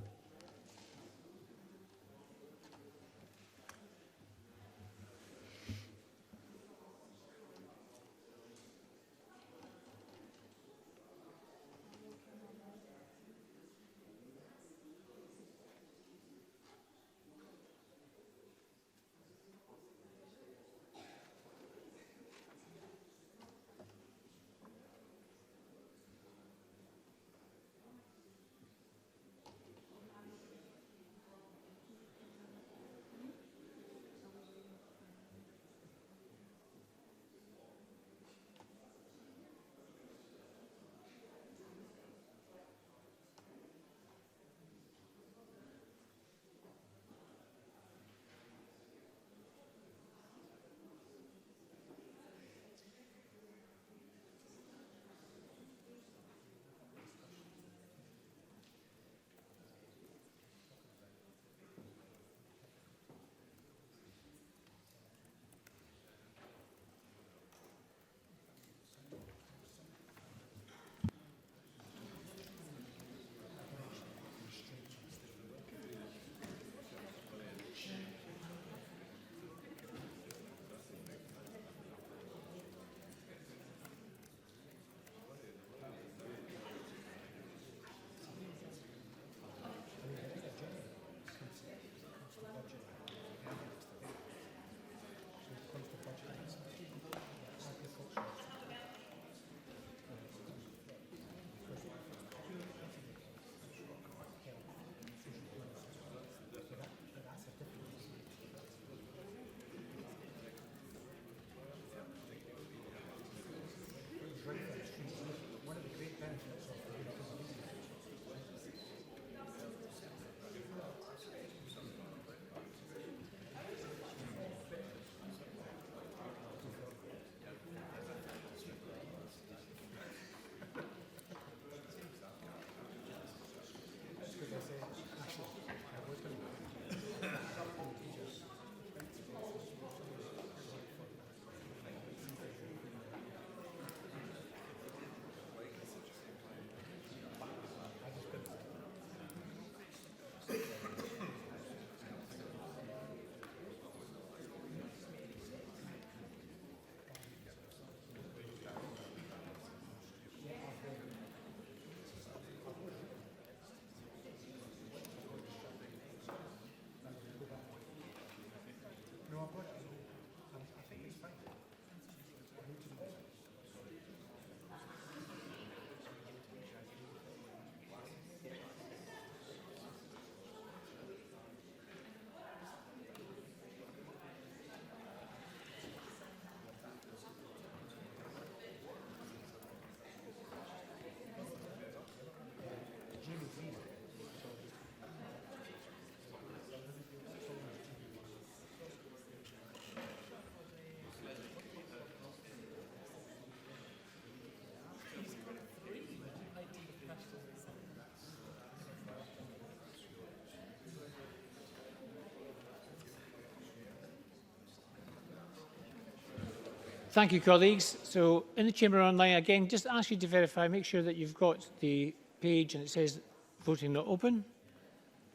Thank you, colleagues. So in the chamber online, again, just ask you to verify, make sure that you've got the page and it says voting not open.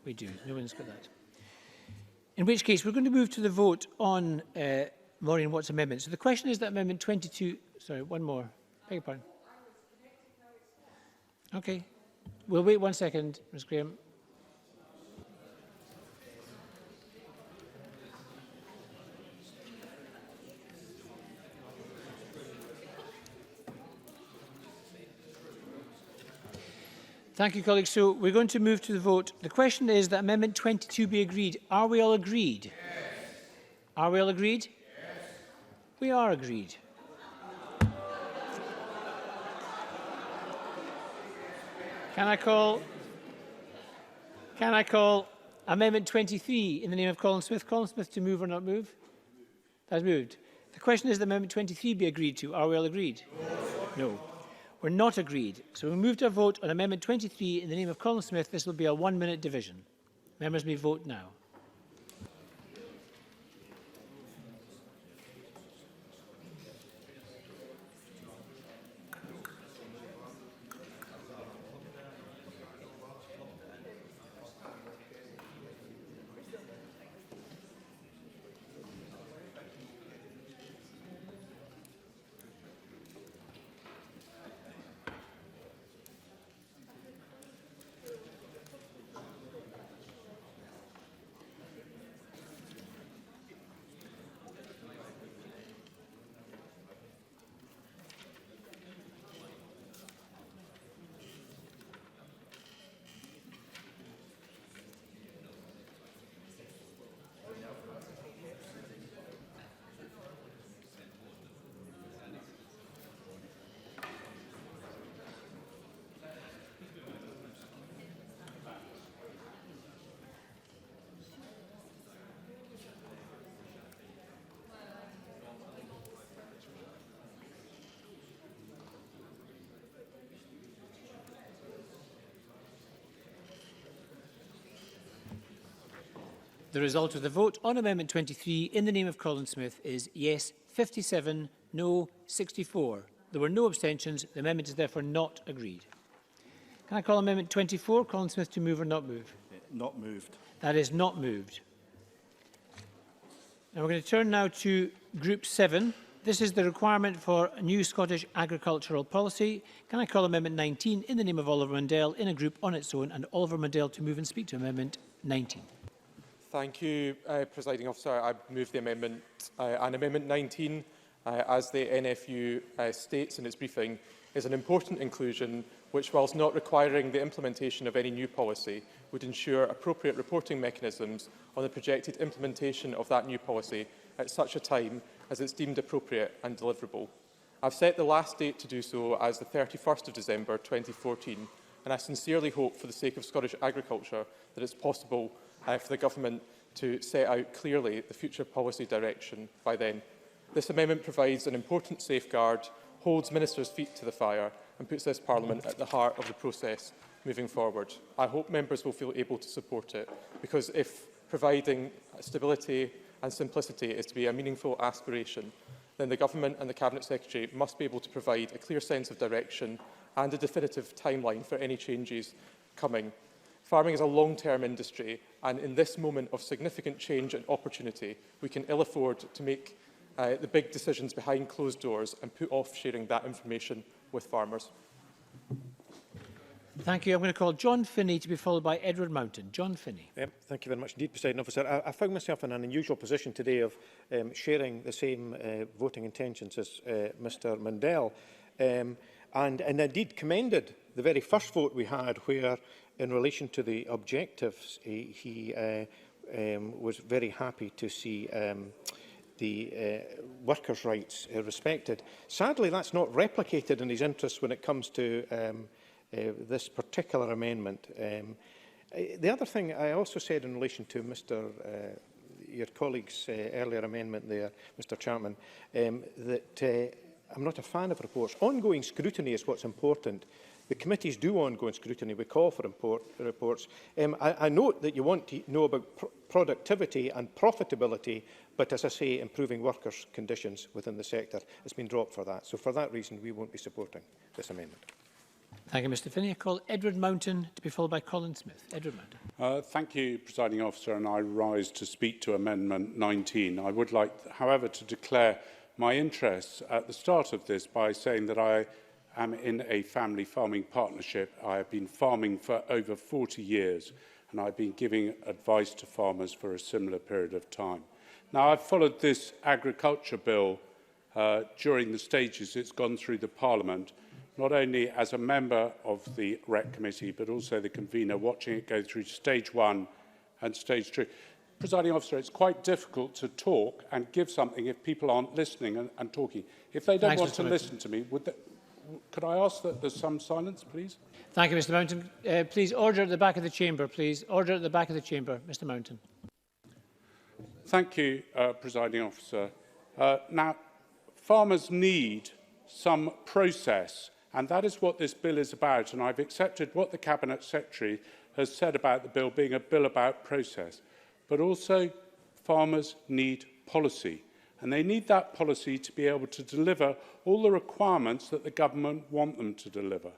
We do. No one's got that. In which case, we're going to move to the vote on Maureen Watt's amendment. So the question is that Amendment 22... Sorry, one more. Beg your pardon. Okay. We'll wait 1 second, Ms Graham. Thank you, colleagues. So we're going to move to the vote. The question is that Amendment 22 be agreed. Are we all agreed? Yes. Are we all agreed? Yes. We are agreed. Can I call Amendment 23 in the name of Colin Smith? Colin Smith, to move or not move? That's moved. The question is that Amendment 23 be agreed to. Are we all agreed? No. We're not agreed. So we move to a vote on Amendment 23 in the name of Colin Smith. This will be a 1-minute division. Members may vote now. The result of the vote on Amendment 23 in the name of Colin Smith is yes 57, no 64. There were no abstentions. The amendment is therefore not agreed. Can I call Amendment 24, Colin Smith, to move or not move? Not moved. That is not moved. Now we're going to turn now to Group 7. This is the requirement for a new Scottish agricultural policy. Can I call Amendment 19 in the name of Oliver Mundell in a group on its own, and Oliver Mundell to move and speak to Amendment 19. Thank you, Presiding Officer. I move the amendment. And Amendment 19, as the NFU states in its briefing, is an important inclusion which, whilst not requiring the implementation of any new policy, would ensure appropriate reporting mechanisms on the projected implementation of that new policy at such a time as it's deemed appropriate and deliverable. I've set the last date to do so as the 31st of December 2014, and I sincerely hope, for the sake of Scottish agriculture, that it's possible for the Government to set out clearly the future policy direction by then. This amendment provides an important safeguard, holds ministers' feet to the fire and puts this Parliament at the heart of the process moving forward. I hope members will feel able to support it, because if providing stability and simplicity is to be a meaningful aspiration, then the Government and the Cabinet Secretary must be able to provide a clear sense of direction and a definitive timeline for any changes coming. Farming is a long-term industry, and in this moment of significant change and opportunity, we can ill afford to make the big decisions behind closed doors and put off sharing that information with farmers. Thank you. I'm going to call John Finney to be followed by Edward Mountain. John Finney. Thank you very much indeed, Presiding Officer. I found myself in an unusual position today of sharing the same voting intentions as Mr Mundell, and indeed commended the very first vote we had where, in relation to the objectives, he was very happy to see the workers' rights respected. Sadly, that's not replicated in his interests when it comes to this particular amendment. The other thing I also said in relation to your colleague's earlier amendment there, Mr Chapman, that I'm not a fan of reports. Ongoing scrutiny is what's important. The committees do ongoing scrutiny. We call for reports. I note that you want to know about productivity and profitability, but as I say, improving workers' conditions within the sector has been dropped for that. So for that reason, we won't be supporting this amendment. Thank you, Mr Finney. I call Edward Mountain to be followed by Colin Smith. Edward Mountain. Thank you, Presiding Officer, and I rise to speak to Amendment 19. I would like, however, to declare my interests at the start of this by saying that I am in a family farming partnership. I have been farming for over 40 years, and I've been giving advice to farmers for a similar period of time. Now, I've followed this agriculture bill during the stages it's gone through the Parliament, not only as a member of the REC committee, but also the convener, watching it go through stage 1 and stage 2. Presiding Officer, it's quite difficult to talk and give something if people aren't listening and talking. If they don't want to listen to me, could I ask that there's some silence, please? Thank you, Mr Mountain. Please, order at the back of the chamber, please. Order at the back of the chamber. Mr Mountain. Thank you, Presiding Officer. Now, farmers need some process, and that is what this bill is about. And I've accepted what the Cabinet Secretary has said about the bill being a bill about process. But also, farmers need policy. And they need that policy to be able to deliver all the requirements that the government want them to deliver.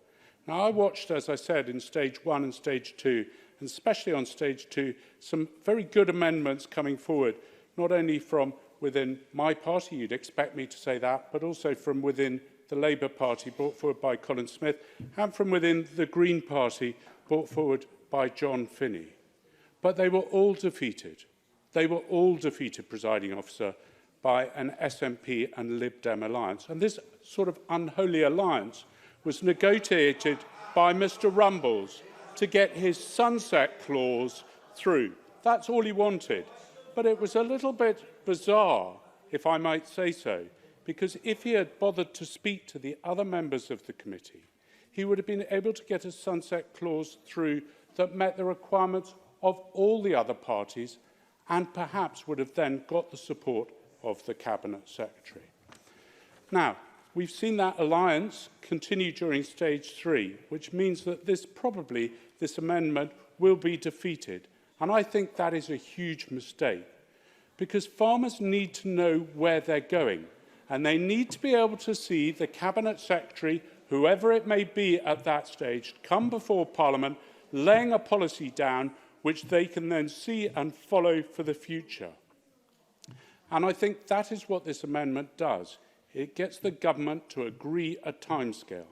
Now, I watched, as I said, in stage 1 and stage 2, and especially on stage 2, some very good amendments coming forward, not only from within my party, you'd expect me to say that, but also from within the Labour Party, brought forward by Colin Smith, and from within the Green Party, brought forward by John Finney. But they were all defeated. They were all defeated, Presiding Officer, by an SNP and Lib Dem alliance. And this sort of unholy alliance was negotiated by Mr Rumbles to get his sunset clause through. That's all he wanted. But it was a little bit bizarre, if I might say so, because if he had bothered to speak to the other members of the committee, he would have been able to get a sunset clause through that met the requirements of all the other parties and perhaps would have then got the support of the Cabinet Secretary. Now, we've seen that alliance continue during stage 3, which means that this amendment will be defeated. And I think that is a huge mistake, because farmers need to know where they're going, and they need to be able to see the Cabinet Secretary, whoever it may be at that stage, come before Parliament, laying a policy down which they can then see and follow for the future. And I think that is what this amendment does. It gets the government to agree a timescale.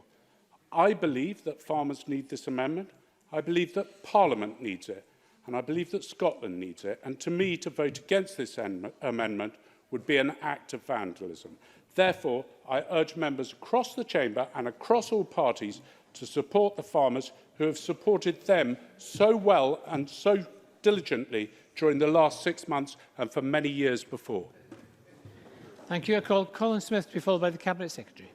I believe that farmers need this amendment. I believe that Parliament needs it. And I believe that Scotland needs it. And to me, to vote against this amendment would be an act of vandalism. Therefore, I urge members across the chamber and across all parties to support the farmers who have supported them so well and so diligently during the last 6 months and for many years before. Thank you. I call Colin Smith to be followed by the Cabinet Secretary.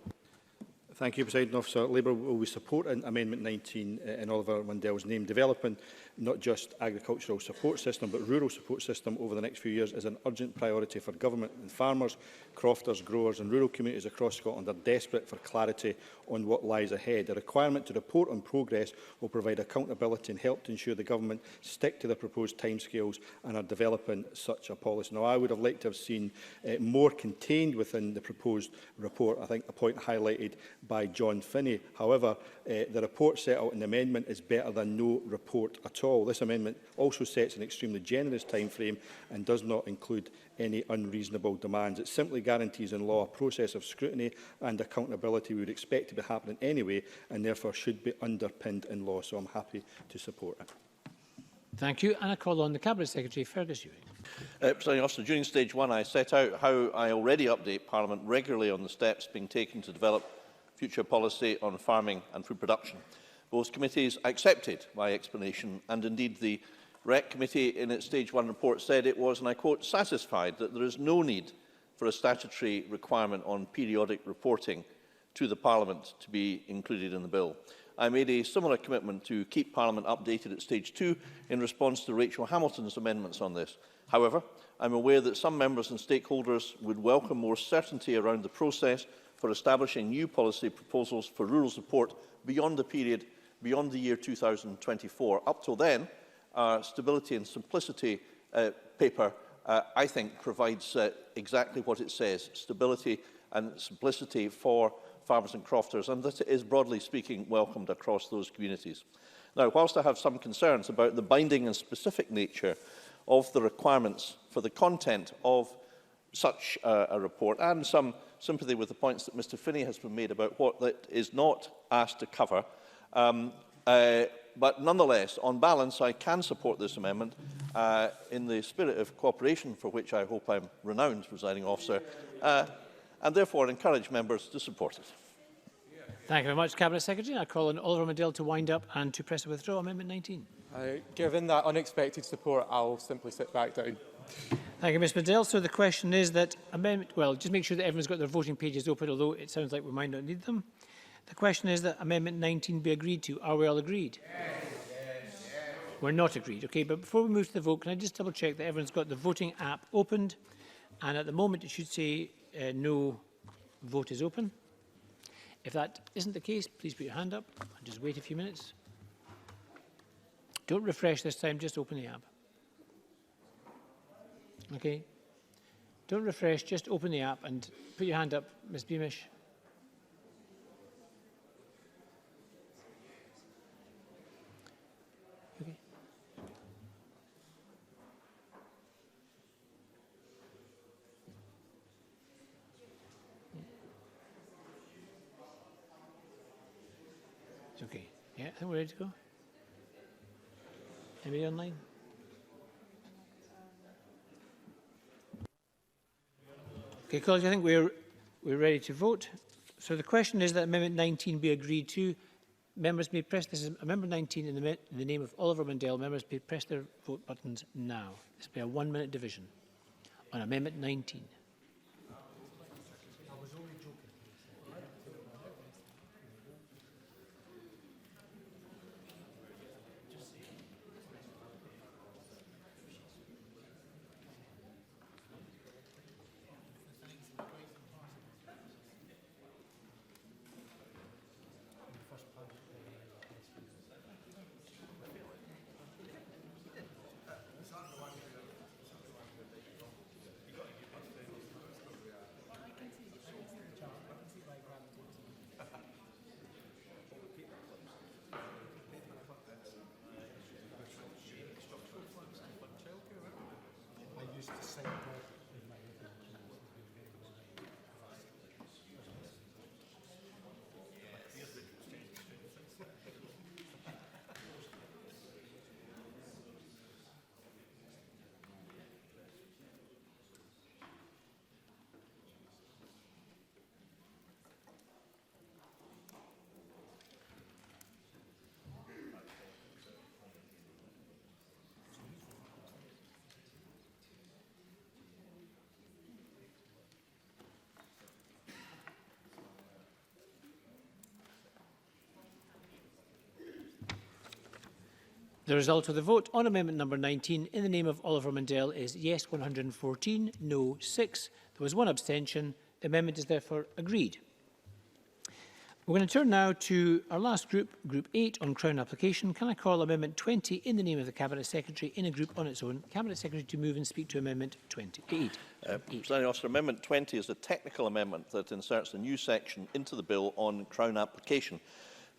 Thank you, Presiding Officer. Labour will support Amendment 19 in Oliver Mundell's name. Developing not just agricultural support system but rural support system over the next few years is an urgent priority for government, and farmers, crofters, growers and rural communities across Scotland are desperate for clarity on what lies ahead. A requirement to report on progress will provide accountability and help to ensure the government stick to the proposed timescales and are developing such a policy. Now, I would have liked to have seen more contained within the proposed report. I think a point highlighted by John Finney. However, the report set out in the amendment is better than no report at all. This amendment also sets an extremely generous time frame and does not include any unreasonable demands. It simply guarantees in law a process of scrutiny and accountability we would expect to be happening anyway, and therefore should be underpinned in law. So I'm happy to support it. Thank you. And I call on the Cabinet Secretary, Fergus Ewing. Presiding Officer, during stage 1, I set out how I already update Parliament regularly on the steps being taken to develop future policy on farming and food production. Both committees accepted my explanation, and indeed the REC Committee in its stage 1 report said it was, and I quote, satisfied that there is no need for a statutory requirement on periodic reporting to the Parliament to be included in the bill. I made a similar commitment to keep Parliament updated at stage 2 in response to Rachel Hamilton's amendments on this. However, I'm aware that some members and stakeholders would welcome more certainty around the process for establishing new policy proposals for rural support beyond the period beyond the year 2024. Up till then, our Stability and Simplicity paper, I think, provides exactly what it says, stability and simplicity for farmers and crofters, and that it is, broadly speaking, welcomed across those communities. Now, whilst I have some concerns about the binding and specific nature of the requirements for the content of such a report, and some sympathy with the points that Mr Finney has been made about what that is not asked to cover, but nonetheless, on balance, I can support this amendment in the spirit of cooperation, for which I hope I'm renowned, Presiding Officer, and therefore encourage members to support it. Thank you very much, Cabinet Secretary. I call on Oliver Mandel to wind up and to press a withdrawal. Amendment 19. Given that unexpected support, I'll simply sit back down. Thank you, Ms Mandel. So the question is that amendment, well, just make sure that everyone's got their voting pages open, although it sounds like we might not need them. The question is that Amendment 19 be agreed to. Are we all agreed? Yes. We're not agreed. Okay, but before we move to the vote, can I just double check that everyone's got the voting app opened? And at the moment, it should say no vote is open. If that isn't the case, please put your hand up and just wait a few minutes. Don't refresh this time, just open the app. Okay. Don't refresh, just open the app and put your hand up, Ms Beamish. Okay. It's okay. Yeah, I think we're ready to go. Anybody online? Okay, colleagues, I think we're ready to vote. So the question is that Amendment 19 be agreed to. Members may press, this is Amendment 19 in the name of Oliver Mandel. Members may press their vote buttons now. This will be a 1-minute division on Amendment 19. The result of the vote on Amendment number 19 in the name of Oliver Mandel is yes 114, no 6. There was one abstention. The amendment is therefore agreed. We're going to turn now to our last group, Group 8, on Crown application. Can I call Amendment 20 in the name of the Cabinet Secretary in a group on its own? Cabinet Secretary to move and speak to Amendment 28. Presiding Officer, Amendment 20 is a technical amendment that inserts a new section into the bill on Crown application.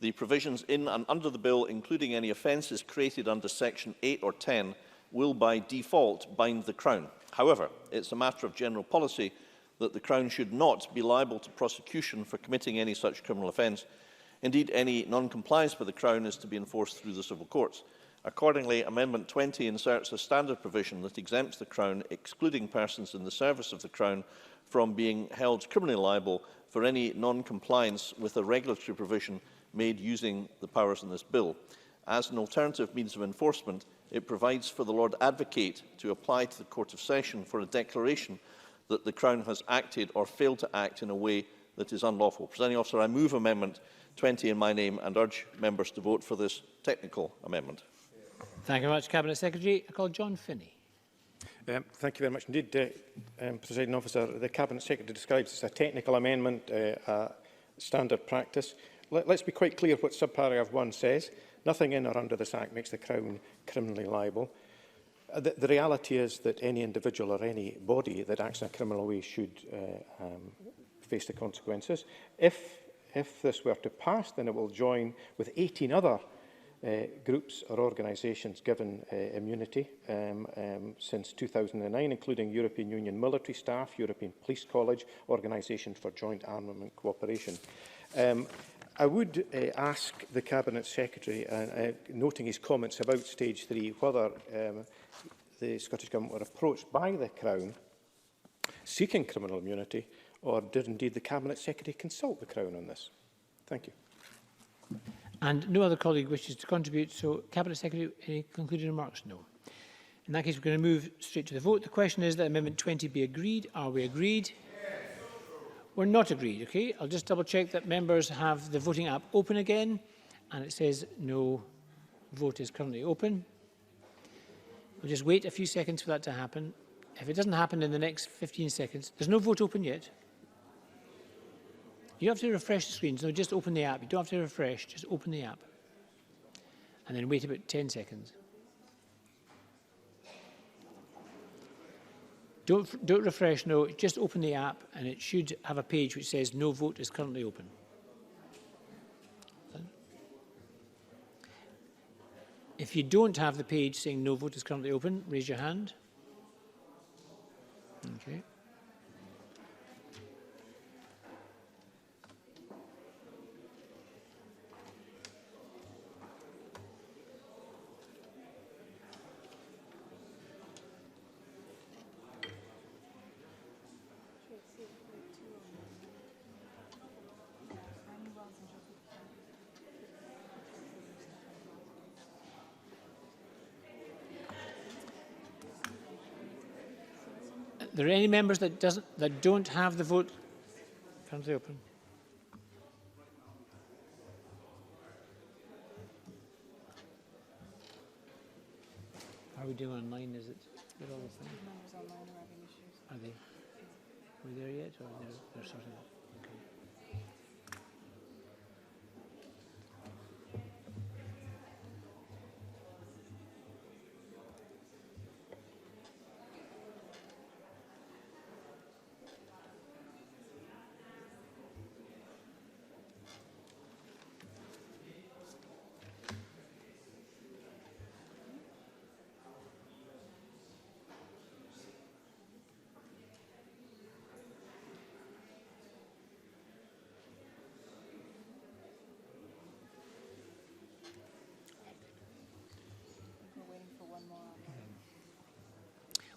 The provisions in and under the bill, including any offences created under Section 8 or 10, will by default bind the Crown. However, it's a matter of general policy that the Crown should not be liable to prosecution for committing any such criminal offence. Indeed, any non-compliance by the Crown is to be enforced through the civil courts. Accordingly, Amendment 20 inserts a standard provision that exempts the Crown, excluding persons in the service of the Crown, from being held criminally liable for any non-compliance with a regulatory provision made using the powers in this bill. As an alternative means of enforcement, it provides for the Lord Advocate to apply to the Court of Session for a declaration that the Crown has acted or failed to act in a way that is unlawful. Presiding Officer, I move Amendment 20 in my name and urge members to vote for this technical amendment. Thank you very much, Cabinet Secretary. I call John Finney. Thank you very much indeed, Presiding Officer. The Cabinet Secretary describes it as a technical amendment, standard practice. Let's be quite clear what subparagraph 1 says. Nothing in or under this Act makes the Crown criminally liable. The reality is that any individual or any body that acts in a criminal way should face the consequences. If this were to pass, then it will join with 18 other groups or organisations given immunity since 2009, including European Union military staff, European Police College, Organisation for Joint Armament Cooperation. I would ask the Cabinet Secretary, noting his comments about Stage 3, whether the Scottish Government were approached by the Crown seeking criminal immunity, or did indeed the Cabinet Secretary consult the Crown on this? Thank you. And no other colleague wishes to contribute, so Cabinet Secretary, any concluding remarks? No. In that case, we're going to move straight to the vote. The question is that Amendment 20 be agreed. Are we agreed? We're not agreed, okay? I'll just double check that members have the voting app open again, and it says no vote is currently open. We'll just wait a few seconds for that to happen. If it doesn't happen in the next 15 seconds, there's no vote open yet. You don't have to refresh the screens, no, just open the app. You don't have to refresh, just open the app. And then wait about 10 seconds. Don't refresh, no, just open the app and it should have a page which says no vote is currently open. If you don't have the page saying no vote is currently open, raise your hand. Okay. Are there any members that don't have the vote currently open? How are we doing online? Is it with all the things? Members online are having issues. Are they? Are we there yet, or they're sorting it?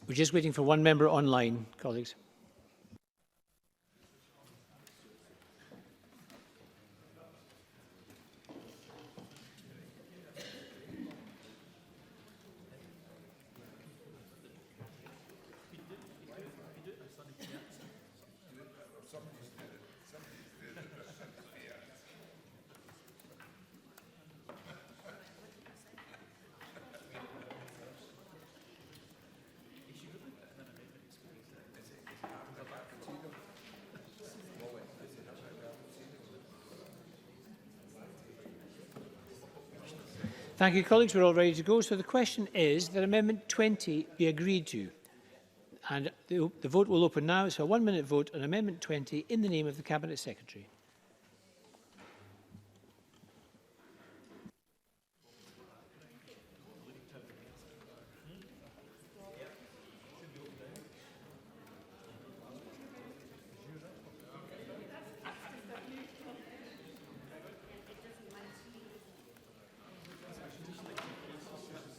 We're just waiting for one member online, colleagues. Thank you, colleagues. We're all ready to go. So the question is that Amendment 20 be agreed to. And the vote will open now. So a 1-minute vote on Amendment 20 in the name of the Cabinet Secretary.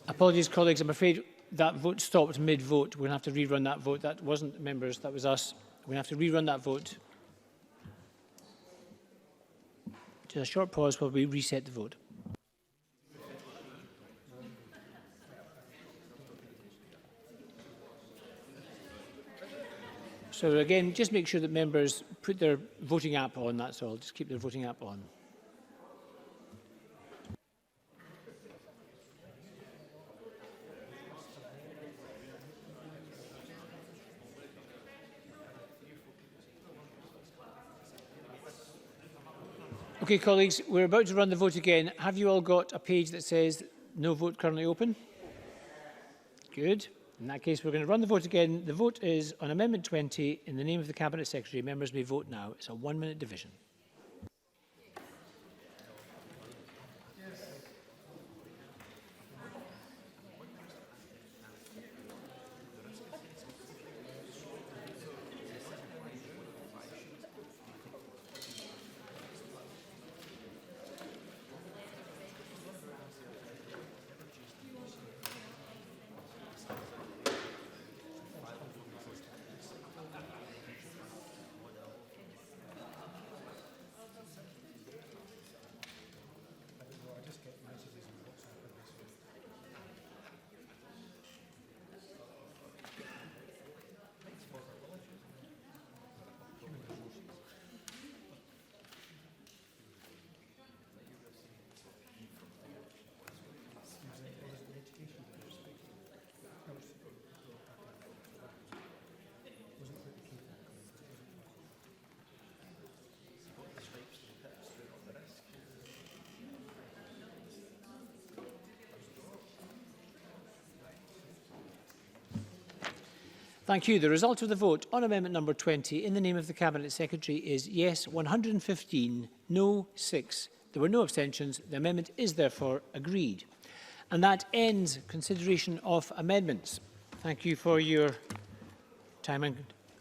Apologies, colleagues. I'm afraid that vote stopped mid-vote. We're going to have to rerun that vote. That wasn't members, that was us. We're going to have to rerun that vote. Just a short pause while we reset the vote. So again, just make sure that members put their voting app on, that's all. Just keep their voting app on. Okay, colleagues, we're about to run the vote again. Have you all got a page that says no vote currently open? Good. In that case, we're going to run the vote again. The vote is on Amendment 20 in the name of the Cabinet Secretary. Members may vote now. It's a 1-minute division. Thank you. The result of the vote on amendment number 20 in the name of the Cabinet Secretary is yes 115, no 6. There were no abstentions. The amendment is therefore agreed. And that ends consideration of amendments. Thank you for your time and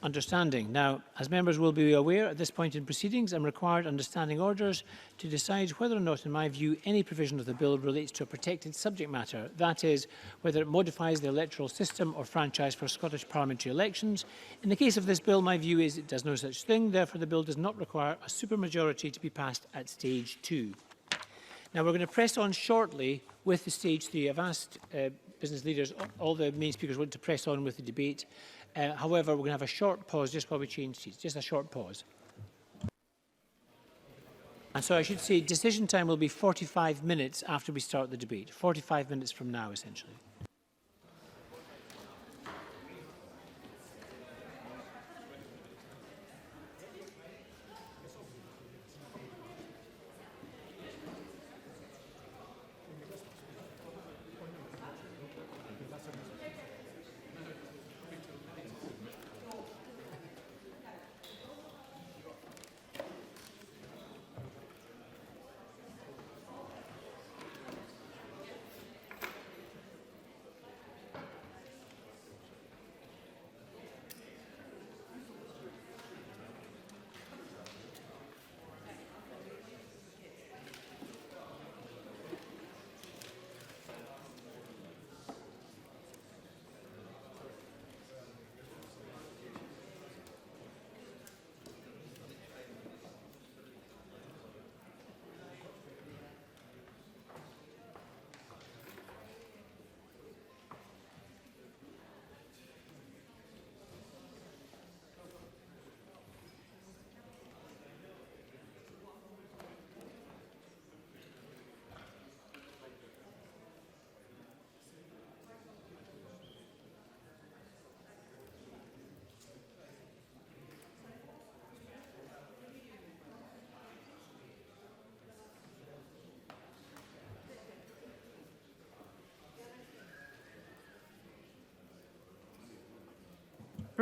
understanding. Now, as members will be aware, at this point in proceedings, I'm required under standing orders to decide whether or not, in my view, any provision of the bill relates to a protected subject matter. That is, whether it modifies the electoral system or franchise for Scottish parliamentary elections. In the case of this bill, my view is it does no such thing. Therefore, the bill does not require a supermajority to be passed at stage 2. Now, we're going to press on shortly with the stage 3. I've asked business leaders, all the main speakers want to press on with the debate. However, we're going to have a short pause just while we change seats, just a short pause. And so I should say decision time will be 45 minutes after we start the debate, 45 minutes from now, essentially.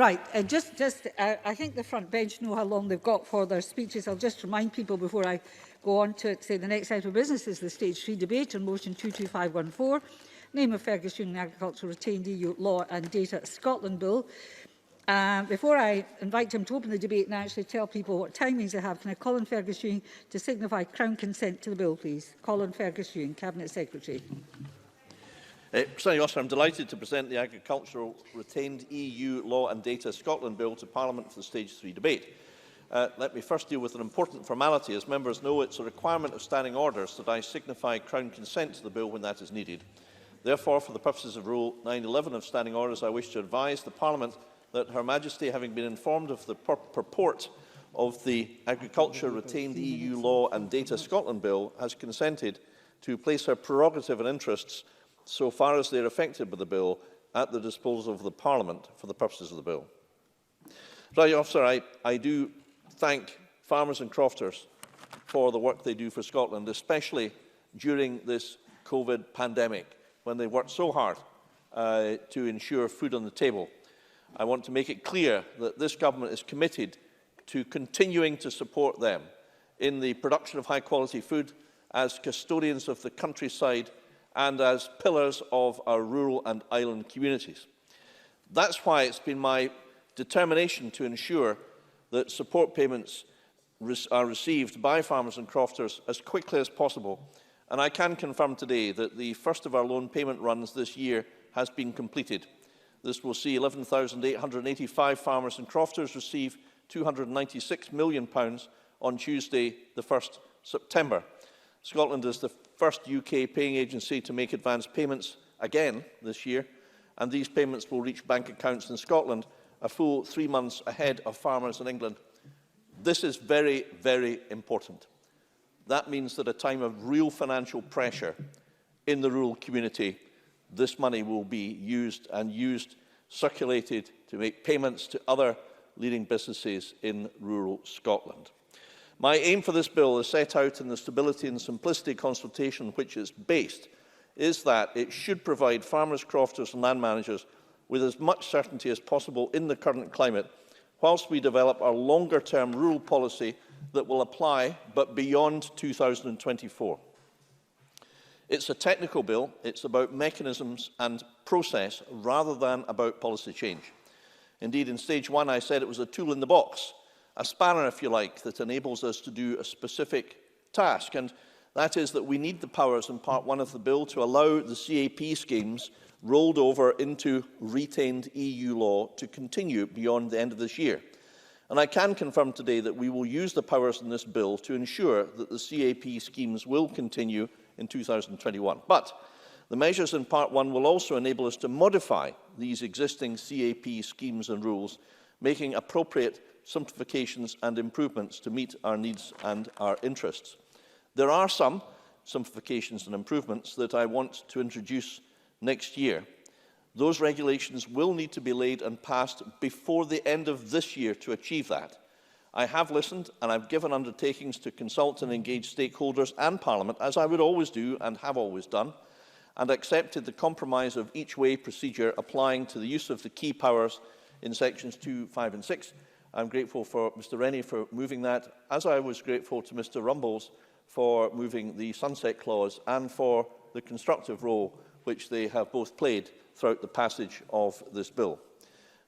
Right, I think the front bench know how long they've got for their speeches. I'll just remind people before I go on to say the next item of business is the Stage 3 debate on motion 22514, name of Fergus Ewing Agriculture Retained EU Law and Data Scotland Bill. Before I invite him to open the debate and actually tell people what timings they have, can I call on Fergus Ewing to signify Crown consent to the bill, please? Colin Fergus Ewing, Cabinet Secretary. Presiding Officer, I'm delighted to present the Agricultural Retained EU Law and Data Scotland Bill to Parliament for the Stage 3 debate. Let me first deal with an important formality. As members know, it's a requirement of standing orders that I signify Crown consent to the bill when that is needed. Therefore, for the purposes of Rule 911 of standing orders, I wish to advise the Parliament that Her Majesty, having been informed of the purport of the Agriculture Retained EU Law and Data Scotland Bill, has consented to place her prerogative and interests, so far as they are affected by the bill, at the disposal of the Parliament for the purposes of the bill. Presiding Officer, I do thank farmers and crofters for the work they do for Scotland, especially during this COVID pandemic, when they worked so hard to ensure food on the table. I want to make it clear that this government is committed to continuing to support them in the production of high-quality food as custodians of the countryside and as pillars of our rural and island communities. That's why it's been my determination to ensure that support payments are received by farmers and crofters as quickly as possible. And I can confirm today that the first of our loan payment runs this year has been completed. This will see 11,885 farmers and crofters receive £296 million on Tuesday, the 1st September. Scotland is the first UK paying agency to make advance payments again this year, and these payments will reach bank accounts in Scotland a full 3 months ahead of farmers in England. This is very, very important. That means that at a time of real financial pressure in the rural community, this money will be used, circulated to make payments to other leading businesses in rural Scotland. My aim for this bill, as set out in the Stability and Simplicity consultation on which it's based, is that it should provide farmers, crofters and land managers with as much certainty as possible in the current climate, whilst we develop our longer-term rural policy that will apply but beyond 2024. It's a technical bill. It's about mechanisms and process rather than about policy change. Indeed, in Stage 1, I said it was a tool in the box, a spanner, if you like, that enables us to do a specific task, and that is that we need the powers in Part 1 of the bill to allow the CAP schemes rolled over into retained EU law to continue beyond the end of this year. And I can confirm today that we will use the powers in this bill to ensure that the CAP schemes will continue in 2021. But the measures in Part 1 will also enable us to modify these existing CAP schemes and rules, making appropriate simplifications and improvements to meet our needs and our interests. There are some simplifications and improvements that I want to introduce next year. Those regulations will need to be laid and passed before the end of this year to achieve that. I have listened and I've given undertakings to consult and engage stakeholders and Parliament, as I would always do and have always done, and accepted the compromise of each way procedure applying to the use of the key powers in sections 2, 5 and 6. I'm grateful for Mr Rennie for moving that, as I was grateful to Mr Rumbles for moving the sunset clause and for the constructive role which they have both played throughout the passage of this bill.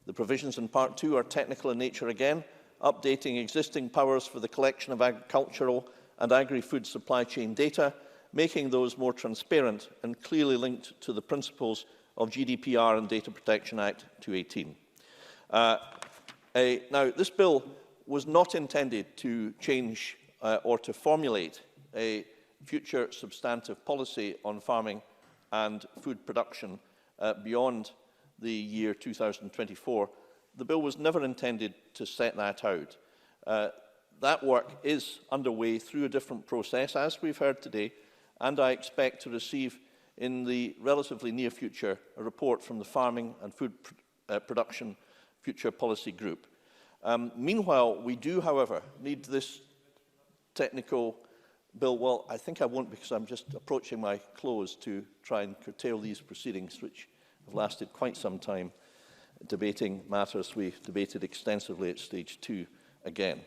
The provisions in Part 2 are technical in nature again, updating existing powers for the collection of agricultural and agri-food supply chain data, making those more transparent and clearly linked to the principles of GDPR and Data Protection Act 2018. Now, this bill was not intended to change or to formulate a future substantive policy on farming and food production beyond the year 2024. The bill was never intended to set that out. That work is underway through a different process, as we've heard today, and I expect to receive in the relatively near future a report from the Farming and Food Production Future Policy Group. Meanwhile, we do, however, need this technical bill. Well, I think I won't, because I'm just approaching my close to try and curtail these proceedings, which have lasted quite some time. debating matters we debated extensively at stage 2 again.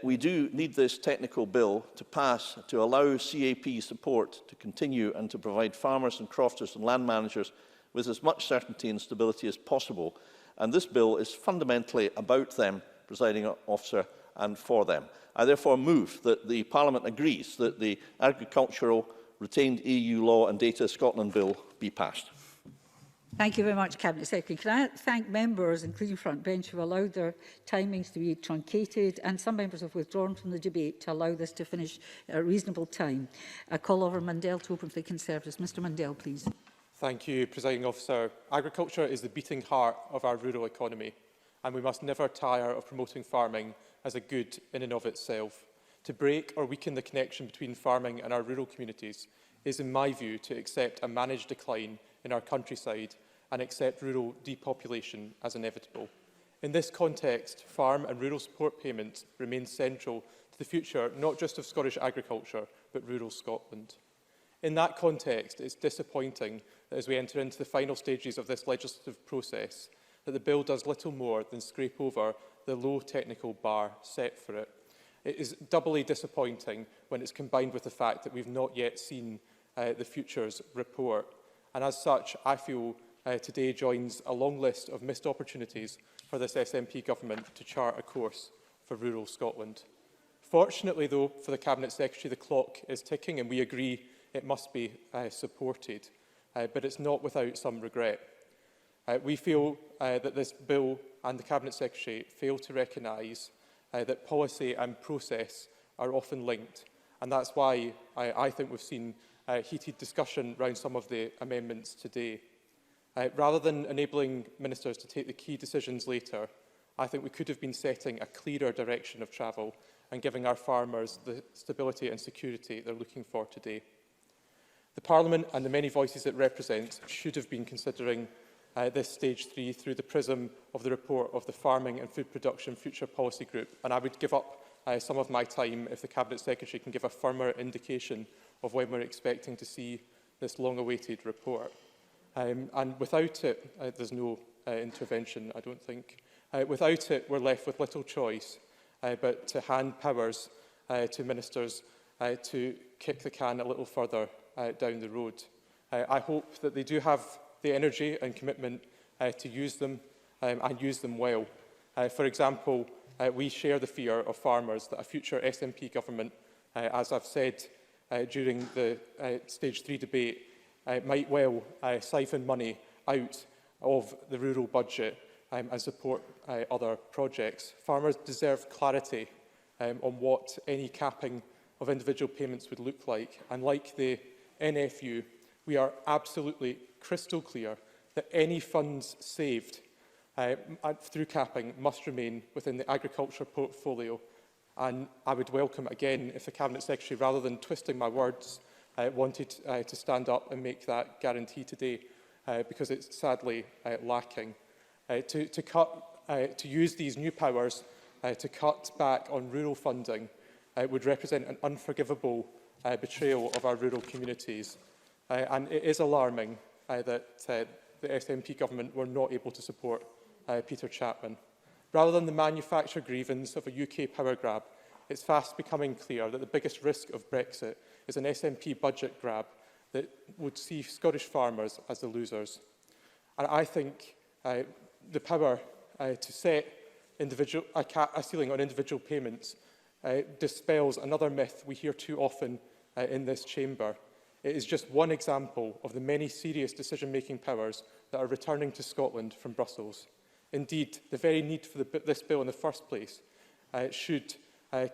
We do need this technical bill to pass to allow CAP support to continue and to provide farmers and crofters and land managers with as much certainty and stability as possible. And this bill is fundamentally about them, Presiding Officer, and for them. I therefore move that the Parliament agrees that the Agricultural Retained EU Law and Data Scotland Bill be passed. Thank you very much, Cabinet Secretary. Can I thank members, including front bench, who allowed their timings to be truncated, and some members have withdrawn from the debate to allow this to finish at a reasonable time. I call over Mundell to open for the Conservatives. Mr Mundell, please. Thank you, Presiding Officer. Agriculture is the beating heart of our rural economy, and we must never tire of promoting farming as a good in and of itself. To break or weaken the connection between farming and our rural communities is, in my view, to accept a managed decline in our countryside and accept rural depopulation as inevitable. In this context, farm and rural support payments remain central to the future not just of Scottish agriculture, but rural Scotland. In that context, it's disappointing that as we enter into the final stages of this legislative process, that the bill does little more than scrape over the low technical bar set for it. It is doubly disappointing when it's combined with the fact that we've not yet seen the Futures report. And as such, I feel today joins a long list of missed opportunities for this SNP government to chart a course for rural Scotland. Fortunately, though, for the Cabinet Secretary, the clock is ticking and we agree it must be supported, but it's not without some regret. We feel that this bill and the Cabinet Secretary fail to recognise that policy and process are often linked, and that's why I think we've seen heated discussion around some of the amendments today. Rather than enabling ministers to take the key decisions later, I think we could have been setting a clearer direction of travel and giving our farmers the stability and security they're looking for today. The Parliament and the many voices it represents should have been considering this stage 3 through the prism of the report of the Farming and Food Production Future Policy Group, and I would give up some of my time if the Cabinet Secretary can give a firmer indication of when we're expecting to see this long-awaited report. And without it, there's no intervention, I don't think. Without it, we're left with little choice but to hand powers to ministers to kick the can a little further down the road. I hope that they do have the energy and commitment to use them and use them well. For example, we share the fear of farmers that a future SNP government, as I've said during the stage 3 debate, might well siphon money out of the rural budget and support other projects. Farmers deserve clarity on what any capping of individual payments would look like. And like the NFU, we are absolutely crystal clear that any funds saved through capping must remain within the agriculture portfolio. And I would welcome again if the Cabinet Secretary, rather than twisting my words, wanted to stand up and make that guarantee today, because it's sadly lacking. To use these new powers to cut back on rural funding would represent an unforgivable betrayal of our rural communities. And it is alarming that the SNP government were not able to support Peter Chapman. Rather than the manufactured grievance of a UK power grab, it's fast becoming clear that the biggest risk of Brexit is an SNP budget grab that would see Scottish farmers as the losers. And I think the power to set a ceiling on individual payments dispels another myth we hear too often in this chamber. It is just one example of the many serious decision-making powers that are returning to Scotland from Brussels. Indeed, the very need for this bill in the first place should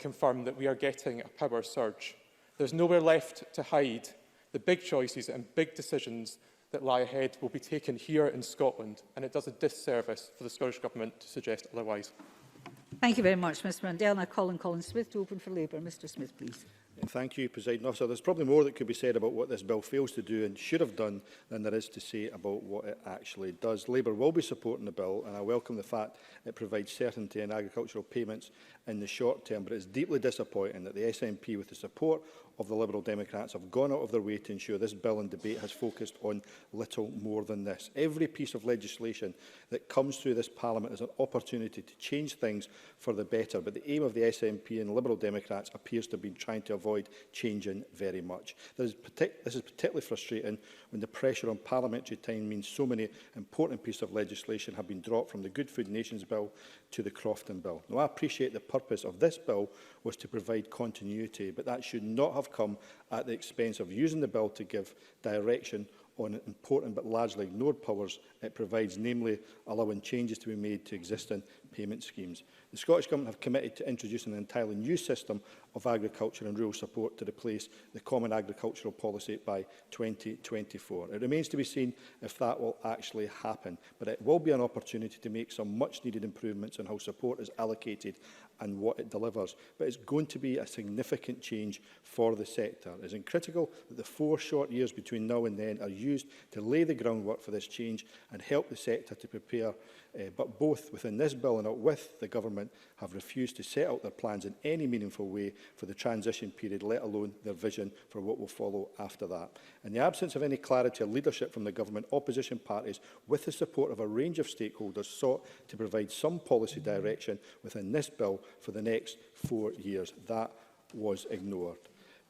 confirm that we are getting a power surge. There's nowhere left to hide. The big choices and big decisions that lie ahead will be taken here in Scotland, and it does a disservice for the Scottish Government to suggest otherwise. Thank you very much, Mr Mandel. I call on Colin Smith to open for Labour. Mr Smith, please. Thank you, Presiding Officer. There's probably more that could be said about what this bill fails to do and should have done than there is to say about what it actually does. Labour will be supporting the bill, and I welcome the fact it provides certainty in agricultural payments in the short term, but it's deeply disappointing that the SNP, with the support of the Liberal Democrats, have gone out of their way to ensure this bill and debate has focused on little more than this. Every piece of legislation that comes through this Parliament is an opportunity to change things for the better, but the aim of the SNP and the Liberal Democrats appears to have been trying to avoid changing very much. This is particularly frustrating when the pressure on parliamentary time means so many important pieces of legislation have been dropped, from the Good Food Nations Bill to the Crofton Bill. Now, I appreciate the purpose of this bill was to provide continuity, but that should not have come at the expense of using the bill to give direction on important but largely ignored powers it provides, namely allowing changes to be made to existing payment schemes. The Scottish Government have committed to introducing an entirely new system of agriculture and rural support to replace the Common Agricultural Policy by 2024. It remains to be seen if that will actually happen, but it will be an opportunity to make some much-needed improvements in how support is allocated and what it delivers. But it's going to be a significant change for the sector. It is critical that the 4 short years between now and then are used to lay the groundwork for this change and help the sector to prepare. But both within this bill and out with the government have refused to set out their plans in any meaningful way for the transition period, let alone their vision for what will follow after that. In the absence of any clarity or leadership from the government, opposition parties, with the support of a range of stakeholders, sought to provide some policy direction within this bill for the next 4 years. That was ignored.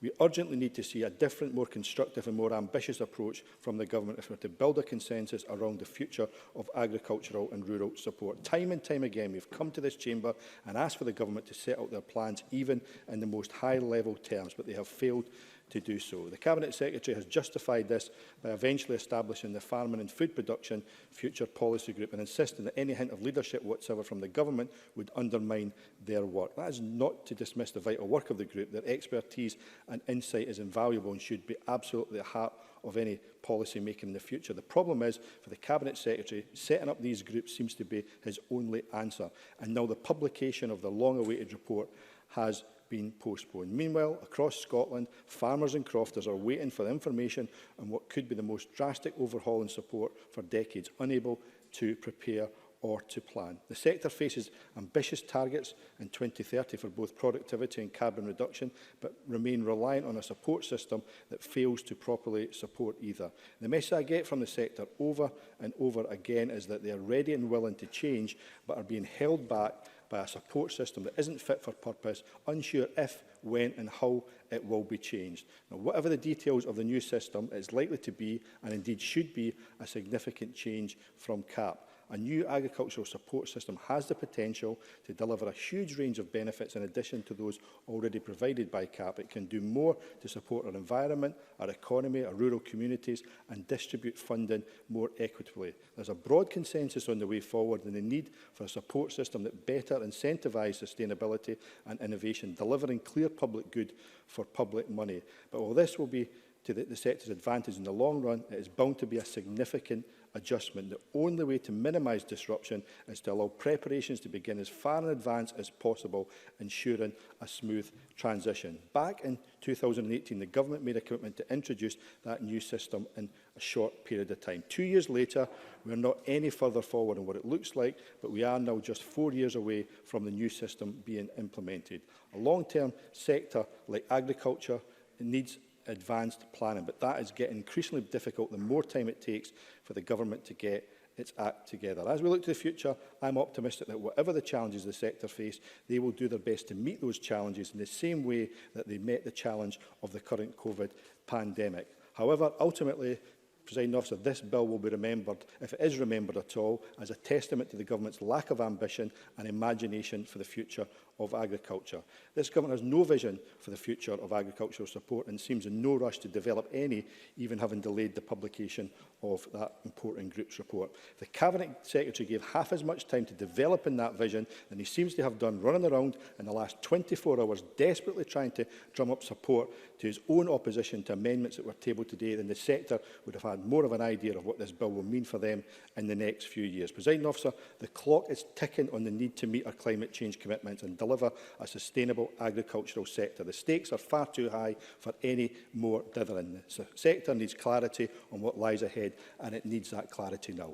We urgently need to see a different, more constructive and more ambitious approach from the government if we are to build a consensus around the future of agricultural and rural support. Time and time again, we've come to this chamber and asked for the government to set out their plans, even in the most high-level terms, but they have failed to do so. The Cabinet Secretary has justified this by eventually establishing the Farming and Food Production Future Policy Group and insisting that any hint of leadership whatsoever from the government would undermine their work. That is not to dismiss the vital work of the group. Their expertise and insight is invaluable and should be absolutely at the heart of any policy making in the future. The problem is, for the Cabinet Secretary, setting up these groups seems to be his only answer. And now the publication of the long-awaited report has been postponed. Meanwhile, across Scotland, farmers and crofters are waiting for information on what could be the most drastic overhaul in support for decades, unable to prepare or to plan. The sector faces ambitious targets in 2030 for both productivity and carbon reduction, but remain reliant on a support system that fails to properly support either. The message I get from the sector over and over again is that they are ready and willing to change, but are being held back by a support system that isn't fit for purpose, unsure if, when and how it will be changed. Now, whatever the details of the new system, it is likely to be, and indeed should be, a significant change from CAP. A new agricultural support system has the potential to deliver a huge range of benefits in addition to those already provided by CAP. It can do more to support our environment, our economy, our rural communities, and distribute funding more equitably. There's a broad consensus on the way forward and the need for a support system that better incentivises sustainability and innovation, delivering clear public good for public money. But while this will be to the sector's advantage in the long run, it is bound to be a significant adjustment. The only way to minimise disruption is to allow preparations to begin as far in advance as possible, ensuring a smooth transition. Back in 2018, the government made a commitment to introduce that new system in a short period of time. 2 years later, we are not any further forward in what it looks like, but we are now just 4 years away from the new system being implemented. A long-term sector like agriculture needs advanced planning, but that is getting increasingly difficult the more time it takes for the government to get its act together. As we look to the future, I'm optimistic that whatever the challenges the sector face, they will do their best to meet those challenges in the same way that they met the challenge of the current COVID pandemic. However, ultimately, Presiding Officer, this bill will be remembered, if it is remembered at all, as a testament to the government's lack of ambition and imagination for the future of agriculture. This government has no vision for the future of agricultural support and seems in no rush to develop any, even having delayed the publication of that important group's report. The Cabinet Secretary gave half as much time to developing that vision than he seems to have done running around in the last 24 hours, desperately trying to drum up support to his own opposition to amendments that were tabled today, then the sector would have had and more of an idea of what this bill will mean for them in the next few years. Presiding Officer, the clock is ticking on the need to meet our climate change commitments and deliver a sustainable agricultural sector. The stakes are far too high for any more dithering. The sector needs clarity on what lies ahead, and it needs that clarity now.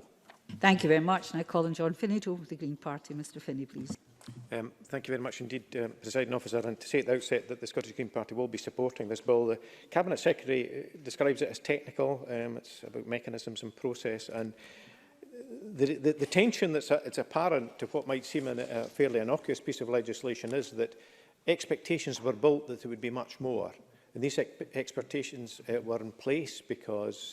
Thank you very much. And I call on John Finney to the Green Party. Mr Finney, please. Thank you very much indeed, Presiding Officer. And to say at the outset that the Scottish Green Party will be supporting this bill. The Cabinet Secretary describes it as technical. It's about mechanisms and process. And the tension that's apparent to what might seem a fairly innocuous piece of legislation is that expectations were built that there would be much more. And these expectations were in place because,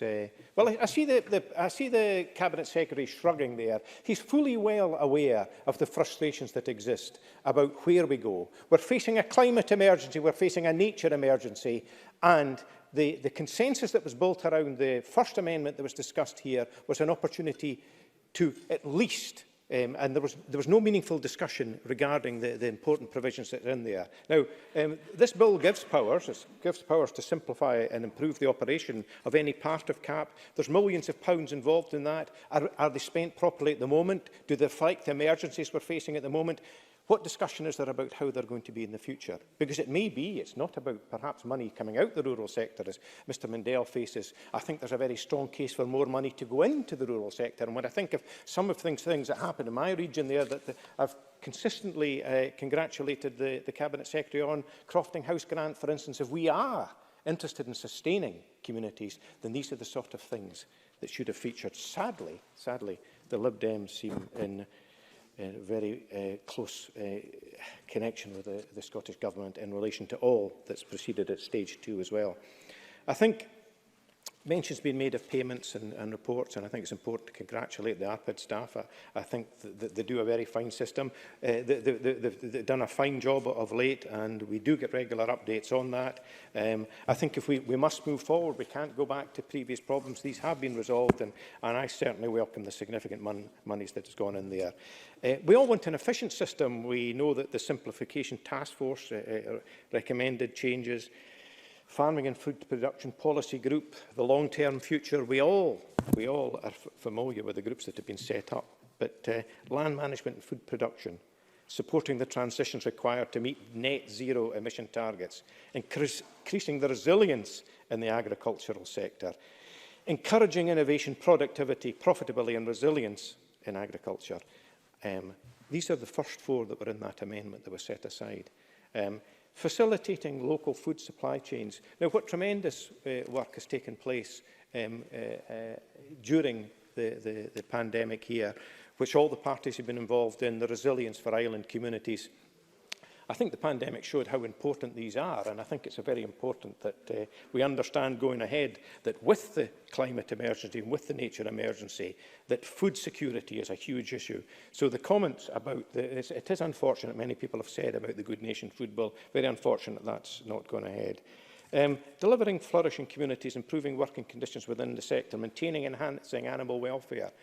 well, I see the Cabinet Secretary shrugging there. He's fully well aware of the frustrations that exist about where we go. We're facing a climate emergency, we're facing a nature emergency, and the consensus that was built around the first amendment that was discussed here was an opportunity to at least and there was no meaningful discussion regarding the important provisions that are in there. Now, this bill gives powers to simplify and improve the operation of any part of CAP. There's millions of pounds involved in that. Are they spent properly at the moment? Do they reflect the emergencies we're facing at the moment? What discussion is there about how they're going to be in the future? Because it may be, it's not about perhaps money coming out the rural sector, as Mr Mundell faces. I think there's a very strong case for more money to go into the rural sector. And when I think of some of the things that happen in my region there that I've consistently congratulated the Cabinet Secretary on, Crofting House Grant, for instance, if we are interested in sustaining communities, then these are the sort of things that should have featured. Sadly, the Lib Dem seem in very close connection with the Scottish Government in relation to all that's proceeded at stage 2 as well. I think mention's been made of payments and reports, and I think it's important to congratulate the ARPID staff. I think that they do a very fine system. They've done a fine job of late, and we do get regular updates on that. I think if we must move forward, we can't go back to previous problems. These have been resolved, and I certainly welcome the significant monies that has gone in there. We all want an efficient system. We know that the Simplification Task Force recommended changes. Farming and Food Production Policy Group, the long-term future, we all are familiar with the groups that have been set up. But land management and food production, supporting the transitions required to meet net zero emission targets, increasing the resilience in the agricultural sector, encouraging innovation, productivity, profitability and resilience in agriculture. These are the first 4 that were in that amendment that was set aside. Facilitating local food supply chains. Now, what tremendous work has taken place during the pandemic here, which all the parties have been involved in, the resilience for island communities. I think the pandemic showed how important these are, and I think it's very important that we understand going ahead that with the climate emergency and with the nature emergency, that food security is a huge issue. So the comments about, it is unfortunate, many people have said about the Good Nation Food Bill, very unfortunate that's not gone ahead. Delivering flourishing communities, improving working conditions within the sector, maintaining and enhancing animal welfare.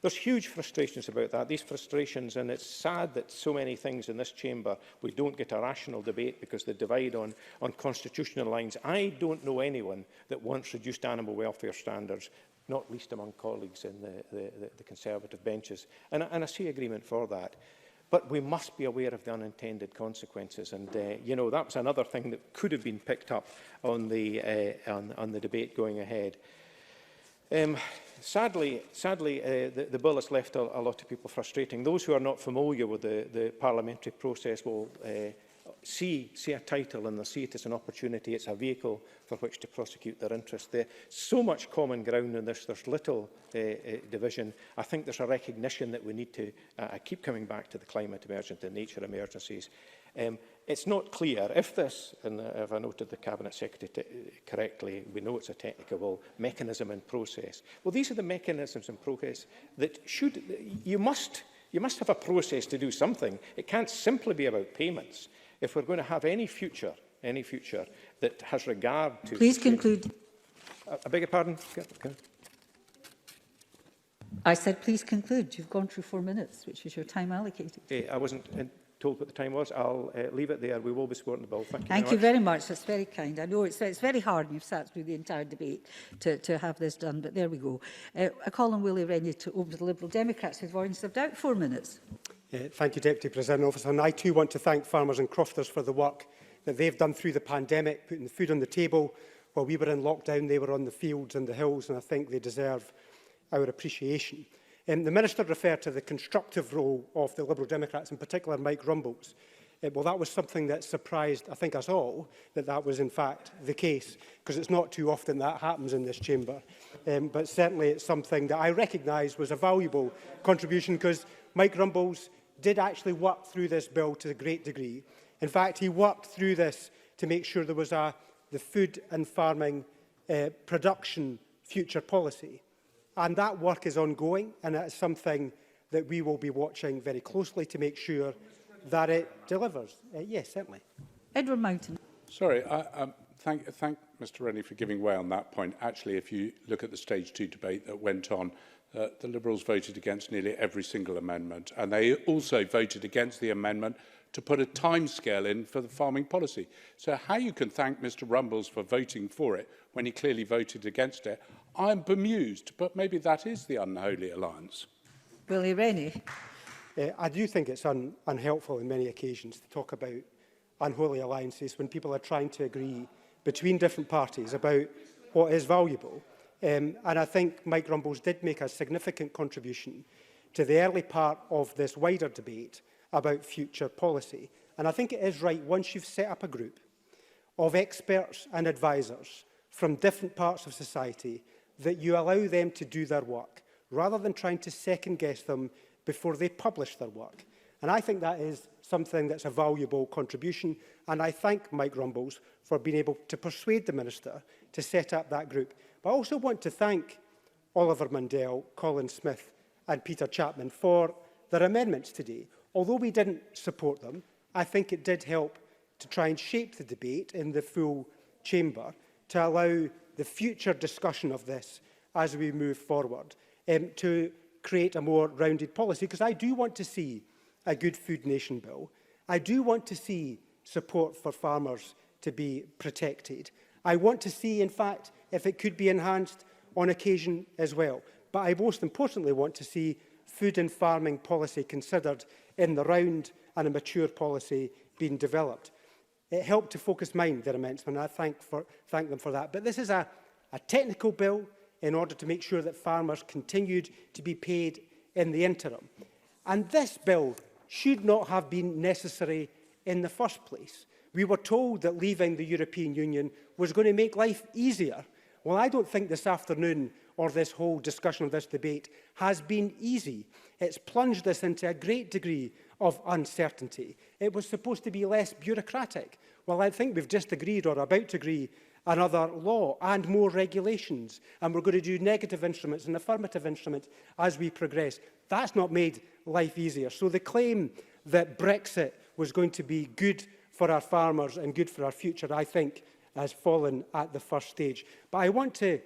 There's huge frustrations about that, these frustrations, and it's sad that so many things in this chamber, we don't get a rational debate because they divide on constitutional lines. I don't know anyone that wants reduced animal welfare standards, not least among colleagues in the Conservative benches, and I see agreement for that. But we must be aware of the unintended consequences, and you know, that was another thing that could have been picked up on the debate going ahead. Sadly, the bill has left a lot of people frustrating. Those who are not familiar with the parliamentary process will see a title and they'll see it as an opportunity. It's a vehicle for which to prosecute their interests. There's so much common ground in this. There's little division. I think there's a recognition that we need to keep coming back to the climate emergency and nature emergencies. It's not clear if this, and if I noted the Cabinet Secretary correctly, we know it's a technical mechanism and process. Well, these are the mechanisms and process that you must have a process to do something. It can't simply be about payments. If we're going to have any future that has regard to... Please conclude. I beg your pardon? I said please conclude. You've gone through 4 minutes, which is your time allocated. I wasn't told what the time was. I'll leave it there. We will be supporting the bill. Thank you very much. That's very kind. I know it's very hard, and you've sat through the entire debate to have this done, but there we go. I call on Willie Rennie to open to the Liberal Democrats, who've already served out 4 minutes. Thank you, Deputy Presiding Officer. And I too want to thank farmers and crofters for the work that they've done through the pandemic, putting the food on the table. While we were in lockdown, they were on the fields and the hills, and I think they deserve our appreciation. The Minister referred to the constructive role of the Liberal Democrats, in particular Mike Rumbles. Well, that was something that surprised, I think, us all, that was in fact the case, because it's not too often that happens in this chamber. But certainly it's something that I recognise was a valuable contribution, because Mike Rumbles did actually work through this bill to a great degree. In fact, he worked through this to make sure there was the food and farming production future policy. And that work is ongoing, and it's something that we will be watching very closely to make sure that it delivers. Yes, certainly. Edward Mountain. Sorry, thank Mr Rennie for giving way on that point. Actually, if you look at the Stage 2 debate that went on, the Liberals voted against nearly every single amendment, and they also voted against the amendment to put a timescale in for the farming policy. So how you can thank Mr Rumbles for voting for it when he clearly voted against it, I'm bemused, but maybe that is the unholy alliance. Willie Rennie. I do think it's unhelpful on many occasions to talk about unholy alliances when people are trying to agree between different parties about what is valuable. And I think Mike Rumbles did make a significant contribution to the early part of this wider debate about future policy. And I think it is right, once you've set up a group of experts and advisors from different parts of society, that you allow them to do their work, rather than trying to second-guess them before they publish their work. And I think that is something that's a valuable contribution, and I thank Mike Rumbles for being able to persuade the Minister to set up that group. But I also want to thank Oliver Mundell, Colin Smith and Peter Chapman for their amendments today. Although we didn't support them, I think it did help to try and shape the debate in the full chamber to allow the future discussion of this as we move forward, to create a more rounded policy. Because I do want to see a Good Food Nation bill. I do want to see support for farmers to be protected. I want to see, in fact, if it could be enhanced on occasion as well. But I most importantly want to see food and farming policy considered in the round and a mature policy being developed. It helped to focus mine, their amendment, and I thank them for that. But this is a technical bill in order to make sure that farmers continued to be paid in the interim. And this bill should not have been necessary in the first place. We were told that leaving the European Union was going to make life easier. Well, I don't think this afternoon or this whole discussion of this debate has been easy. It's plunged us into a great degree of uncertainty. It was supposed to be less bureaucratic. Well, I think we've just agreed or about to agree another law and more regulations, and we're going to do negative instruments and affirmative instruments as we progress. That's not made life easier. So the claim that Brexit was going to be good for our farmers and good for our future, I think, has fallen at the first stage. But I want to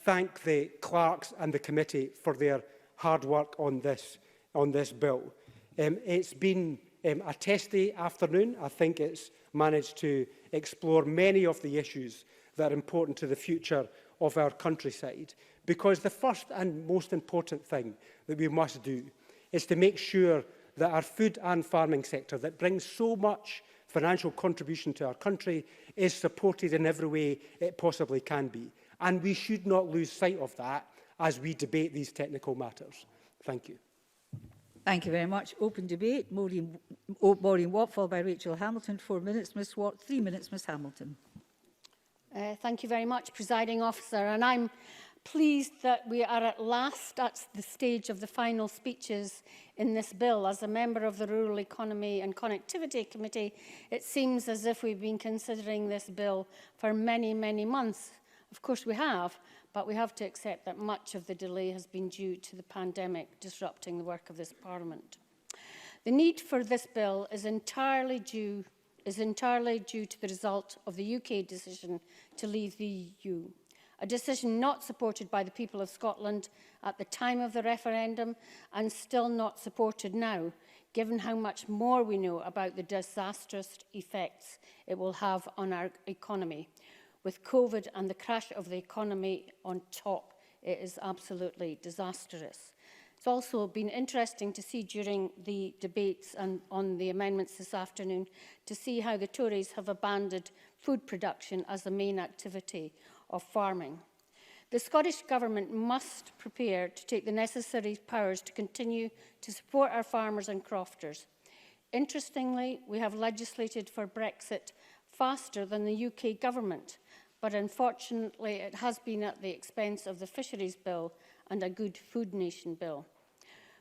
thank the clerks and the committee for their hard work on this bill. It's been a testy afternoon. I think it's managed to explore many of the issues that are important to the future of our countryside. Because the first and most important thing that we must do is to make sure that our food and farming sector, that brings so much financial contribution to our country, is supported in every way it possibly can be. And we should not lose sight of that as we debate these technical matters. Thank you. Thank you very much. Open debate. Maureen Watt, followed by Rachel Hamilton. 4 minutes, Ms Watt. 3 minutes, Ms Hamilton. Thank you very much, Presiding Officer. And I'm pleased that we are at last at the stage of the final speeches in this bill. As a member of the Rural Economy and Connectivity Committee, it seems as if we've been considering this bill for many, many months. Of course we have, but we have to accept that much of the delay has been due to the pandemic disrupting the work of this Parliament. The need for this bill is entirely due to the result of the UK decision to leave the EU, a decision not supported by the people of Scotland at the time of the referendum and still not supported now, given how much more we know about the disastrous effects it will have on our economy. With COVID and the crash of the economy on top, it is absolutely disastrous. It's also been interesting to see during the debates and on the amendments this afternoon to see how the Tories have abandoned food production as the main activity of farming. The Scottish Government must prepare to take the necessary powers to continue to support our farmers and crofters. Interestingly, we have legislated for Brexit faster than the UK Government, but unfortunately it has been at the expense of the Fisheries Bill and a Good Food Nation Bill.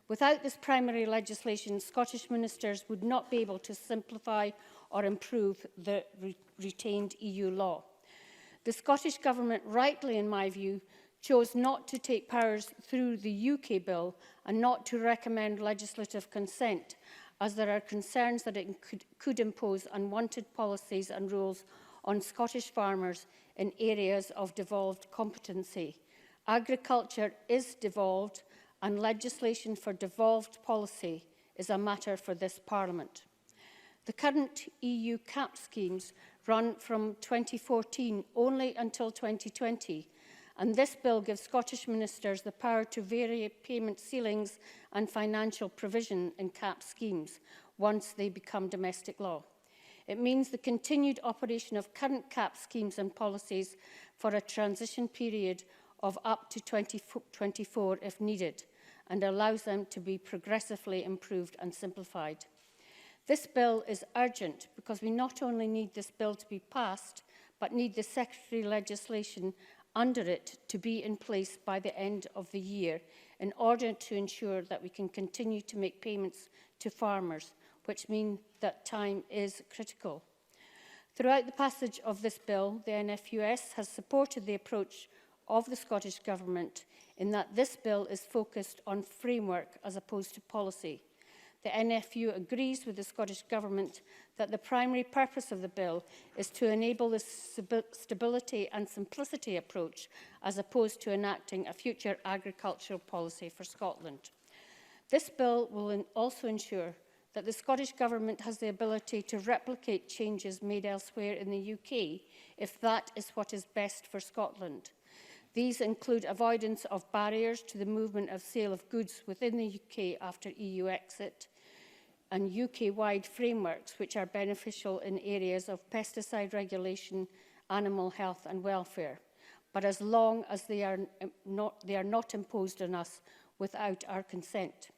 Without this primary legislation, Scottish ministers would not be able to simplify or improve the retained EU law. The Scottish Government, rightly in my view, chose not to take powers through the UK bill and not to recommend legislative consent, as there are concerns that it could impose unwanted policies and rules on Scottish farmers in areas of devolved competency. Agriculture is devolved, and legislation for devolved policy is a matter for this Parliament. The current EU CAP schemes run from 2014 only until 2020, and this bill gives Scottish ministers the power to vary payment ceilings and financial provision in CAP schemes once they become domestic law. It means the continued operation of current CAP schemes and policies for a transition period of up to 2024 if needed, and allows them to be progressively improved and simplified. This bill is urgent because we not only need this bill to be passed, but need the secondary legislation under it to be in place by the end of the year in order to ensure that we can continue to make payments to farmers, which means that time is critical. Throughout the passage of this bill, the NFUS has supported the approach of the Scottish Government in that this bill is focused on framework as opposed to policy. The NFU agrees with the Scottish Government that the primary purpose of the bill is to enable the stability and simplicity approach as opposed to enacting a future agricultural policy for Scotland. This bill will also ensure that the Scottish Government has the ability to replicate changes made elsewhere in the UK if that is what is best for Scotland. These include avoidance of barriers to the movement of sale of goods within the UK after EU exit, and UK-wide frameworks which are beneficial in areas of pesticide regulation, animal health and welfare, but as long as they are not imposed on us without our consent.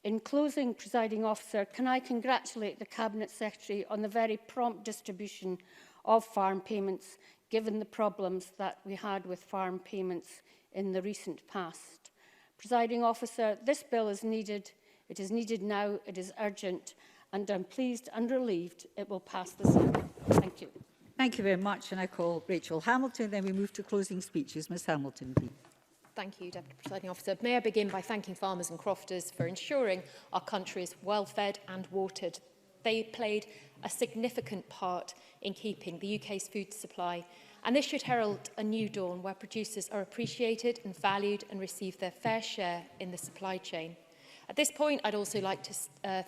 In closing, Presiding Officer, can I congratulate the Cabinet Secretary on the very prompt distribution of farm payments, given the problems that we had with farm payments in the recent past. Presiding Officer, this bill is needed. It is needed now, it is urgent, and I'm pleased and relieved it will pass this year. Thank you. Thank you very much, and I call Rachel Hamilton. Then we move to closing speeches. Ms Hamilton, please. Thank you, Deputy Presiding Officer. May I begin by thanking farmers and crofters for ensuring our country is well fed and watered. They played a significant part in keeping the UK's food supply, and this should herald a new dawn where producers are appreciated and valued and receive their fair share in the supply chain. At this point, I'd also like to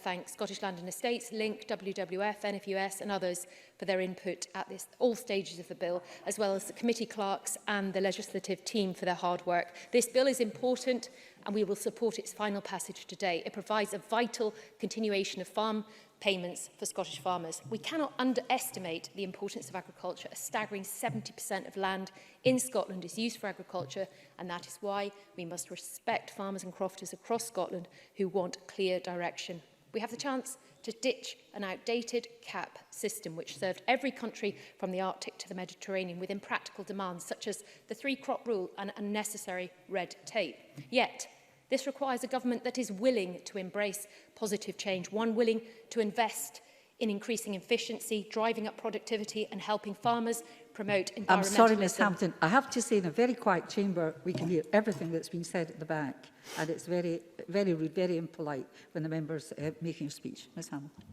thank Scottish Land and Estates, Link, WWF, NFUS and others for their input at all stages of the bill, as well as the committee clerks and the legislative team for their hard work. This bill is important and we will support its final passage today. It provides a vital continuation of farm payments for Scottish farmers. We cannot underestimate the importance of agriculture. A staggering 70% of land in Scotland is used for agriculture, and that is why we must respect farmers and crofters across Scotland who want clear direction. We have the chance to ditch an outdated CAP system which served every country from the Arctic to the Mediterranean with impractical demands such as the three-crop rule and unnecessary red tape. Yet, this requires a government that is willing to embrace positive change, one willing to invest in increasing efficiency, driving up productivity and helping farmers promote environmentalism. I'm sorry, Ms Hampton. I have to say, in a very quiet chamber, we can hear everything that's been said at the back, and it's very, very rude, very impolite when the member's making a speech. Ms Hamilton.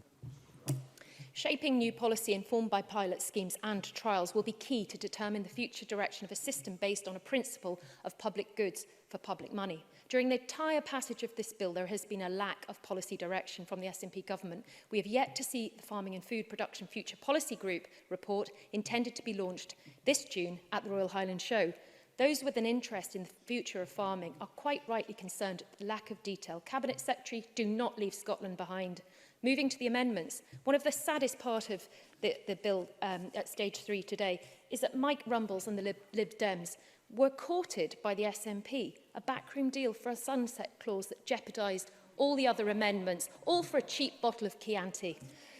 Shaping new policy informed by pilot schemes and trials will be key to determine the future direction of a system based on a principle of public goods for public money. During the entire passage of this bill, there has been a lack of policy direction from the SNP government. We have yet to see the Farming and Food Production Future Policy Group report intended to be launched this June at the Royal Highland Show. Those with an interest in the future of farming are quite rightly concerned at the lack of detail. Cabinet Secretary, do not leave Scotland behind. Moving to the amendments, one of the saddest part of the bill at stage 3 today is that Mike Rumbles and the Lib Dems were courted by the SNP, a backroom deal for a sunset clause that jeopardised all the other amendments, all for a cheap bottle of Chianti.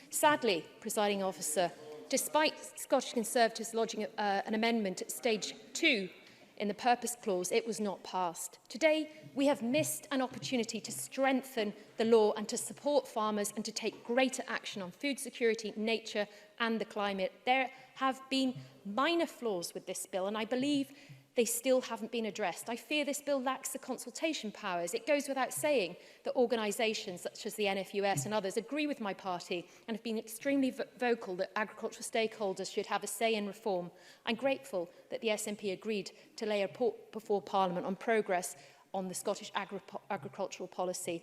Sadly, presiding officer, despite Scottish Conservatives lodging an amendment at stage 2 in the purpose clause, it was not passed. Today, we have missed an opportunity to strengthen the law and to support farmers and to take greater action on food security, nature and the climate. There have been minor flaws with this bill, and I believe they still haven't been addressed. I fear this bill lacks the consultation powers. It goes without saying that organisations such as the NFUS and others agree with my party and have been extremely vocal that agricultural stakeholders should have a say in reform. I'm grateful that the SNP agreed to lay a report before Parliament on progress on the Scottish agricultural policy.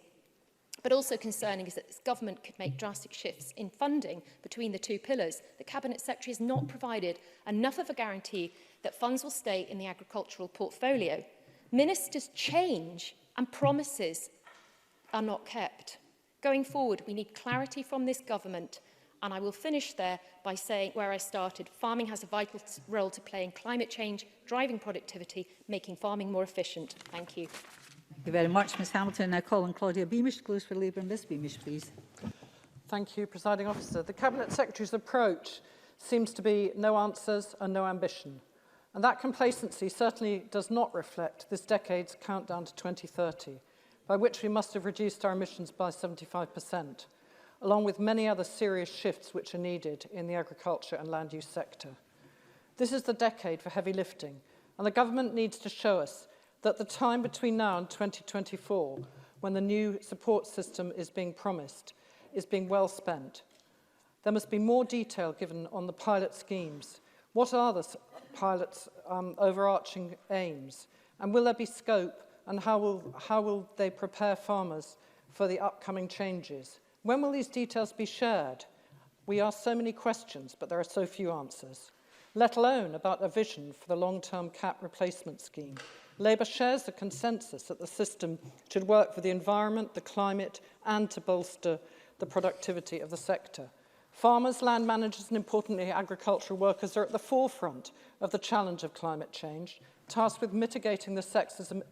But also concerning is that this government could make drastic shifts in funding between the two pillars. The Cabinet Secretary has not provided enough of a guarantee that funds will stay in the agricultural portfolio. Ministers change and promises are not kept. Going forward, we need clarity from this government, and I will finish there by saying where I started. Farming has a vital role to play in climate change, driving productivity, making farming more efficient. Thank you. Thank you very much, Ms Hamilton. I call on Claudia Beamish to close for Labour. And Ms Beamish, please. Thank you, Presiding Officer. The Cabinet Secretary's approach seems to be no answers and no ambition. And that complacency certainly does not reflect this decade's countdown to 2030, by which we must have reduced our emissions by 75%, along with many other serious shifts which are needed in the agriculture and land use sector. This is the decade for heavy lifting, and the government needs to show us that the time between now and 2024, when the new support system is being promised, is being well spent. There must be more detail given on the pilot schemes. What are the pilots' overarching aims? And will there be scope, and how will they prepare farmers for the upcoming changes? When will these details be shared? We ask so many questions, but there are so few answers, let alone about a vision for the long-term CAP replacement scheme. Labour shares the consensus that the system should work for the environment, the climate, and to bolster the productivity of the sector. Farmers, land managers, and importantly agricultural workers are at the forefront of the challenge of climate change, tasked with mitigating the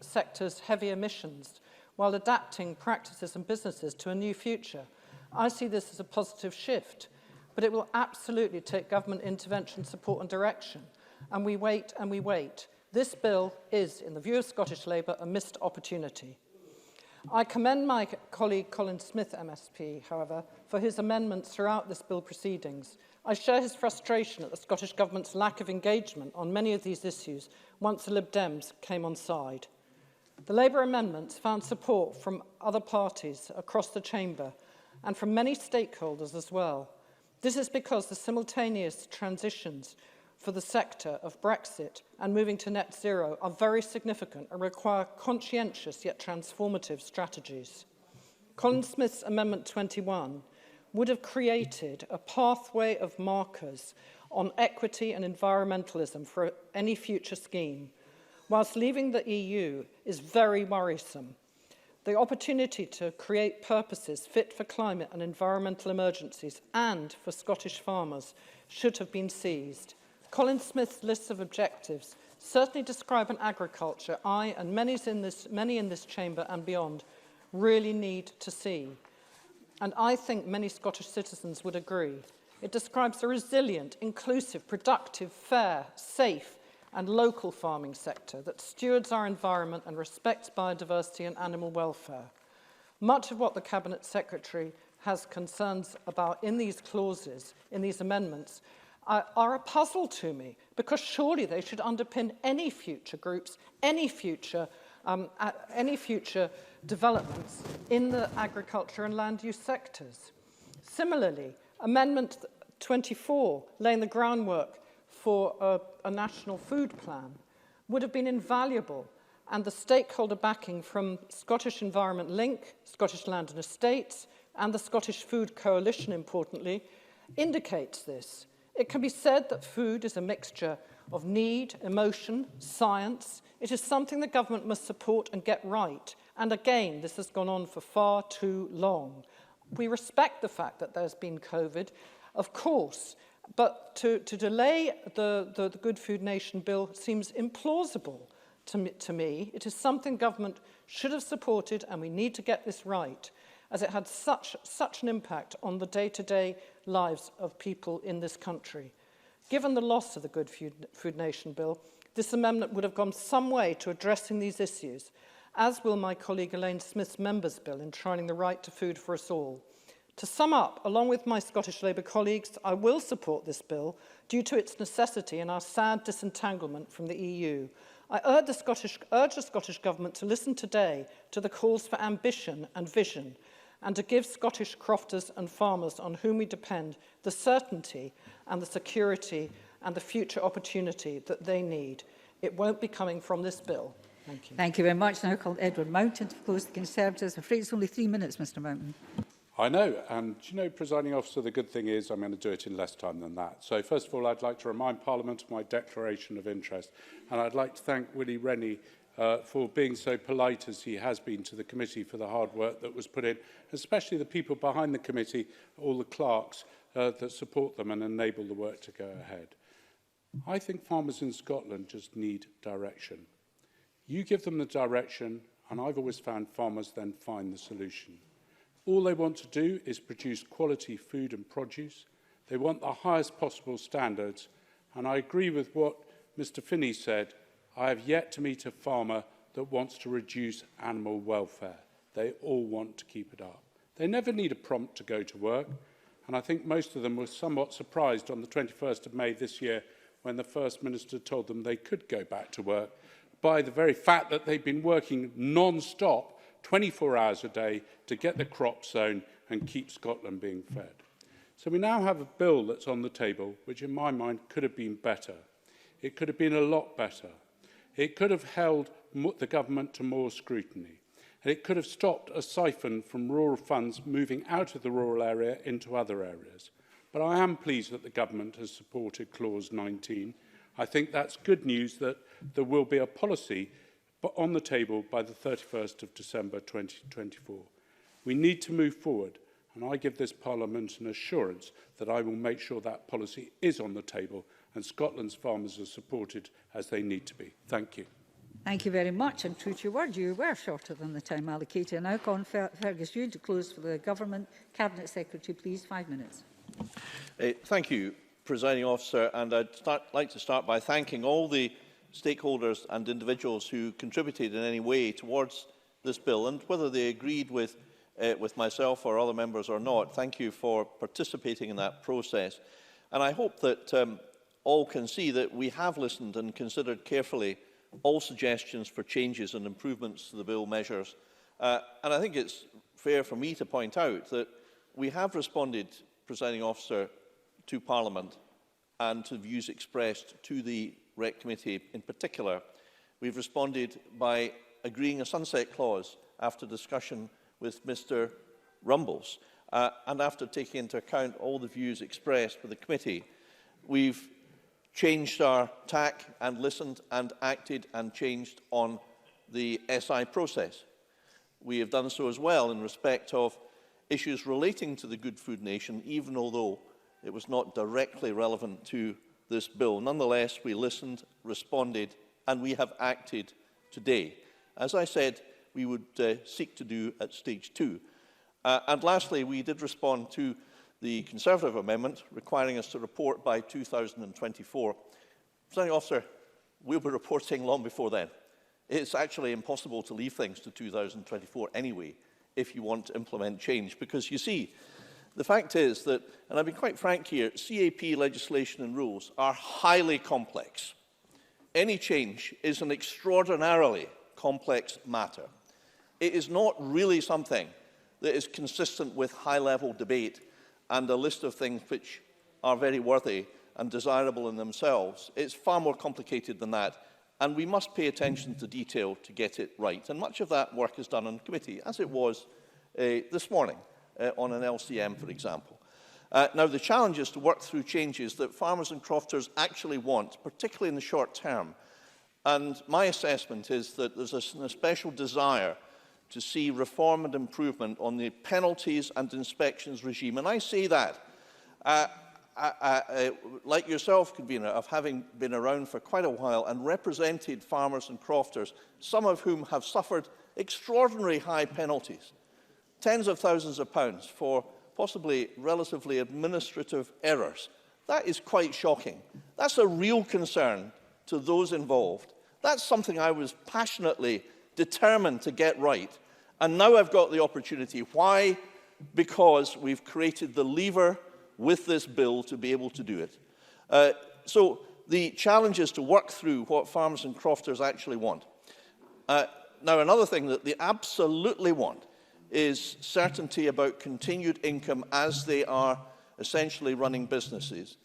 sector's heavy emissions while adapting practices and businesses to a new future. I see this as a positive shift, but it will absolutely take government intervention, support and direction. And we wait and we wait. This bill is, in the view of Scottish Labour, a missed opportunity. I commend my colleague Colin Smith, MSP, however, for his amendments throughout this bill proceedings. I share his frustration at the Scottish Government's lack of engagement on many of these issues once the Lib Dems came on side. The Labour amendments found support from other parties across the chamber and from many stakeholders as well. This is because the simultaneous transitions for the sector of Brexit and moving to net zero are very significant and require conscientious yet transformative strategies. Colin Smith's Amendment 21 would have created a pathway of markers on equity and environmentalism for any future scheme. Whilst leaving the EU is very worrisome, the opportunity to create purposes fit for climate and environmental emergencies and for Scottish farmers should have been seized. Colin Smith's list of objectives certainly describe an agriculture I and many in this chamber and beyond really need to see. And I think many Scottish citizens would agree. It describes a resilient, inclusive, productive, fair, safe and local farming sector that stewards our environment and respects biodiversity and animal welfare. Much of what the Cabinet Secretary has concerns about in these clauses, in these amendments, are a puzzle to me, because surely they should underpin any future groups, any future developments in the agriculture and land use sectors. Similarly, Amendment 24, laying the groundwork for a national food plan, would have been invaluable, and the stakeholder backing from Scottish Environment Link, Scottish Land and Estates, and the Scottish Food Coalition, importantly, indicates this. It can be said that food is a mixture of need, emotion, science. It is something the government must support and get right. And again, this has gone on for far too long. We respect the fact that there's been COVID, of course, but to delay the Good Food Nation bill seems implausible to me. It is something government should have supported, and we need to get this right, as it had such an impact on the day-to-day lives of people in this country. Given the loss of the Good Food Nation bill, this amendment would have gone some way to addressing these issues, as will my colleague Elaine Smith's members' bill enshrining the right to food for us all. To sum up, along with my Scottish Labour colleagues, I will support this bill due to its necessity and our sad disentanglement from the EU. I urge the Scottish Government to listen today to the calls for ambition and vision, and to give Scottish crofters and farmers on whom we depend the certainty and the security and the future opportunity that they need. It won't be coming from this bill. Thank you. Thank you very much. Now called Edward Mountain to close the Conservatives. I'm afraid it's only 3 minutes, Mr Mountain. I know, and you know, Presiding Officer, the good thing is I'm going to do it in less time than that. So first of all, I'd like to remind Parliament of my declaration of interest, and I'd like to thank Willie Rennie for being so polite as he has been to the committee for the hard work that was put in, especially the people behind the committee, all the clerks that support them and enable the work to go ahead. I think farmers in Scotland just need direction. You give them the direction, and I've always found farmers then find the solution. All they want to do is produce quality food and produce. They want the highest possible standards, and I agree with what Mr Finney said. I have yet to meet a farmer that wants to reduce animal welfare. They all want to keep it up. They never need a prompt to go to work, and I think most of them were somewhat surprised on the 21st of May this year when the First Minister told them they could go back to work by the very fact that they've been working non-stop 24 hours a day to get the crop sown and keep Scotland being fed. So we now have a bill that's on the table, which in my mind could have been better. It could have been a lot better. It could have held the government to more scrutiny. And it could have stopped a siphon from rural funds moving out of the rural area into other areas. But I am pleased that the government has supported Clause 19. I think that's good news that there will be a policy on the table by the 31st of December 2024. We need to move forward, and I give this Parliament an assurance that I will make sure that policy is on the table and Scotland's farmers are supported as they need to be. Thank you. Thank you very much. And true to your word, you were shorter than the time allocated. I now call Fergus Ewan to close for the Government. Cabinet Secretary, please, 5 minutes. Thank you, Presiding Officer. And I'd like to start by thanking all the stakeholders and individuals who contributed in any way towards this bill, and whether they agreed with myself or other members or not, thank you for participating in that process. And I hope that all can see that we have listened and considered carefully all suggestions for changes and improvements to the bill measures. And I think it's fair for me to point out that we have responded, Presiding Officer, to Parliament and to views expressed to the Rec Committee in particular. We've responded by agreeing a sunset clause after discussion with Mr Rumbles, and after taking into account all the views expressed by the committee. We've changed our tack and listened and acted and changed on the SI process. We have done so as well in respect of issues relating to the Good Food Nation, even although it was not directly relevant to this bill. Nonetheless, we listened, responded, and we have acted today, as I said we would seek to do at stage 2. And lastly, we did respond to the Conservative amendment requiring us to report by 2024. Presiding Officer, we'll be reporting long before then. It's actually impossible to leave things to 2024 anyway if you want to implement change, because you see, the fact is that, and I've been quite frank here, CAP legislation and rules are highly complex. Any change is an extraordinarily complex matter. It is not really something that is consistent with high-level debate and a list of things which are very worthy and desirable in themselves. It's far more complicated than that, and we must pay attention to detail to get it right. And much of that work is done in committee, as it was this morning on an LCM, for example. Now, the challenge is to work through changes that farmers and crofters actually want, particularly in the short term. And my assessment is that there's a special desire to see reform and improvement on the penalties and inspections regime. And I say that, like yourself, convener, of having been around for quite a while and represented farmers and crofters, some of whom have suffered extraordinarily high penalties, tens of thousands of pounds for possibly relatively administrative errors. That is quite shocking. That's a real concern to those involved. That's something I was passionately determined to get right. And now I've got the opportunity. Why? Because we've created the lever with this bill to be able to do it. So the challenge is to work through what farmers and crofters actually want. Now, another thing that they absolutely want is certainty about continued income as they are essentially running businesses.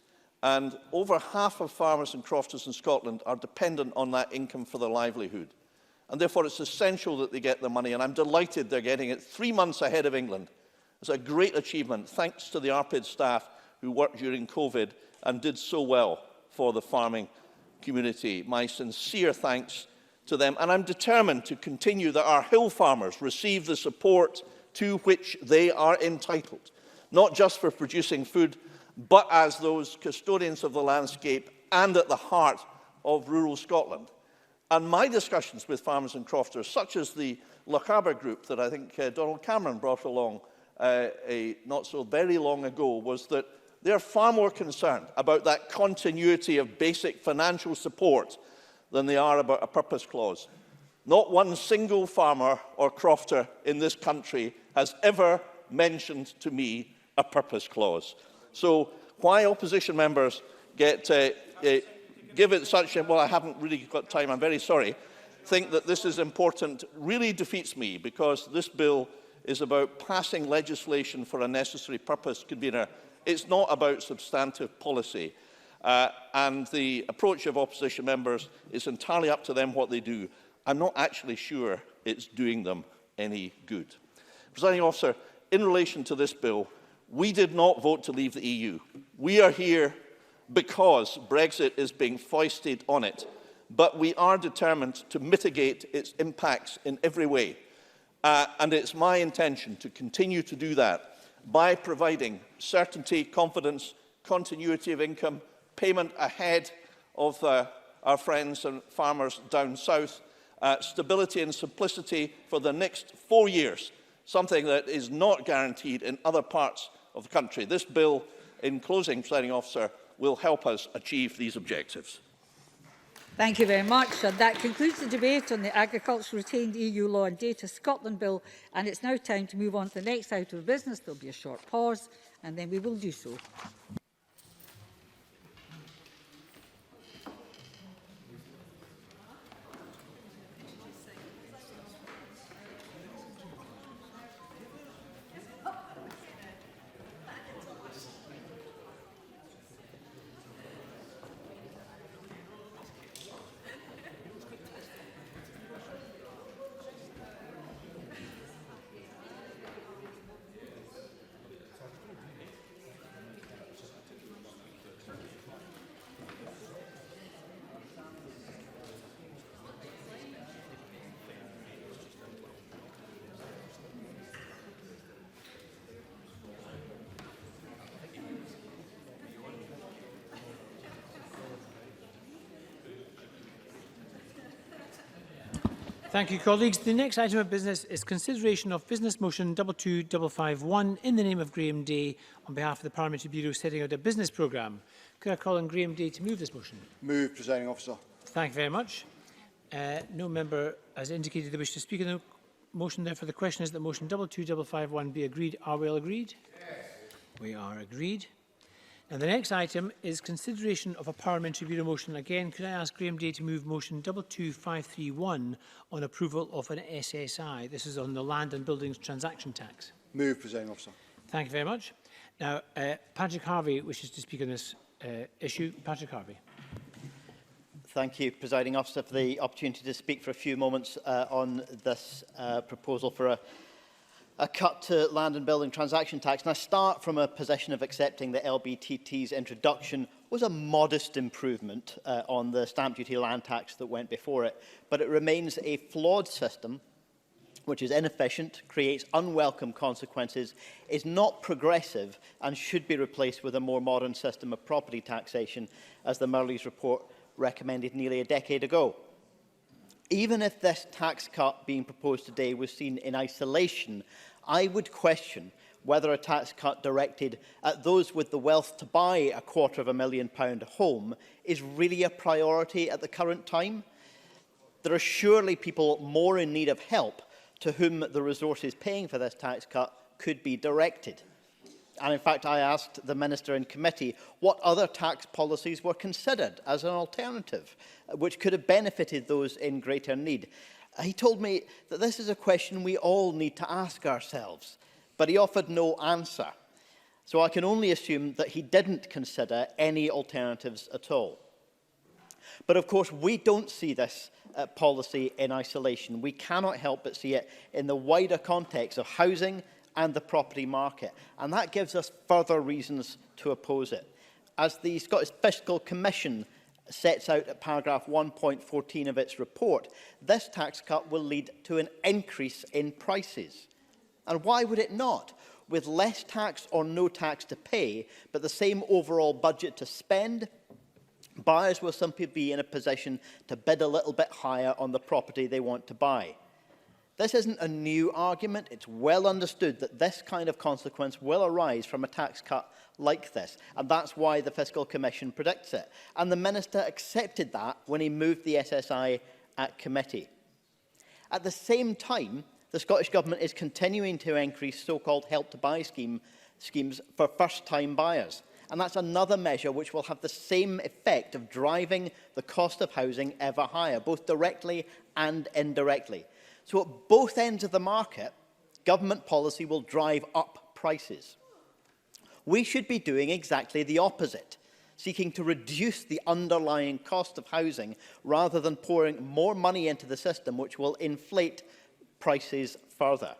And over half of farmers and crofters in Scotland are dependent on that income for their livelihood. And therefore, it's essential that they get the money, and I'm delighted they're getting it 3 months ahead of England. It's a great achievement, thanks to the ARPID staff who worked during COVID and did so well for the farming community. My sincere thanks to them, and I'm determined to continue that our hill farmers receive the support to which they are entitled, not just for producing food, but as those custodians of the landscape and at the heart of rural Scotland. And my discussions with farmers and crofters, such as the Loch Arbor group that I think Donald Cameron brought along not so very long ago, was that they're far more concerned about that continuity of basic financial support than they are about a purpose clause. Not one single farmer or crofter in this country has ever mentioned to me a purpose clause. So why opposition members get give it such a, well, I haven't really got time, I'm very sorry, think that this is important really defeats me, because this bill is about passing legislation for a necessary purpose, convener. It's not about substantive policy. And the approach of opposition members is entirely up to them what they do. I'm not actually sure it's doing them any good. Presiding officer, in relation to this bill, we did not vote to leave the EU. We are here because Brexit is being foisted on it, but we are determined to mitigate its impacts in every way. And it's my intention to continue to do that by providing certainty, confidence, continuity of income, payment ahead of our friends and farmers down south, stability and simplicity for the next 4 years, something that is not guaranteed in other parts of the country. This bill, in closing, presiding officer, will help us achieve these objectives. Thank you very much. And that concludes the debate on the Agriculture Retained EU Law and Data Scotland Bill. And it's now time to move on to the next item of business. There will be a short pause, and then we will do so. Thank you, colleagues. The next item of business is consideration of business motion 22551 in the name of Graham Day on behalf of the Parliamentary Bureau setting out a business programme. Could I call on Graham Day to move this motion? Move, presiding officer. Thank you very much. No member has indicated they wish to speak on the motion. Therefore, the question is that motion 22551 be agreed. Are we all agreed? Yes. We are agreed. And the next item is consideration of a Parliamentary Bureau motion. Again, could I ask Graham Day to move motion 22531 on approval of an SSI? This is on the Land and Buildings Transaction Tax. Move, presiding officer. Thank you very much. Now, Patrick Harvey wishes to speak on this issue. Patrick Harvey. Thank you, Presiding Officer, for the opportunity to speak for a few moments on this proposal for a cut to land and building transaction tax. And I start from a position of accepting that LBTT's introduction was a modest improvement on the stamp duty land tax that went before it, but it remains a flawed system which is inefficient, creates unwelcome consequences, is not progressive and should be replaced with a more modern system of property taxation, as the Murley's report recommended nearly a decade ago. Even if this tax cut being proposed today was seen in isolation, I would question whether a tax cut directed at those with the wealth to buy a £250,000 home is really a priority at the current time. There are surely people more in need of help to whom the resources paying for this tax cut could be directed. And in fact, I asked the Minister in committee what other tax policies were considered as an alternative, which could have benefited those in greater need. He told me that this is a question we all need to ask ourselves, but he offered no answer. So I can only assume that he didn't consider any alternatives at all. But of course, we don't see this policy in isolation. We cannot help but see it in the wider context of housing and the property market. And that gives us further reasons to oppose it. As the Scottish Fiscal Commission sets out at paragraph 1.14 of its report, this tax cut will lead to an increase in prices. And why would it not? With less tax or no tax to pay, but the same overall budget to spend, buyers will simply be in a position to bid a little bit higher on the property they want to buy. This isn't a new argument. It's well understood that this kind of consequence will arise from a tax cut like this, and that's why the Fiscal Commission predicts it. And the Minister accepted that when he moved the SSI at committee. At the same time, the Scottish Government is continuing to increase so-called Help to Buy schemes for first-time buyers. And that's another measure which will have the same effect of driving the cost of housing ever higher, both directly and indirectly. So at both ends of the market, government policy will drive up prices. We should be doing exactly the opposite, seeking to reduce the underlying cost of housing rather than pouring more money into the system, which will inflate prices further.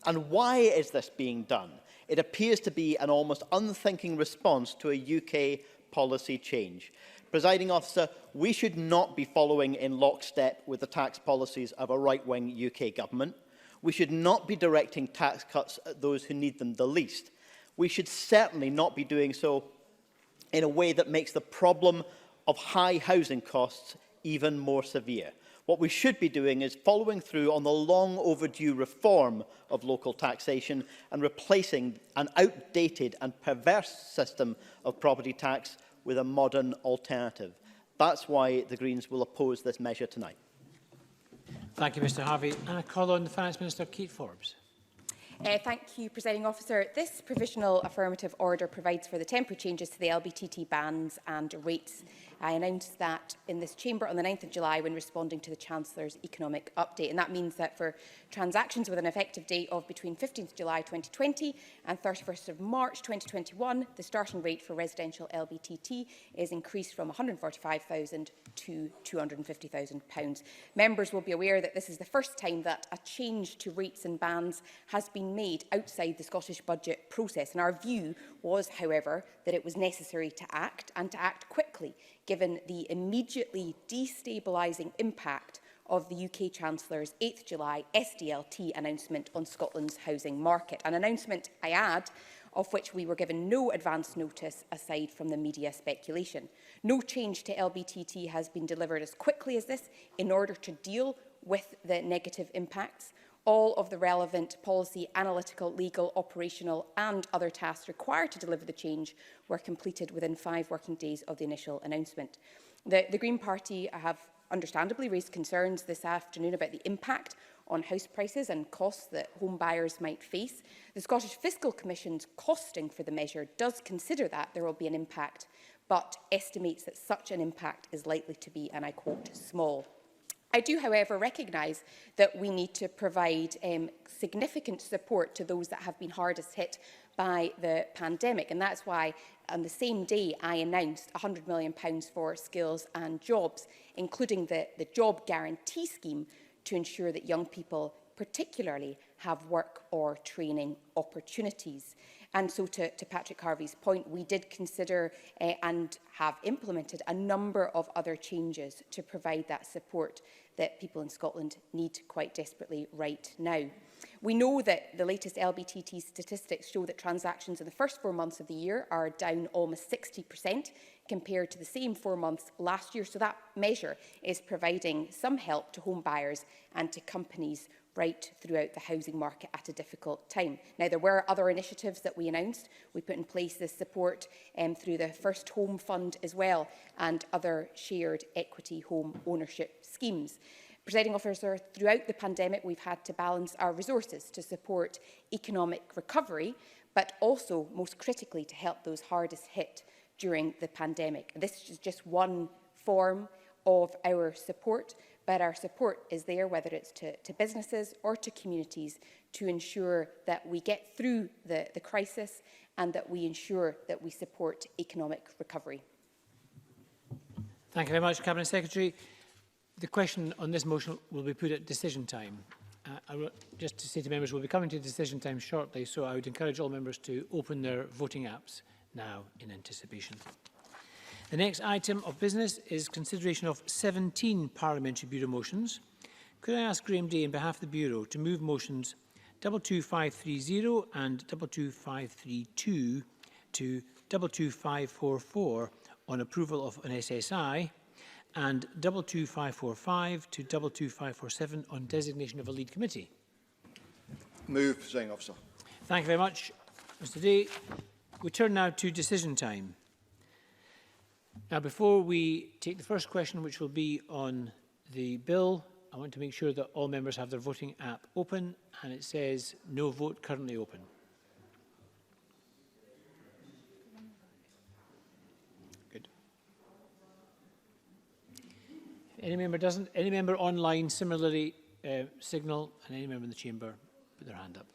And why is this being done? It appears to be an almost unthinking response to a UK policy change. Presiding Officer, we should not be following in lockstep with the tax policies of a right-wing UK government. We should not be directing tax cuts at those who need them the least. We should certainly not be doing so in a way that makes the problem of high housing costs even more severe. What we should be doing is following through on the long overdue reform of local taxation and replacing an outdated and perverse system of property tax with a modern alternative. That's why the Greens will oppose this measure tonight. Thank you, Mr Harvey. And I call on the Finance Minister, Kate Forbes. Thank you, Presiding Officer. This provisional affirmative order provides for the temporary changes to the LBTT bans and rates. I announced that in this chamber on the 9th of July when responding to the Chancellor's economic update. And that means that for transactions with an effective date of between 15th July 2020 and 31st of March 2021, the starting rate for residential LBTT is increased from £145,000 to £250,000. Members will be aware that this is the first time that a change to rates and bans has been made outside the Scottish budget process. And our view was, however, that it was necessary to act and to act quickly, given the immediately destabilising impact of the UK Chancellor's 8th July SDLT announcement on Scotland's housing market. An announcement, I add, of which we were given no advance notice aside from the media speculation. No change to LBTT has been delivered as quickly as this in order to deal with the negative impacts. All of the relevant policy, analytical, legal, operational and other tasks required to deliver the change were completed within 5 working days of the initial announcement. The Green Party have understandably raised concerns this afternoon about the impact on house prices and costs that home buyers might face. The Scottish Fiscal Commission's costing for the measure does consider that there will be an impact, but estimates that such an impact is likely to be, and I quote, small. I do, however, recognise that we need to provide significant support to those that have been hardest hit by the pandemic, and that's why on the same day I announced £100 million for skills and jobs, including the job guarantee scheme, to ensure that young people particularly have work or training opportunities. And so to Patrick Harvey's point, we did consider and have implemented a number of other changes to provide that support that people in Scotland need quite desperately right now. We know that the latest LBTT statistics show that transactions in the first 4 months of the year are down almost 60% compared to the same 4 months last year. So that measure is providing some help to home buyers and to companies right throughout the housing market at a difficult time. Now, there were other initiatives that we announced. We put in place this support through the First Home Fund as well, and other shared equity home ownership schemes. Presiding Officer, throughout the pandemic, we've had to balance our resources to support economic recovery, but also, most critically, to help those hardest hit during the pandemic. This is just one form of our support, but our support is there, whether it's to businesses or to communities, to ensure that we get through the crisis and that we ensure that we support economic recovery. Thank you very much, Cabinet Secretary. The question on this motion will be put at decision time. Just to say to members, we'll be coming to decision time shortly, so I would encourage all members to open their voting apps now in anticipation. The next item of business is consideration of 17 Parliamentary Bureau motions. Could I ask Graham Day, on behalf of the Bureau, to move motions 22530 and 22532 to 22544 on approval of an SSI, and 22545 to 22547 on designation of a lead committee? Move, Presiding Officer. Thank you very much, Mr. Day. We turn now to decision time. Now, before we take the first question, which will be on the bill, I want to make sure that all members have their voting app open, and it says no vote currently open. Good. If any member doesn't, any member online similarly signal, and any member in the chamber put their hand up.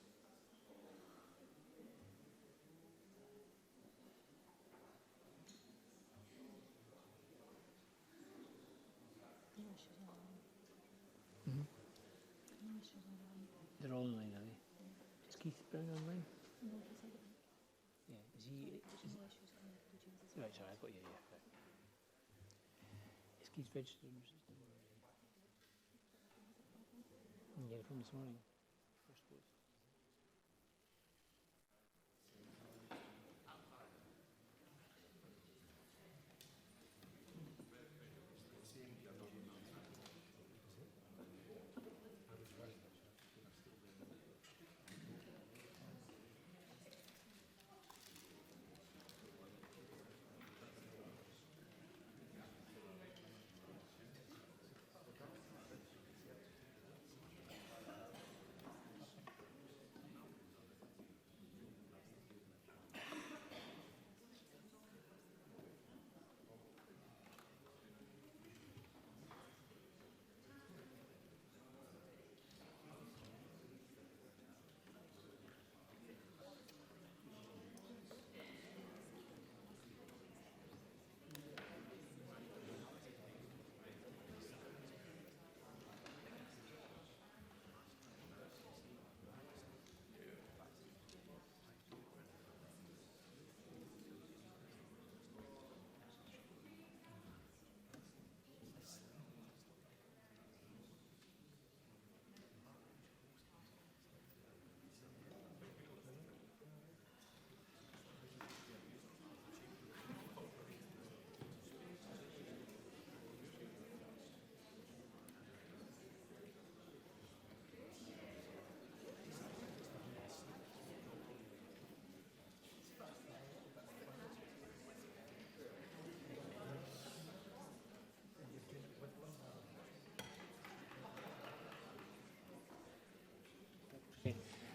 They're all online, are they? Is Keith Brown online? Yeah, is he? Right, sorry, I've got you. Yeah, right. Is Keith registered? Yeah, from this morning. First vote.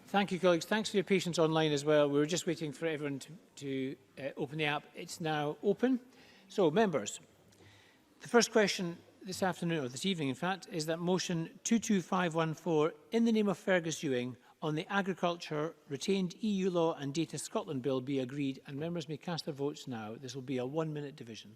Thank you, colleagues. Thanks for your patience online as well. We were just waiting for everyone to open the app. It's now open. So, members, the first question this afternoon, or this evening in fact, is that motion 22514, in the name of Fergus Ewing, on the Agriculture, Retained EU Law and Data Scotland Bill be agreed, and members may cast their votes now. This will be a 1-minute division.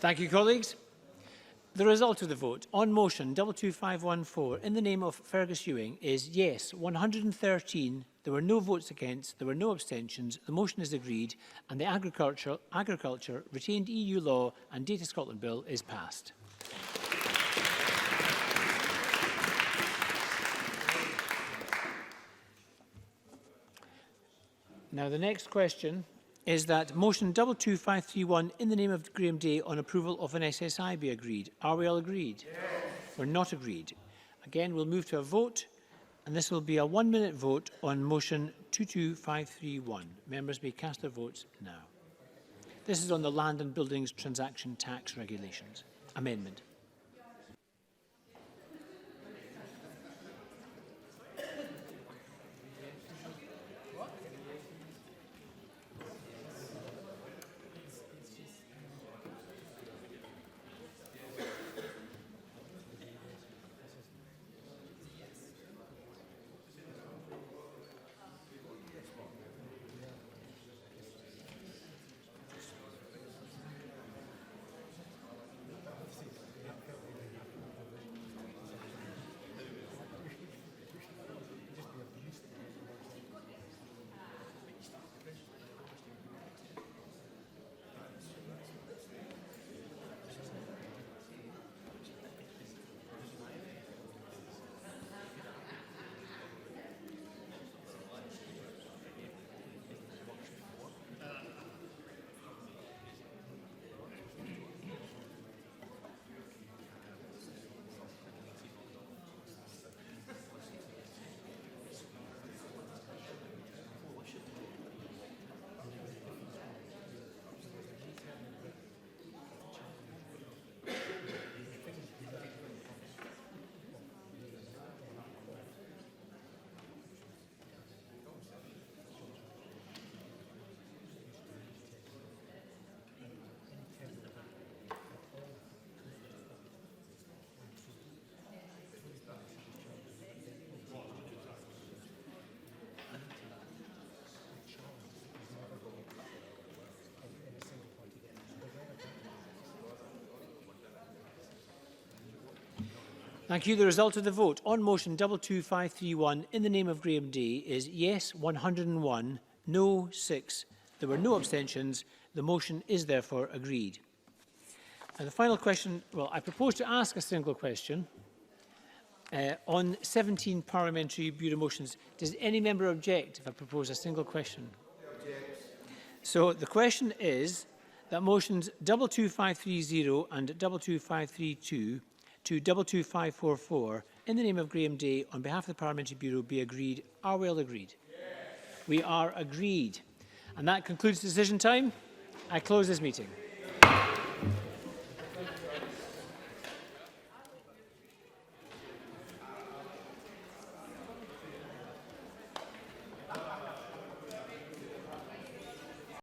Thank you, colleagues. The result of the vote on motion 22514 in the name of Fergus Ewing is yes, 113. There were no votes against, there were no abstentions. The motion is agreed and the Agriculture, Retained EU Law and Data Scotland Bill is passed. Now, the next question is that motion 22531 in the name of Graham Day on approval of an SSI be agreed. Are we all agreed? Yes. We're not agreed. Again, we'll move to a vote, and this will be a 1-minute vote on motion 22531. Members may cast their votes now. This is on the Land and Buildings Transaction Tax Regulations Amendment. Thank you. The result of the vote on motion 22531 in the name of Graham Day is yes 101, no 6. There were no abstentions. The motion is therefore agreed. And the final question, well, I propose to ask a single question on 17 parliamentary bureau motions. Does any member object if I propose a single question? So the question is that motions 22530 and 22532 to 22544 in the name of Graham Day on behalf of the Parliamentary Bureau be agreed. Are we all agreed? Yes. We are agreed. And that concludes decision time. I close this meeting.